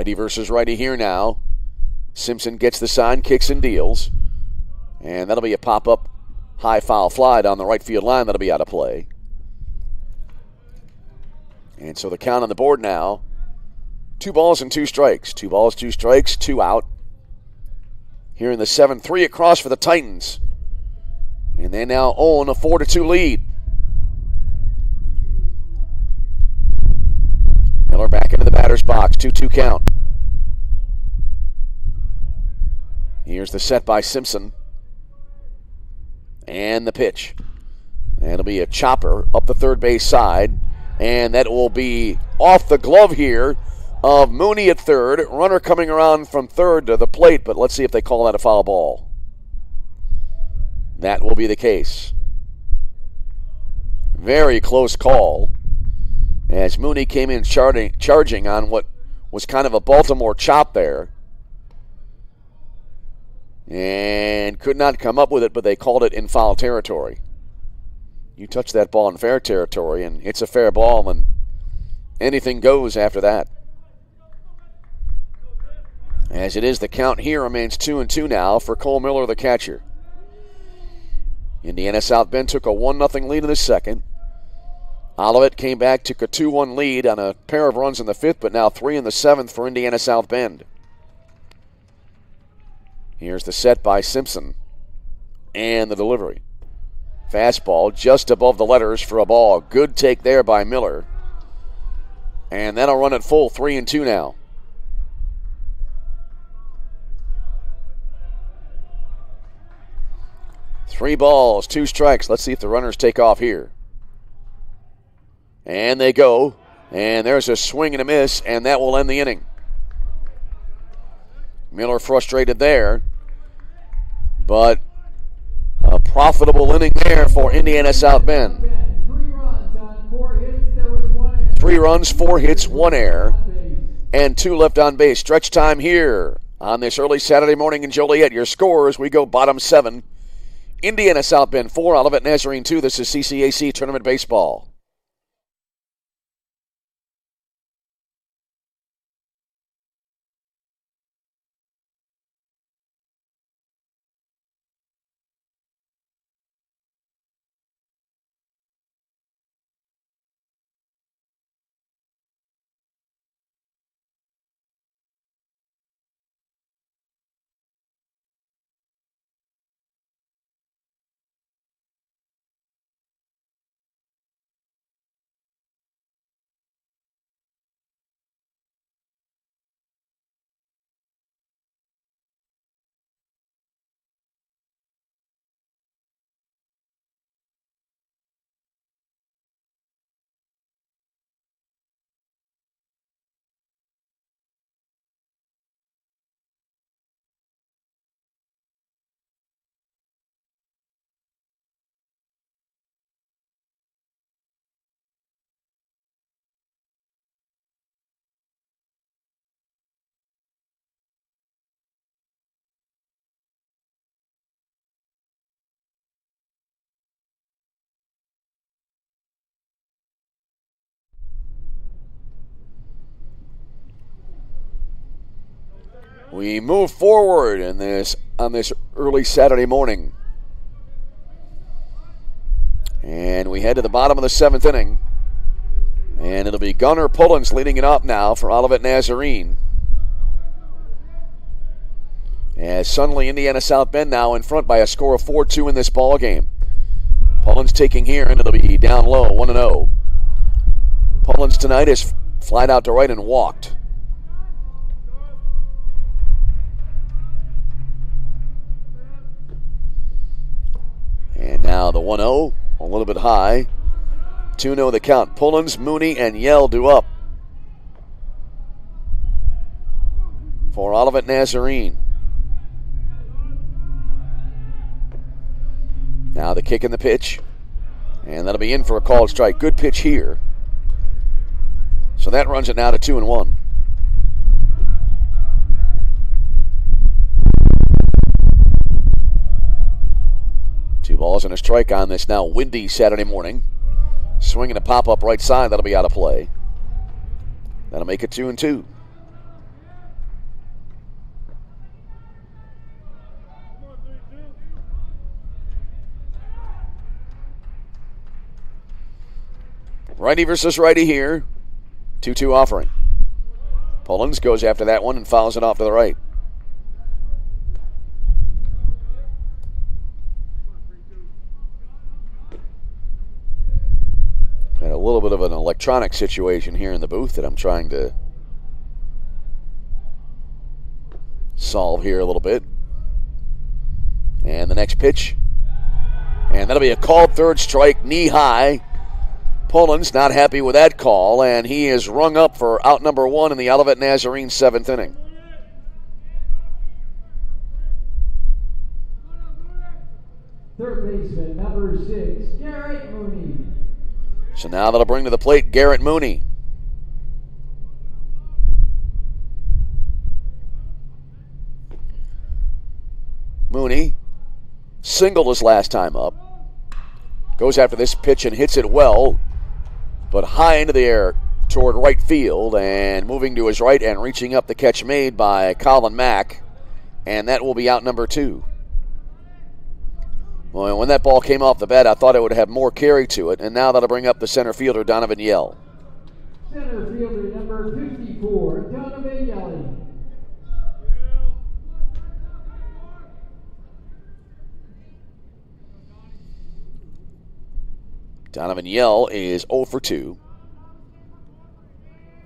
Righty versus righty here now. Simpson gets the sign, kicks and deals. And that'll be a pop-up high foul fly down the right field line. That'll be out of play. And so the count on the board now, 2 balls and 2 strikes. 2 balls, 2 strikes, 2 out. Here in the 7th, 3 across for the Titans. And they now own a 4-2 lead. Miller back into the batter's box, 2-2 count. Here's the set by Simpson. And the pitch. That'll be a chopper up the third base side. And that will be off the glove here of Mooney at third. Runner coming around from third to the plate, but let's see if they call that a foul ball. That will be the case. Very close call as Mooney came in charging on what was kind of a Baltimore chop there. And could not come up with it, but they called it in foul territory. You touch that ball in fair territory, and it's a fair ball, and anything goes after that. As it is, the count here remains 2-2 now for Cole Miller, the catcher. Indiana South Bend took a 1-0 lead in the second. Olivet came back, took a 2-1 lead on a pair of runs in the 5th, but now 3 in the 7th for Indiana South Bend. Here's the set by Simpson. And the delivery. Fastball just above the letters for a ball. Good take there by Miller. And that'll run it full, 3-2 now. Three balls, 2 strikes. Let's see if the runners take off here. And they go. And there's a swing and a miss, and that will end the inning. Miller frustrated there. But a profitable inning there for Indiana South Bend. 3 runs, 4 hits, 1 error, and 2 left on base. Stretch time here on this early Saturday morning in Joliet. Your scores, we go bottom 7. Indiana South Bend 4, Olivet Nazarene 2. This is CCAC Tournament Baseball. We move forward on this early Saturday morning. And we head to the bottom of the 7th inning. And it'll be Gunnar Pullins leading it up now for Olivet Nazarene. As suddenly Indiana South Bend now in front by a score of 4-2 in this ball game. Pullins taking here, and it'll be down low, 1-0. Pullins tonight is flied out to right and walked. And now the 1-0, a little bit high. 2-0 the count. Pullins, Mooney, and Yell due up for Olivet Nazarene. Now the kick and the pitch. And that'll be in for a called strike. Good pitch here. So that runs it now to 2-1. Two balls and a strike on this now windy Saturday morning. Swinging a pop-up right side. That'll be out of play. That'll make it 2-2. Righty versus righty here. 2-2 offering. Pullins goes after that one and fouls it off to the right. Had a little bit of an electronic situation here in the booth that I'm trying to solve here a little bit. And the next pitch. And that'll be a called third strike, knee high. Pullins not happy with that call, and he is rung up for out number 1 in the Olivet Nazarene 7th inning. Third baseman, number 6, Garrett Mooney. So now that'll bring to the plate Garrett Mooney. Mooney singled his last time up. Goes after this pitch and hits it well, but high into the air toward right field, and moving to his right and reaching up, the catch made by Colin Mack, and that will be out number 2. Well, when that ball came off the bat, I thought it would have more carry to it, and now that'll bring up the center fielder, Donovan Yell. Center fielder number 54, Donovan Yelling. Donovan Yell is 0 for 2.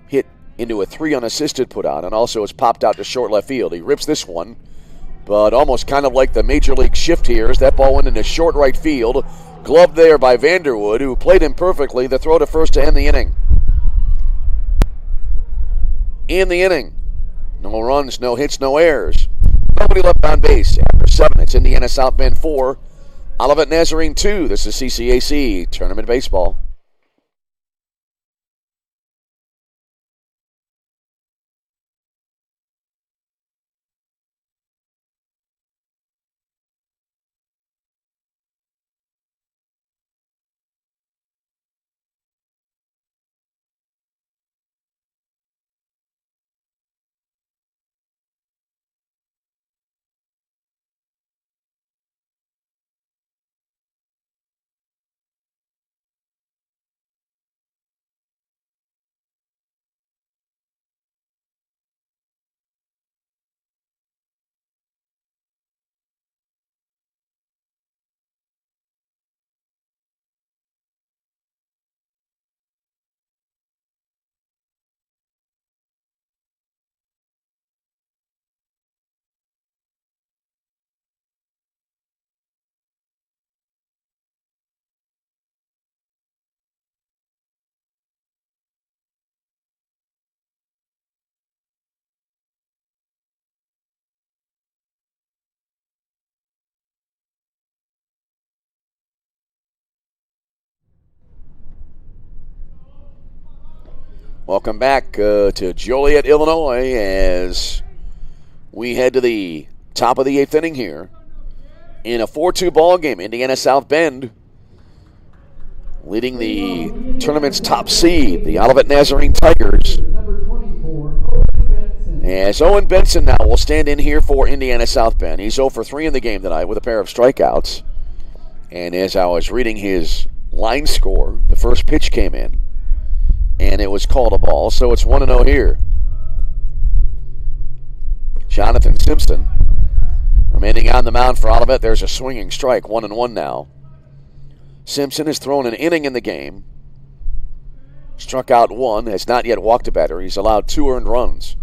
Hit into a 3 unassisted put out, and also has popped out to short left field. He rips this one, but almost kind of like the major league shift here as that ball went into short right field. Gloved there by Vanderwood, who played him perfectly. The throw to first to end the inning. In the inning. No runs, no hits, no errors. Nobody left on base. After 7, it's Indiana South Bend 4. Olivet Nazarene 2. This is CCAC Tournament Baseball. Welcome back to Joliet, Illinois, as we head to the top of the 8th inning here in a 4-2 ball game. Indiana South Bend leading the tournament's top seed, the Olivet Nazarene Tigers. As Owen Benson now will stand in here for Indiana South Bend. He's 0 for 3 in the game tonight with a pair of strikeouts. And as I was reading his line score, the first pitch came in, and it was called a ball, so it's 1-0 here. Jonathan Simpson remaining on the mound for Olivet. There's a swinging strike, 1-1 now. Simpson has thrown an inning in the game. Struck out 1, has not yet walked a batter. He's allowed 2 earned runs.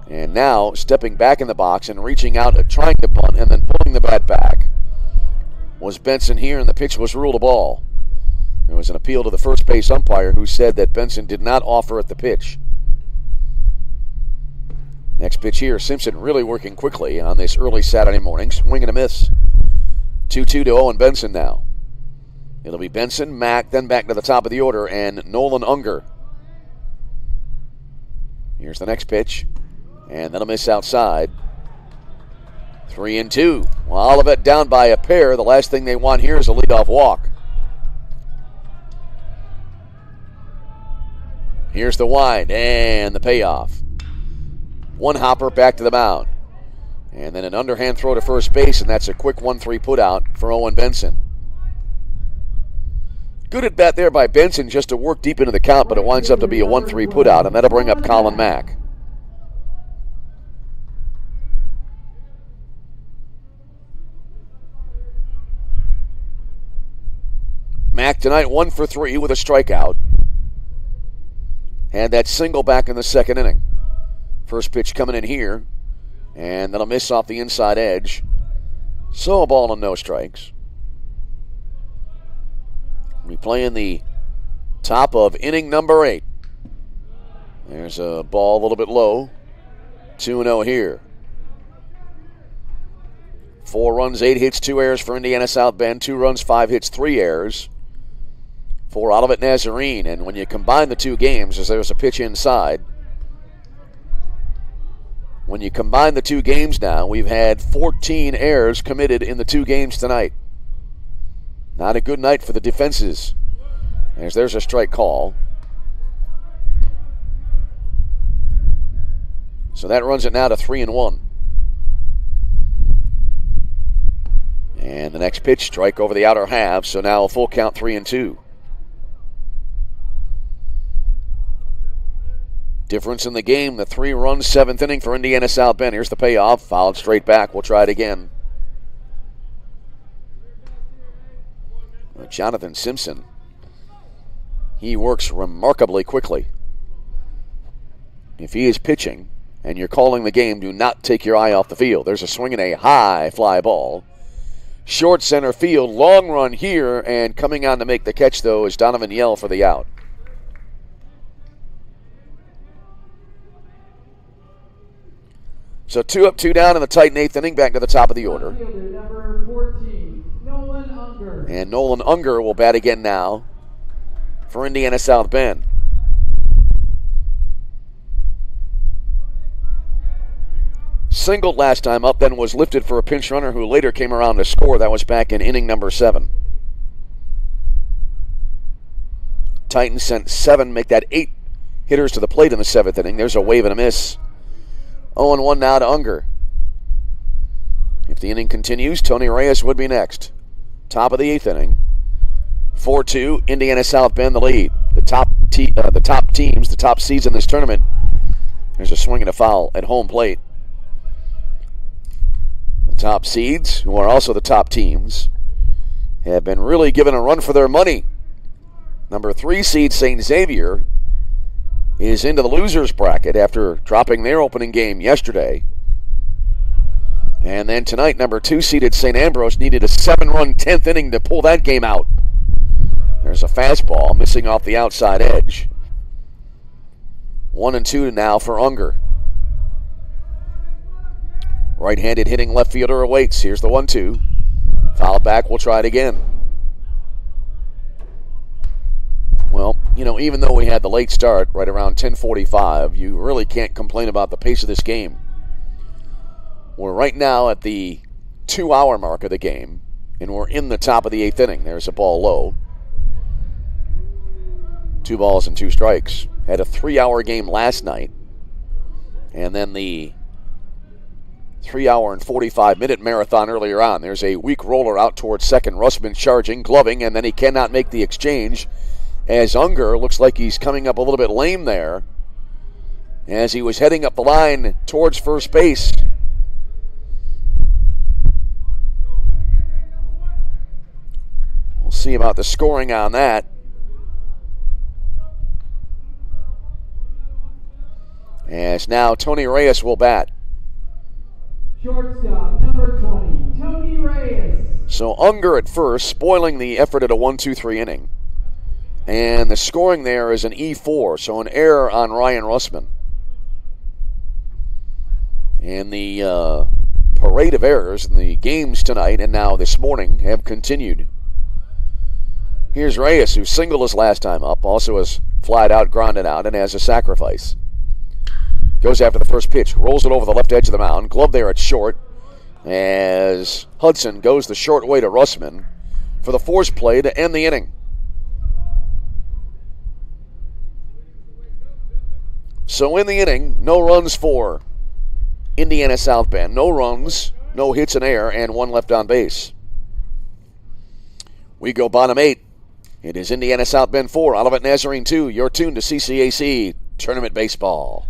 And now stepping back in the box and reaching out, trying to bunt, and then pulling the bat back was Benson here, and the pitch was ruled a ball. There was an appeal to the first base umpire, who said that Benson did not offer at the pitch. Next pitch here, Simpson really working quickly on this early Saturday morning. Swing and a miss. 2-2 to Owen Benson now. It'll be Benson, Mack, then back to the top of the order, and Nolan Unger. Here's the next pitch, and then a miss outside. 3-2. Well, Olivet down by a pair. The last thing they want here is a leadoff walk. Here's the wind and the payoff. One hopper back to the mound. And then an underhand throw to first base, and that's a quick 1-3 put out for Owen Benson. Good at bat there by Benson just to work deep into the count, but it winds up to be a 1-3 putout, and that'll bring up Colin Mack. Mack tonight 1 for 3 with a strikeout. Had that single back in the second inning. First pitch coming in here, and that'll miss off the inside edge. So a ball and no strikes. We play in the top of inning number 8. There's a ball a little bit low. 2-0 here. 4 runs, 8 hits, 2 errors for Indiana South Bend. 2 runs, 5 hits, 3 errors for Olivet Nazarene. And when you combine the two games, as there's a pitch inside, when you combine the two games now, we've had 14 errors committed in the 2 games tonight. Not a good night for the defenses. As there's a strike call. So that runs it now to 3-1. And the next pitch, strike over the outer half, so now a full count, 3-2. Difference in the game, the 3-run 7th inning for Indiana South Bend. Here's the payoff, fouled straight back. We'll try it again. Jonathan Simpson, he works remarkably quickly. If he is pitching and you're calling the game, do not take your eye off the field. There's a swing and a high fly ball. Short center field, long run here, and coming on to make the catch, though, is Donovan Yell for the out. So 2 up, 2 down in the tight 8th inning, back to the top of the order. Number 14, Nolan Unger. And Nolan Unger will bat again now for Indiana South Bend. Singled last time up, then was lifted for a pinch runner who later came around to score. That was back in inning number 7. Titans sent 7, make that 8 hitters to the plate in the 7th inning. There's a wave and a miss. 0-1 now to Unger. If the inning continues, Tony Reyes would be next. Top of the 8th inning. 4-2, Indiana South Bend the lead. The top teams, the top seeds in this tournament. There's a swing and a foul at home plate. The top seeds, who are also the top teams, have been really given a run for their money. Number 3 seed St. Xavier is into the losers bracket after dropping their opening game yesterday. And then tonight, number 2 seeded St. Ambrose needed a 7-run 10th inning to pull that game out. There's a fastball missing off the outside edge. 1-2 now for Unger. Right-handed hitting left fielder awaits. Here's the 1-2. Foul back, we'll try it again. Well, you know, even though we had the late start right around 10:45, you really can't complain about the pace of this game. We're right now at the 2-hour mark of the game, and we're in the top of the 8th inning. There's a ball low. 2 balls and 2 strikes. Had a 3-hour game last night, and then the 3-hour and 45-minute marathon earlier on. There's a weak roller out towards second. Russman charging, gloving, and then he cannot make the exchange, as Unger looks like he's coming up a little bit lame there as he was heading up the line towards first base. We'll see about the scoring on that. As now Tony Reyes will bat. Shortstop, number 20, Tony Reyes. So Unger at first, spoiling the effort at a 1-2-3 inning. And the scoring there is an E4, so an error on Ryan Russman. And the parade of errors in the games tonight and now this morning have continued. Here's Reyes, who singled his last time up, also has flied out, grounded out, and has a sacrifice. Goes after the first pitch, rolls it over the left edge of the mound, glove there at short, as Hudson goes the short way to Russman for the force play to end the inning. So in the inning, no runs for Indiana South Bend. No runs, no hits in air, and 1 left on base. We go bottom 8. It is Indiana South Bend 4, Olivet Nazarene 2. You're tuned to CCAC Tournament Baseball.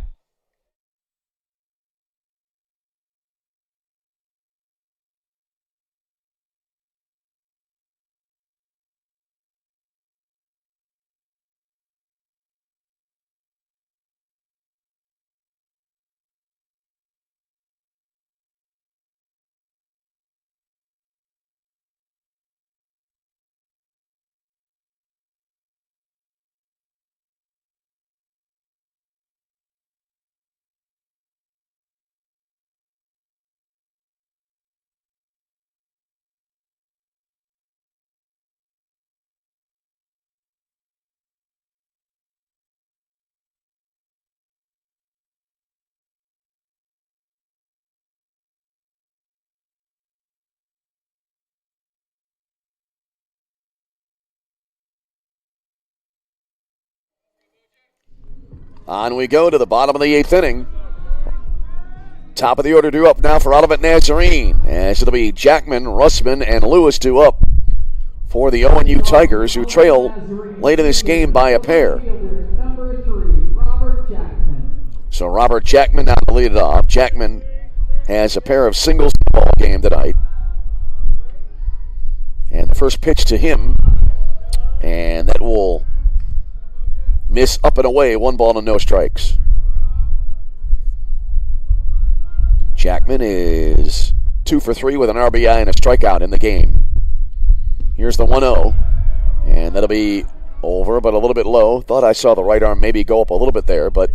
On we go to the bottom of the 8th inning. Top of the order due up now for Olivet Nazarene, as it'll be Jackman, Russman, and Lewis due up for the ONU Tigers, who trail late in this game by a pair. So Robert Jackman now to lead it off. Jackman has a pair of singles in the ball game tonight. And the first pitch to him, and that will miss up and away, 1 ball and no strikes. Jackman is 2 for 3 with an RBI and a strikeout in the game. Here's the 1-0, and that'll be over, but a little bit low. Thought I saw the right arm maybe go up a little bit there, but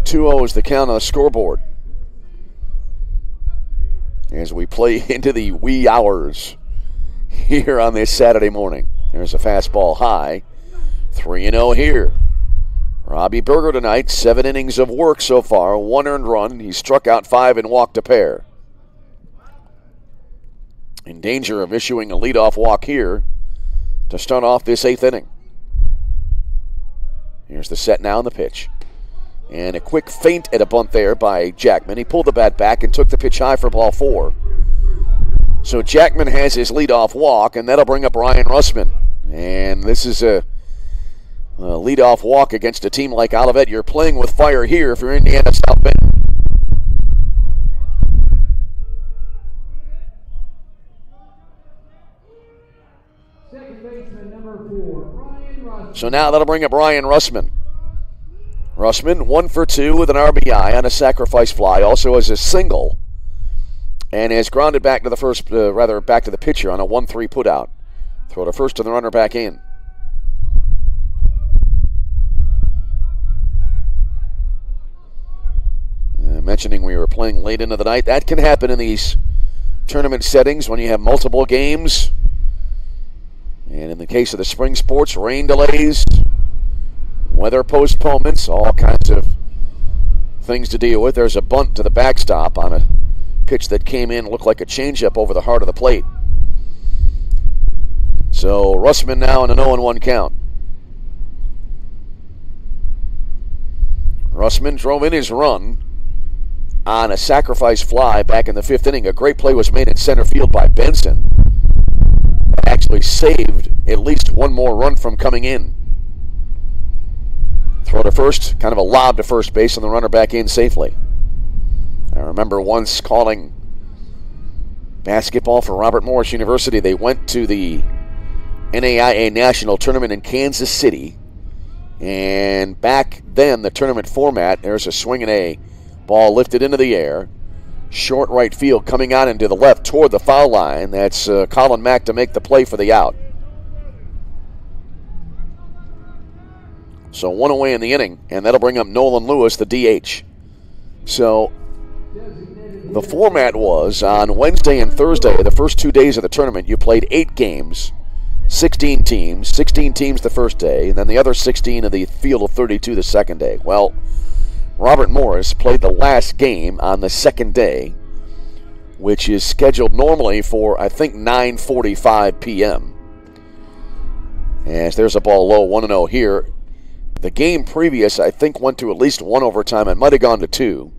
2-0 is the count on the scoreboard as we play into the wee hours here on this Saturday morning. There's a fastball high. 3-0 here. Robbie Berger tonight, 7 innings of work so far, 1 earned run. He struck out 5 and walked a pair. In danger of issuing a leadoff walk here to start off this 8th inning. Here's the set now and the pitch. And a quick feint at a bunt there by Jackman. He pulled the bat back and took the pitch high for ball 4. So Jackman has his leadoff walk, and that'll bring up Ryan Russman. And this is a leadoff walk against a team like Olivet. You're playing with fire here if you're Indiana South Bend. Second baseman number 4, Ryan Russman. So now that'll bring up Ryan Russman. Russman 1 for 2 with an RBI on a sacrifice fly, also as a single, and has grounded back to the back to the pitcher on a 1-3 putout. Throw to first and the runner back in. Mentioning we were playing late into the night. That can happen in these tournament settings when you have multiple games. And in the case of the spring sports, rain delays, weather postponements, all kinds of things to deal with. There's a bunt to the backstop on a pitch that came in, looked like a changeup over the heart of the plate. So Russman now in an 0-1 count. Russman drove in his run on a sacrifice fly back in the 5th inning. A great play was made in center field by Benson. That actually saved at least one more run from coming in. Throw to first, kind of a lob to first base, and the runner back in safely. I remember once calling basketball for Robert Morris University. They went to the NAIA National Tournament in Kansas City. And back then, the tournament format, there's a swing and a ball lifted into the air. Short right field coming out into the left toward the foul line. That's Colin Mack to make the play for the out. So 1 away in the inning, and that'll bring up Nolan Lewis, the DH. So the format was on Wednesday and Thursday, the first 2 days of the tournament, you played 8 games, 16 teams the first day, and then the other 16 of the field of 32 the second day. Well, Robert Morris played the last game on the second day, which is scheduled normally for, I think, 9:45 p.m. As there's a ball low, 1-0 here. The game previous, I think, went to at least 1 overtime. It might have gone to 2.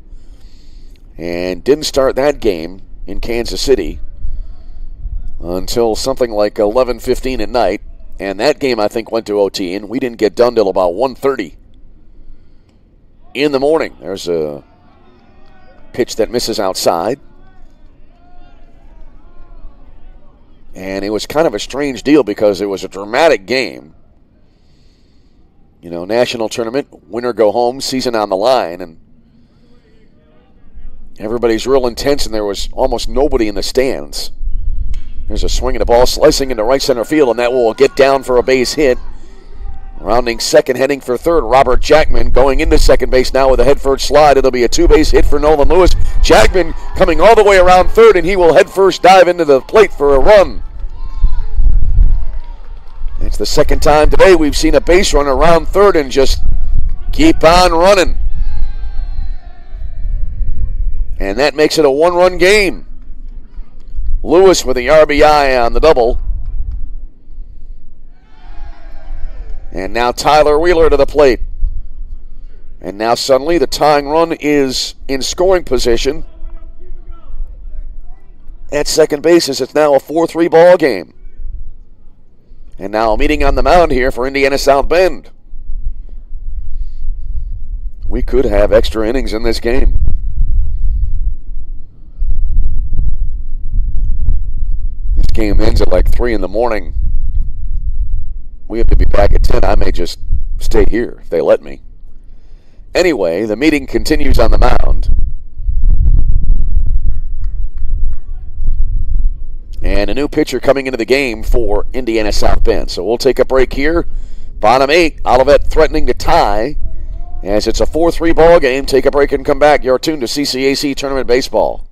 And didn't start that game in Kansas City until something like 11:15 at night. And that game, I think, went to OT, and we didn't get done till about 1:30 in the morning. There's a pitch that misses outside. And it was kind of a strange deal because it was a dramatic game. You know, national tournament, winner go home, season on the line, and everybody's real intense, and there was almost nobody in the stands. There's a swing and a ball slicing into right center field, and that will get down for a base hit. Rounding second, heading for third, Robert Jackman going into second base now with a head-first slide. It'll be a two-base hit for Nolan Lewis. Jackman coming all the way around third, and he will head-first dive into the plate for a run. It's the second time today we've seen a base runner around third and just keep on running. And that makes it a one-run game. Lewis with the RBI on the double. And now Tyler Wheeler to the plate. And now suddenly the tying run is in scoring position at second base as it's now a 4-3 ball game. And now a meeting on the mound here for Indiana South Bend. We could have extra innings in this game. This game ends at like 3 in the morning. We have to be back at 10. I may just stay here if they let me. Anyway, the meeting continues on the mound. And a new pitcher coming into the game for Indiana South Bend. So we'll take a break here. Bottom 8, Olivet threatening to tie as it's a 4-3 ball game. Take a break and come back. You're tuned to CCAC Tournament Baseball.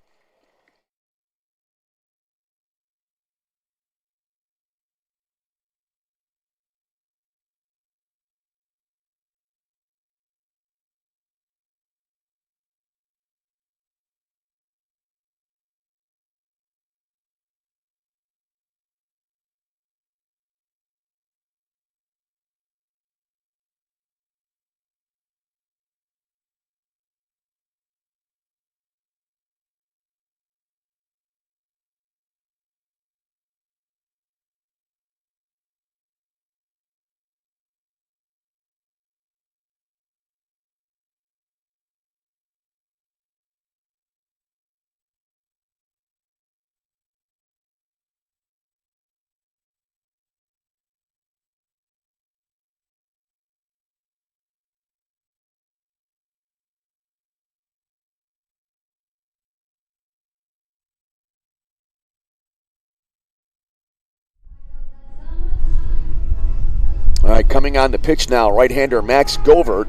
All right, coming on the pitch now, right-hander Max Govert.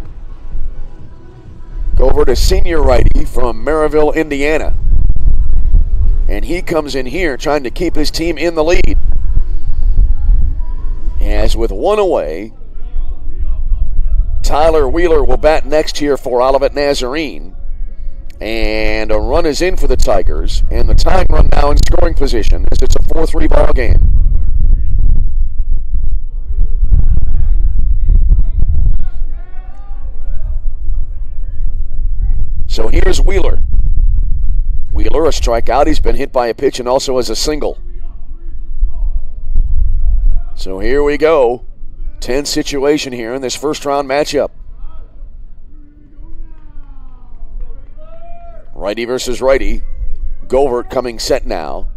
Govert, a senior righty from Maryville, Indiana. And he comes in here trying to keep his team in the lead. As with one away, Tyler Wheeler will bat next here for Olivet Nazarene. And a run is in for the Tigers. And the tying run now in scoring position as it's a 4-3 ball game. So here's Wheeler. Wheeler, a strikeout. He's been hit by a pitch and also has a single. So here we go. Tense situation here in this first round matchup. Righty versus righty. Govert coming set now.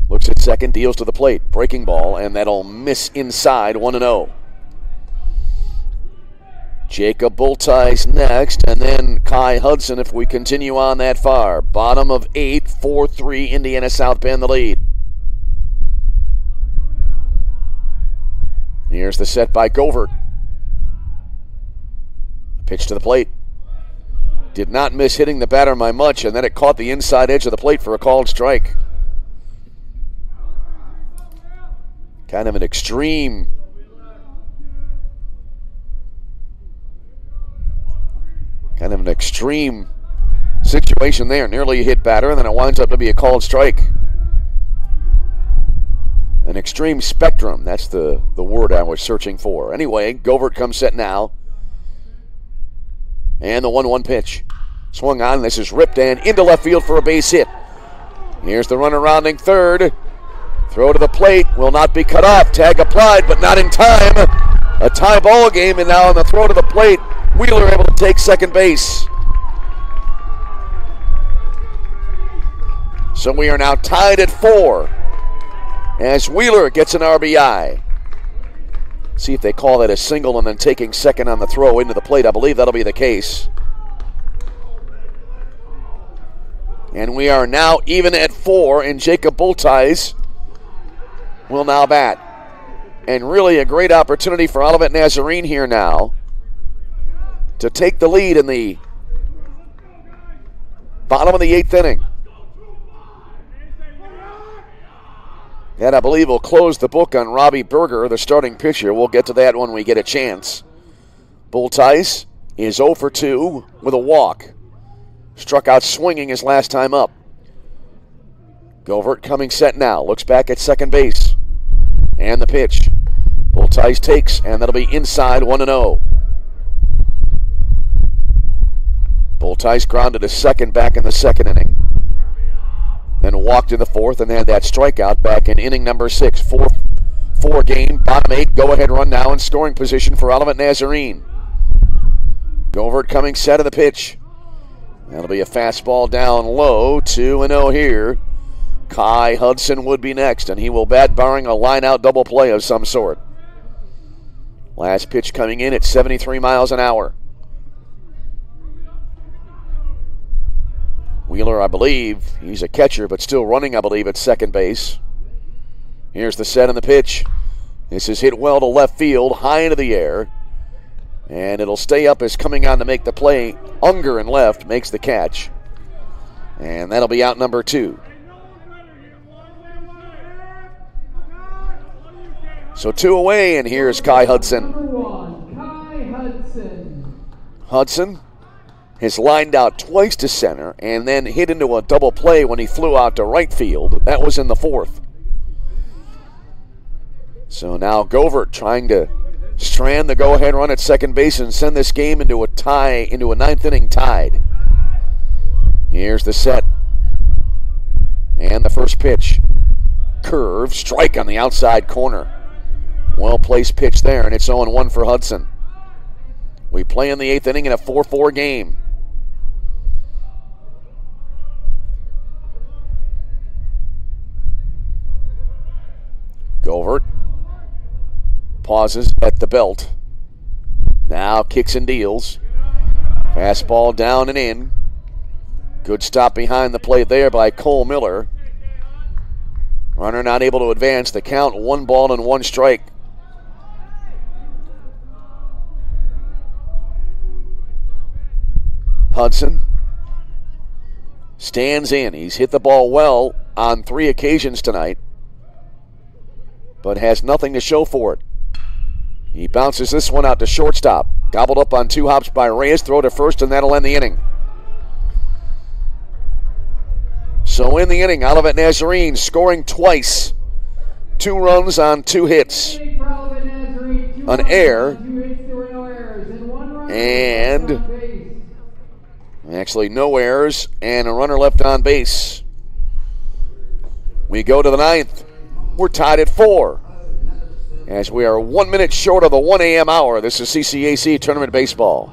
Looks at second, deals to the plate. Breaking ball, and that'll miss inside, 1-0. Jacob Bultei's next, and then Kai Hudson if we continue on that far. Bottom of 8, 4-3, Indiana South Bend the lead. Here's the set by Govert. Pitch to the plate. Did not miss hitting the batter by much, and then it caught the inside edge of the plate for a called strike. Kind of an extreme situation there. Nearly a hit batter, and then it winds up to be a called strike. An extreme spectrum, that's the word I was searching for. Anyway, Govert comes set now. And the 1-1 pitch. Swung on, this is ripped and into left field for a base hit. Here's the runner rounding third. Throw to the plate will not be cut off. Tag applied, but not in time. A tie ball game, and now on the throw to the plate, Wheeler able to take second base. So we are now tied at 4 as Wheeler gets an RBI. See if they call that a single and then taking second on the throw into the plate. I believe that'll be the case. And we are now even at 4, and Jacob Bultice will now bat. And really a great opportunity for Olivet Nazarene here now to take the lead in the bottom of the 8th inning. And I believe we'll close the book on Robbie Berger, the starting pitcher. We'll get to that when we get a chance. Bultice is 0 for 2 with a walk. Struck out swinging his last time up. Govert coming set now. Looks back at second base. And the pitch. Bultice takes, and that'll be inside 1-0. Bultice grounded to second back in the 2nd inning. Then walked in the 4th and had that strikeout back in inning number 6. 4 game, bottom 8, go-ahead run now in scoring position for Olivet Nazarene. Govert coming set of the pitch. That'll be a fastball down low, 2-0 here. Kai Hudson would be next, and he will bat barring a line-out double play of some sort. Last pitch coming in at 73 miles an hour. Wheeler, I believe, he's a catcher, but still running, I believe, at second base. Here's the set and the pitch. This is hit well to left field, high into the air. And it'll stay up as coming on to make the play. Unger in left makes the catch. And that'll be out number 2. So 2 away, and here's Kai Hudson. Number 1, Kai Hudson. Hudson has lined out twice to center and then hit into a double play when he flew out to right field. That was in the 4th. So now Govert trying to strand the go-ahead run at second base and send this game into a tie, into a 9th inning tied. Here's the set. And the first pitch. Curve, strike on the outside corner. Well-placed pitch there, and it's 0-1 for Hudson. We play in the 8th inning in a 4-4 game. Govert pauses at the belt. Now kicks and deals. Fastball down and in. Good stop behind the plate there by Cole Miller. Runner not able to advance. The count 1 ball and 1 strike. Hudson stands in. He's hit the ball well on 3 occasions tonight, but has nothing to show for it. He bounces this one out to shortstop. Gobbled up on 2 hops by Reyes. Throw to first, and that'll end the inning. So in the inning, Olivet Nazarene scoring twice. 2 runs on 2 hits. An error. And actually no errors and a runner left on base. We go to the 9th. We're tied at 4 as we are 1 minute short of the 1 a.m. hour. This is CCAC Tournament Baseball.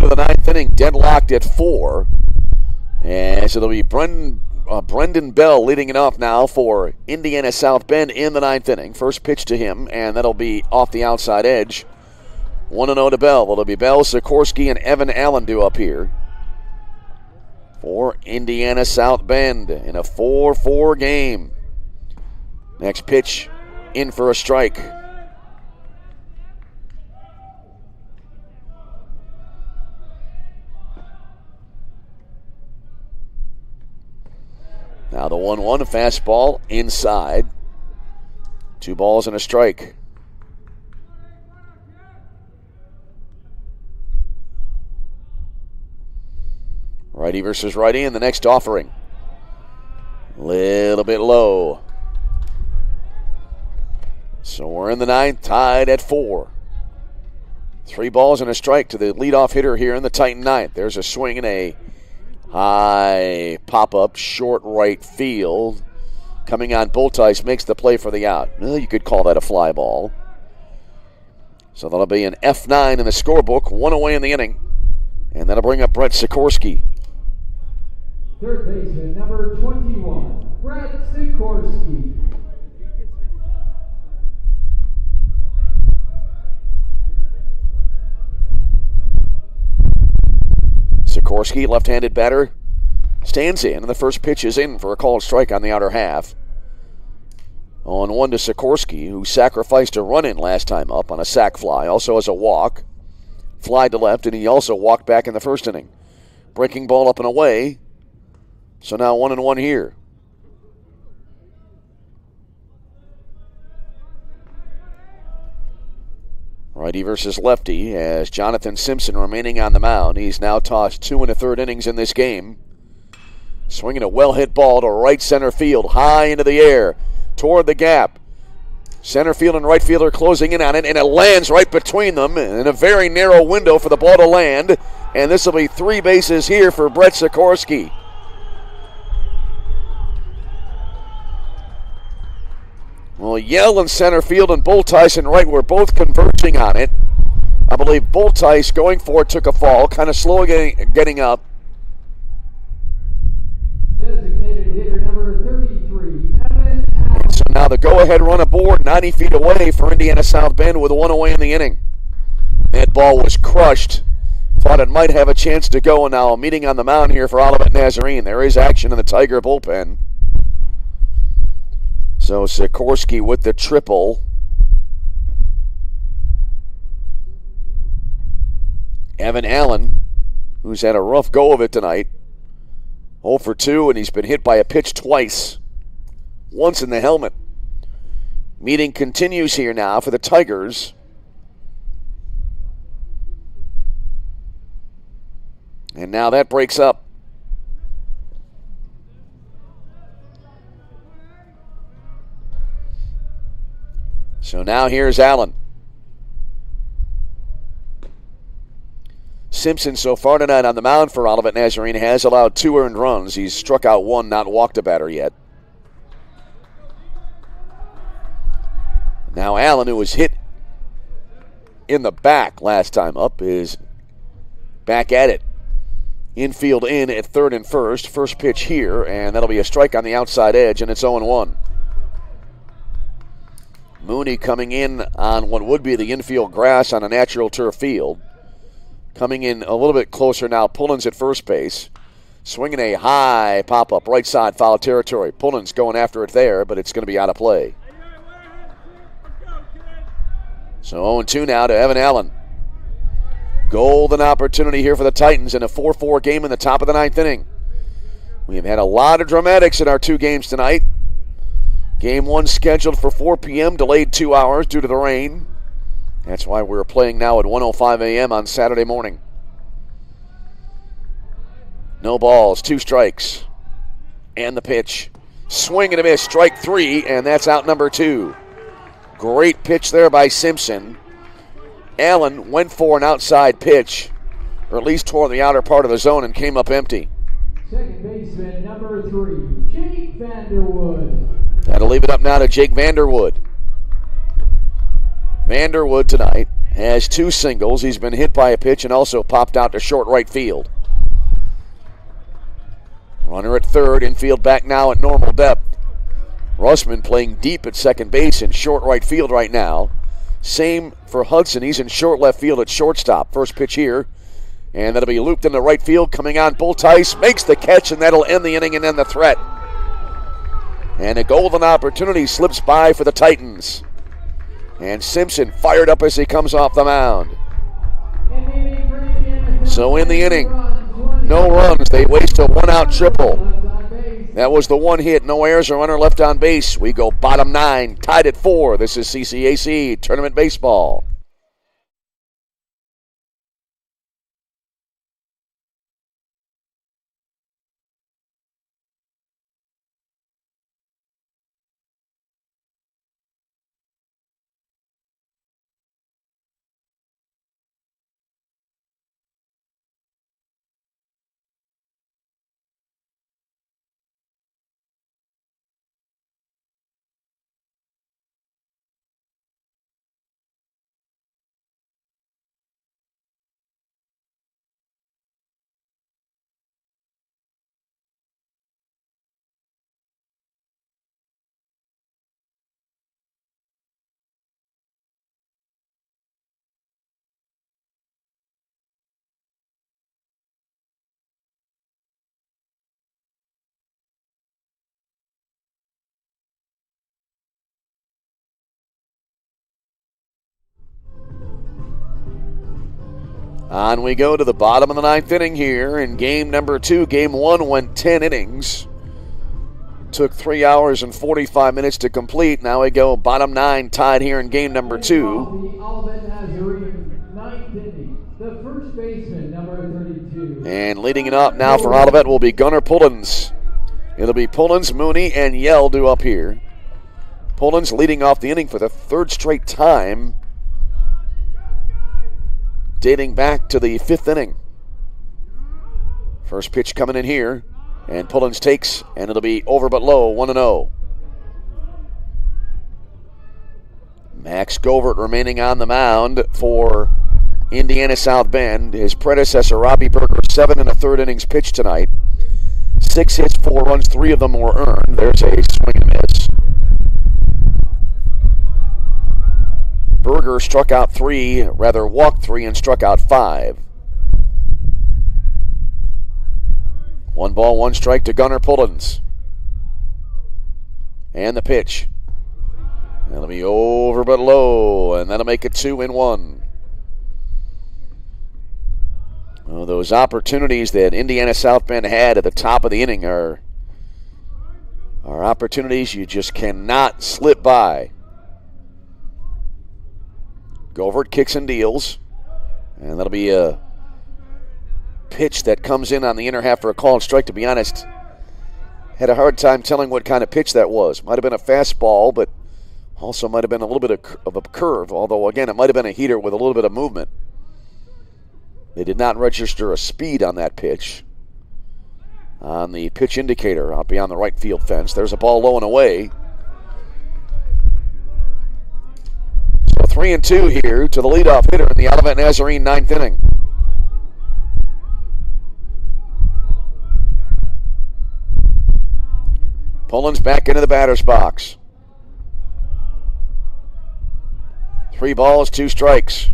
to the ninth inning, deadlocked at 4. And so it'll be Brendan Bell leading it off now for Indiana South Bend in the ninth inning. First pitch to him, and that'll be off the outside edge. 1-0 to Bell. It'll be Bell, Sikorski, and Evan Allen due up here for Indiana South Bend in a 4-4 game. Next pitch in for a strike. Now the 1-1, a fastball inside. 2 balls and a strike. Righty versus righty in the next offering. Little bit low. So we're in the ninth, tied at 4. 3 balls and a strike to the leadoff hitter here in the Titan ninth. There's a swing and a high pop-up, short right field. Coming on, Bultice makes the play for the out. Well, you could call that a fly ball. So that'll be an F9 in the scorebook, 1 away in the inning. And that'll bring up Brett Sikorski. Third baseman, number 21, Brett Sikorski. Sikorski, left-handed batter, stands in, and the first pitch is in for a called strike on the outer half. 0-1 to Sikorski, who sacrificed a run-in last time up on a sac fly, also has a walk. Fly to left, and he also walked back in the first inning. Breaking ball up and away, so now 1-1 here. Righty versus lefty as Jonathan Simpson remaining on the mound. He's now tossed 2 1/3 innings in this game. Swinging a well-hit ball to right center field, high into the air, toward the gap. Center field and right fielder closing in on it, and it lands right between them in a very narrow window for the ball to land. And this will be 3 bases here for Brett Sikorski. Well, Yell in center field and Bultice and right were both converging on it. I believe Bultice going for it took a fall, kind of slow getting up. Designated hitter number 33, Evan Allen. And so now the go-ahead run aboard 90 feet away for Indiana South Bend with 1 away in the inning. That ball was crushed. Thought it might have a chance to go, and now a meeting on the mound here for Olivet Nazarene. There is action in the Tiger bullpen. So Sikorski with the triple. Evan Allen, who's had a rough go of it tonight. 0 for 2, and he's been hit by a pitch twice. Once in the helmet. Meeting continues here now for the Tigers. And now that breaks up. So now here's Allen. Simpson so far tonight on the mound for Olivet Nazarene has allowed 2 earned runs. He's struck out 1, not walked a batter yet. Now Allen, who was hit in the back last time up, is back at it. Infield in at third and first. First pitch here, and that'll be a strike on the outside edge, and it's 0-1. Mooney coming in on what would be the infield grass on a natural turf field. Coming in a little bit closer now. Pullins at first base. Swinging a high pop-up right side foul territory. Pullins going after it there, but it's going to be out of play. So 0-2 now to Evan Allen. Golden opportunity here for the Titans in a 4-4 game in the top of the 9th inning. We have had a lot of dramatics in our 2 games tonight. Game 1 scheduled for 4 p.m., delayed 2 hours due to the rain. That's why we're playing now at 1:05 a.m. on Saturday morning. No balls, 2 strikes. And the pitch. Swing and a miss, strike 3, and that's out number 2. Great pitch there by Simpson. Allen went for an outside pitch, or at least toward the outer part of the zone and came up empty. Second baseman, number 3, Jake Vanderwood. That'll leave it up now to Jake Vanderwood. Vanderwood tonight has 2 singles. He's been hit by a pitch and also popped out to short right field. Runner at third, infield back now at normal depth. Russman playing deep at second base and short right field right now. Same for Hudson. He's in short left field at shortstop. First pitch here, and that'll be looped into right field. Coming on, Bultice makes the catch, and that'll end the inning and end the threat. And a golden opportunity slips by for the Titans. And Simpson fired up as he comes off the mound. So in the inning, no runs. They waste a 1-out triple. That was the 1 hit. No errors, a runner left on base. We go bottom 9, tied at 4. This is CCAC Tournament Baseball. On we go to the bottom of the 9th inning here in game number 2. Game 1 went 10 innings. Took 3 hours and 45 minutes to complete. Now we go bottom 9, tied here in game number 2. The Olivet Nazarene, 9th inning. The first baseman, number 32. And leading it up now for Olivet will be Gunnar Pullins. It'll be Pullins, Mooney, and Yell due up here. Pullins leading off the inning for the 3rd straight time, dating back to the 5th inning. First pitch coming in here, and Pullins takes, and it'll be over but low, 1-0. Max Govert remaining on the mound for Indiana South Bend. His predecessor, Robbie Berger, 7 1/3 innings pitched tonight. 6 hits, 4 runs, 3 of them were earned. There's a swing and a miss. Berger walked 3 and struck out 5. 1 ball, 1 strike to Gunnar Pullins. And the pitch. That'll be over but low, and that'll make it 2-1. Well, those opportunities that Indiana South Bend had at the top of the inning are opportunities you just cannot slip by. Govert kicks and deals, and that'll be a pitch that comes in on the inner half for a called strike. To be honest, had a hard time telling what kind of pitch that was. Might have been a fastball, but also might have been a little bit of a curve, although, again, it might have been a heater with a little bit of movement. They did not register a speed on that pitch. On the pitch indicator out beyond the right field fence, there's a ball low and away. So 3-2 here to the leadoff hitter in the Olivet Nazarene 9th inning. Pullins back into the batter's box. 3 balls, 2 strikes.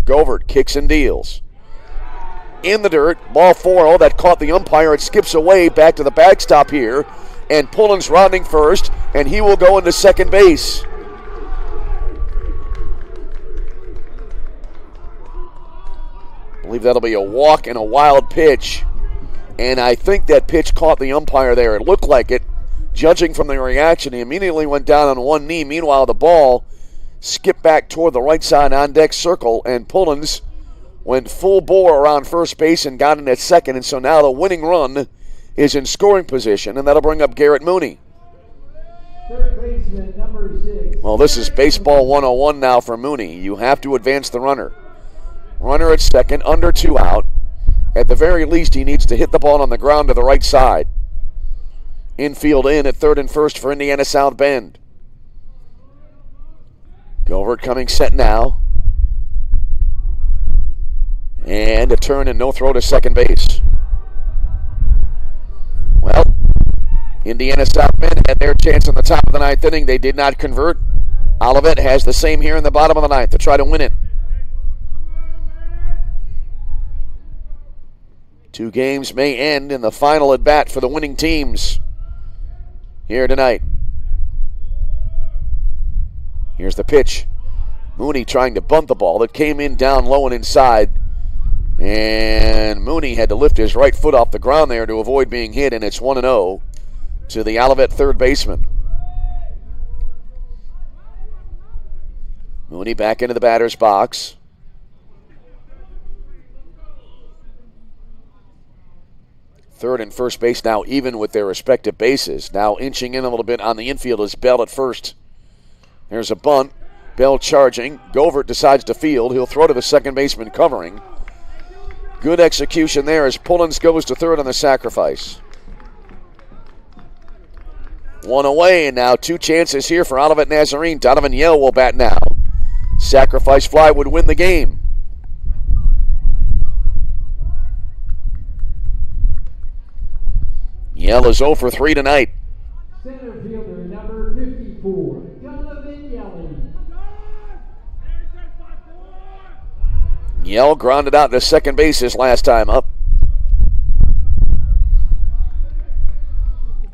Govert kicks and deals. In the dirt, ball 4-0, that caught the umpire. It skips away back to the backstop here, and Pullins rounding first, and he will go into second base. I believe that'll be a walk and a wild pitch, and I think that pitch caught the umpire there. It looked like it. Judging from the reaction, he immediately went down on one knee. Meanwhile, the ball skipped back toward the right side on-deck circle, and Pullins went full bore around first base and got in at second, and so now the winning run is in scoring position, and that'll bring up Garrett Mooney. Third baseman, number 6. Well, this is baseball 101 now for Mooney. You have to advance the runner. Runner at second, under 2 out. At the very least, he needs to hit the ball on the ground to the right side. Infield in at third and first for Indiana South Bend. Govert coming set now. And a turn and no throw to second base. Well, Indiana South Bend had their chance in the top of the ninth inning. They did not convert. Olivet has the same here in the bottom of the ninth to try to win it. 2 games may end in the final at bat for the winning teams here tonight. Here's the pitch. Mooney trying to bunt the ball that came in down low and inside. And Mooney had to lift his right foot off the ground there to avoid being hit, and it's 1-0 to the Olivet third baseman. Mooney back into the batter's box. Third and first base now even with their respective bases. Now inching in a little bit on the infield is Bell at first. There's a bunt. Bell charging. Govert decides to field. He'll throw to the second baseman covering. Good execution there as Pullins goes to third on the sacrifice. 1 away, and now 2 chances here for Olivet Nazarene. Donovan Yell will bat now. Sacrifice fly would win the game. Yell is 0 for 3 tonight. Center fielder number 54, Donovan Yelling. Yell grounded out to second base his last time up.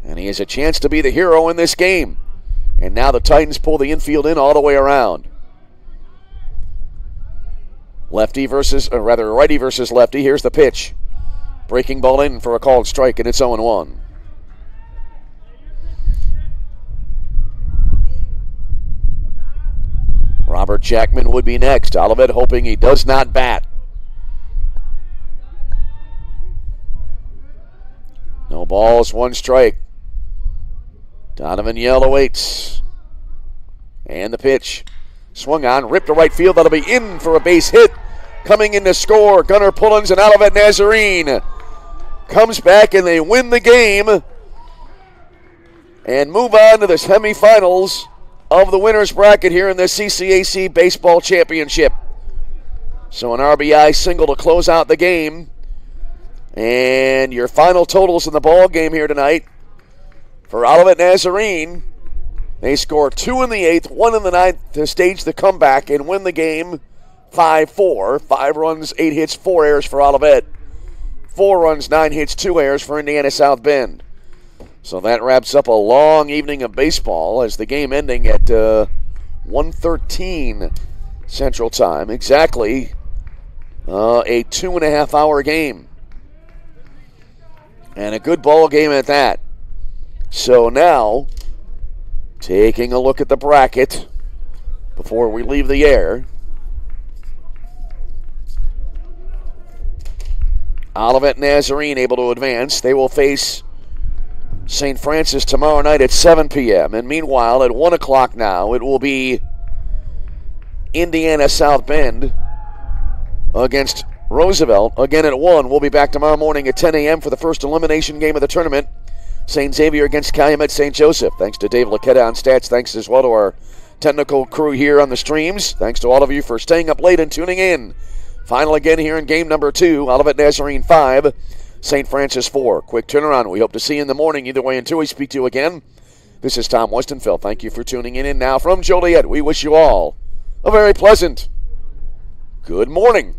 And he has a chance to be the hero in this game. And now the Titans pull the infield in all the way around. Righty versus lefty. Here's the pitch. Breaking ball in for a called strike, and it's 0-1. Robert Jackman would be next. Olivet hoping he does not bat. No balls, 1 strike. Donovan Yell awaits. And the pitch. Swung on, ripped to right field. That'll be in for a base hit. Coming in to score, Gunnar Pullins and Olivet Nazarene. Comes back and they win the game. And move on to the semifinals of the winner's bracket here in the CCAC Baseball Championship. So an RBI single to close out the game. And your final totals in the ball game here tonight for Olivet Nazarene. They score 2 in the 8th, 1 in the 9th to stage the comeback and win the game 5-4. 5 runs, 8 hits, 4 errors for Olivet. 4 runs, 9 hits, 2 errors for Indiana South Bend. So that wraps up a long evening of baseball as the game ending at 1:13 Central Time. Exactly a 2.5-hour game. And a good ball game at that. So now, taking a look at the bracket before we leave the air. Olivet Nazarene able to advance. They will face St. Francis tomorrow night at 7 p.m. And meanwhile, at 1 o'clock now, it will be Indiana South Bend against Roosevelt. Again at 1. We'll be back tomorrow morning at 10 a.m. for the first elimination game of the tournament. St. Xavier against Calumet St. Joseph. Thanks to Dave Laquetta on stats. Thanks as well to our technical crew here on the streams. Thanks to all of you for staying up late and tuning in. Final again here in game number 2. Olivet Nazarene 5, St. Francis 4. Quick turnaround. We hope to see you in the morning. Either way, until we speak to you again, this is Tom Westenfeld. Thank you for tuning in. And now from Joliet, we wish you all a very pleasant good morning.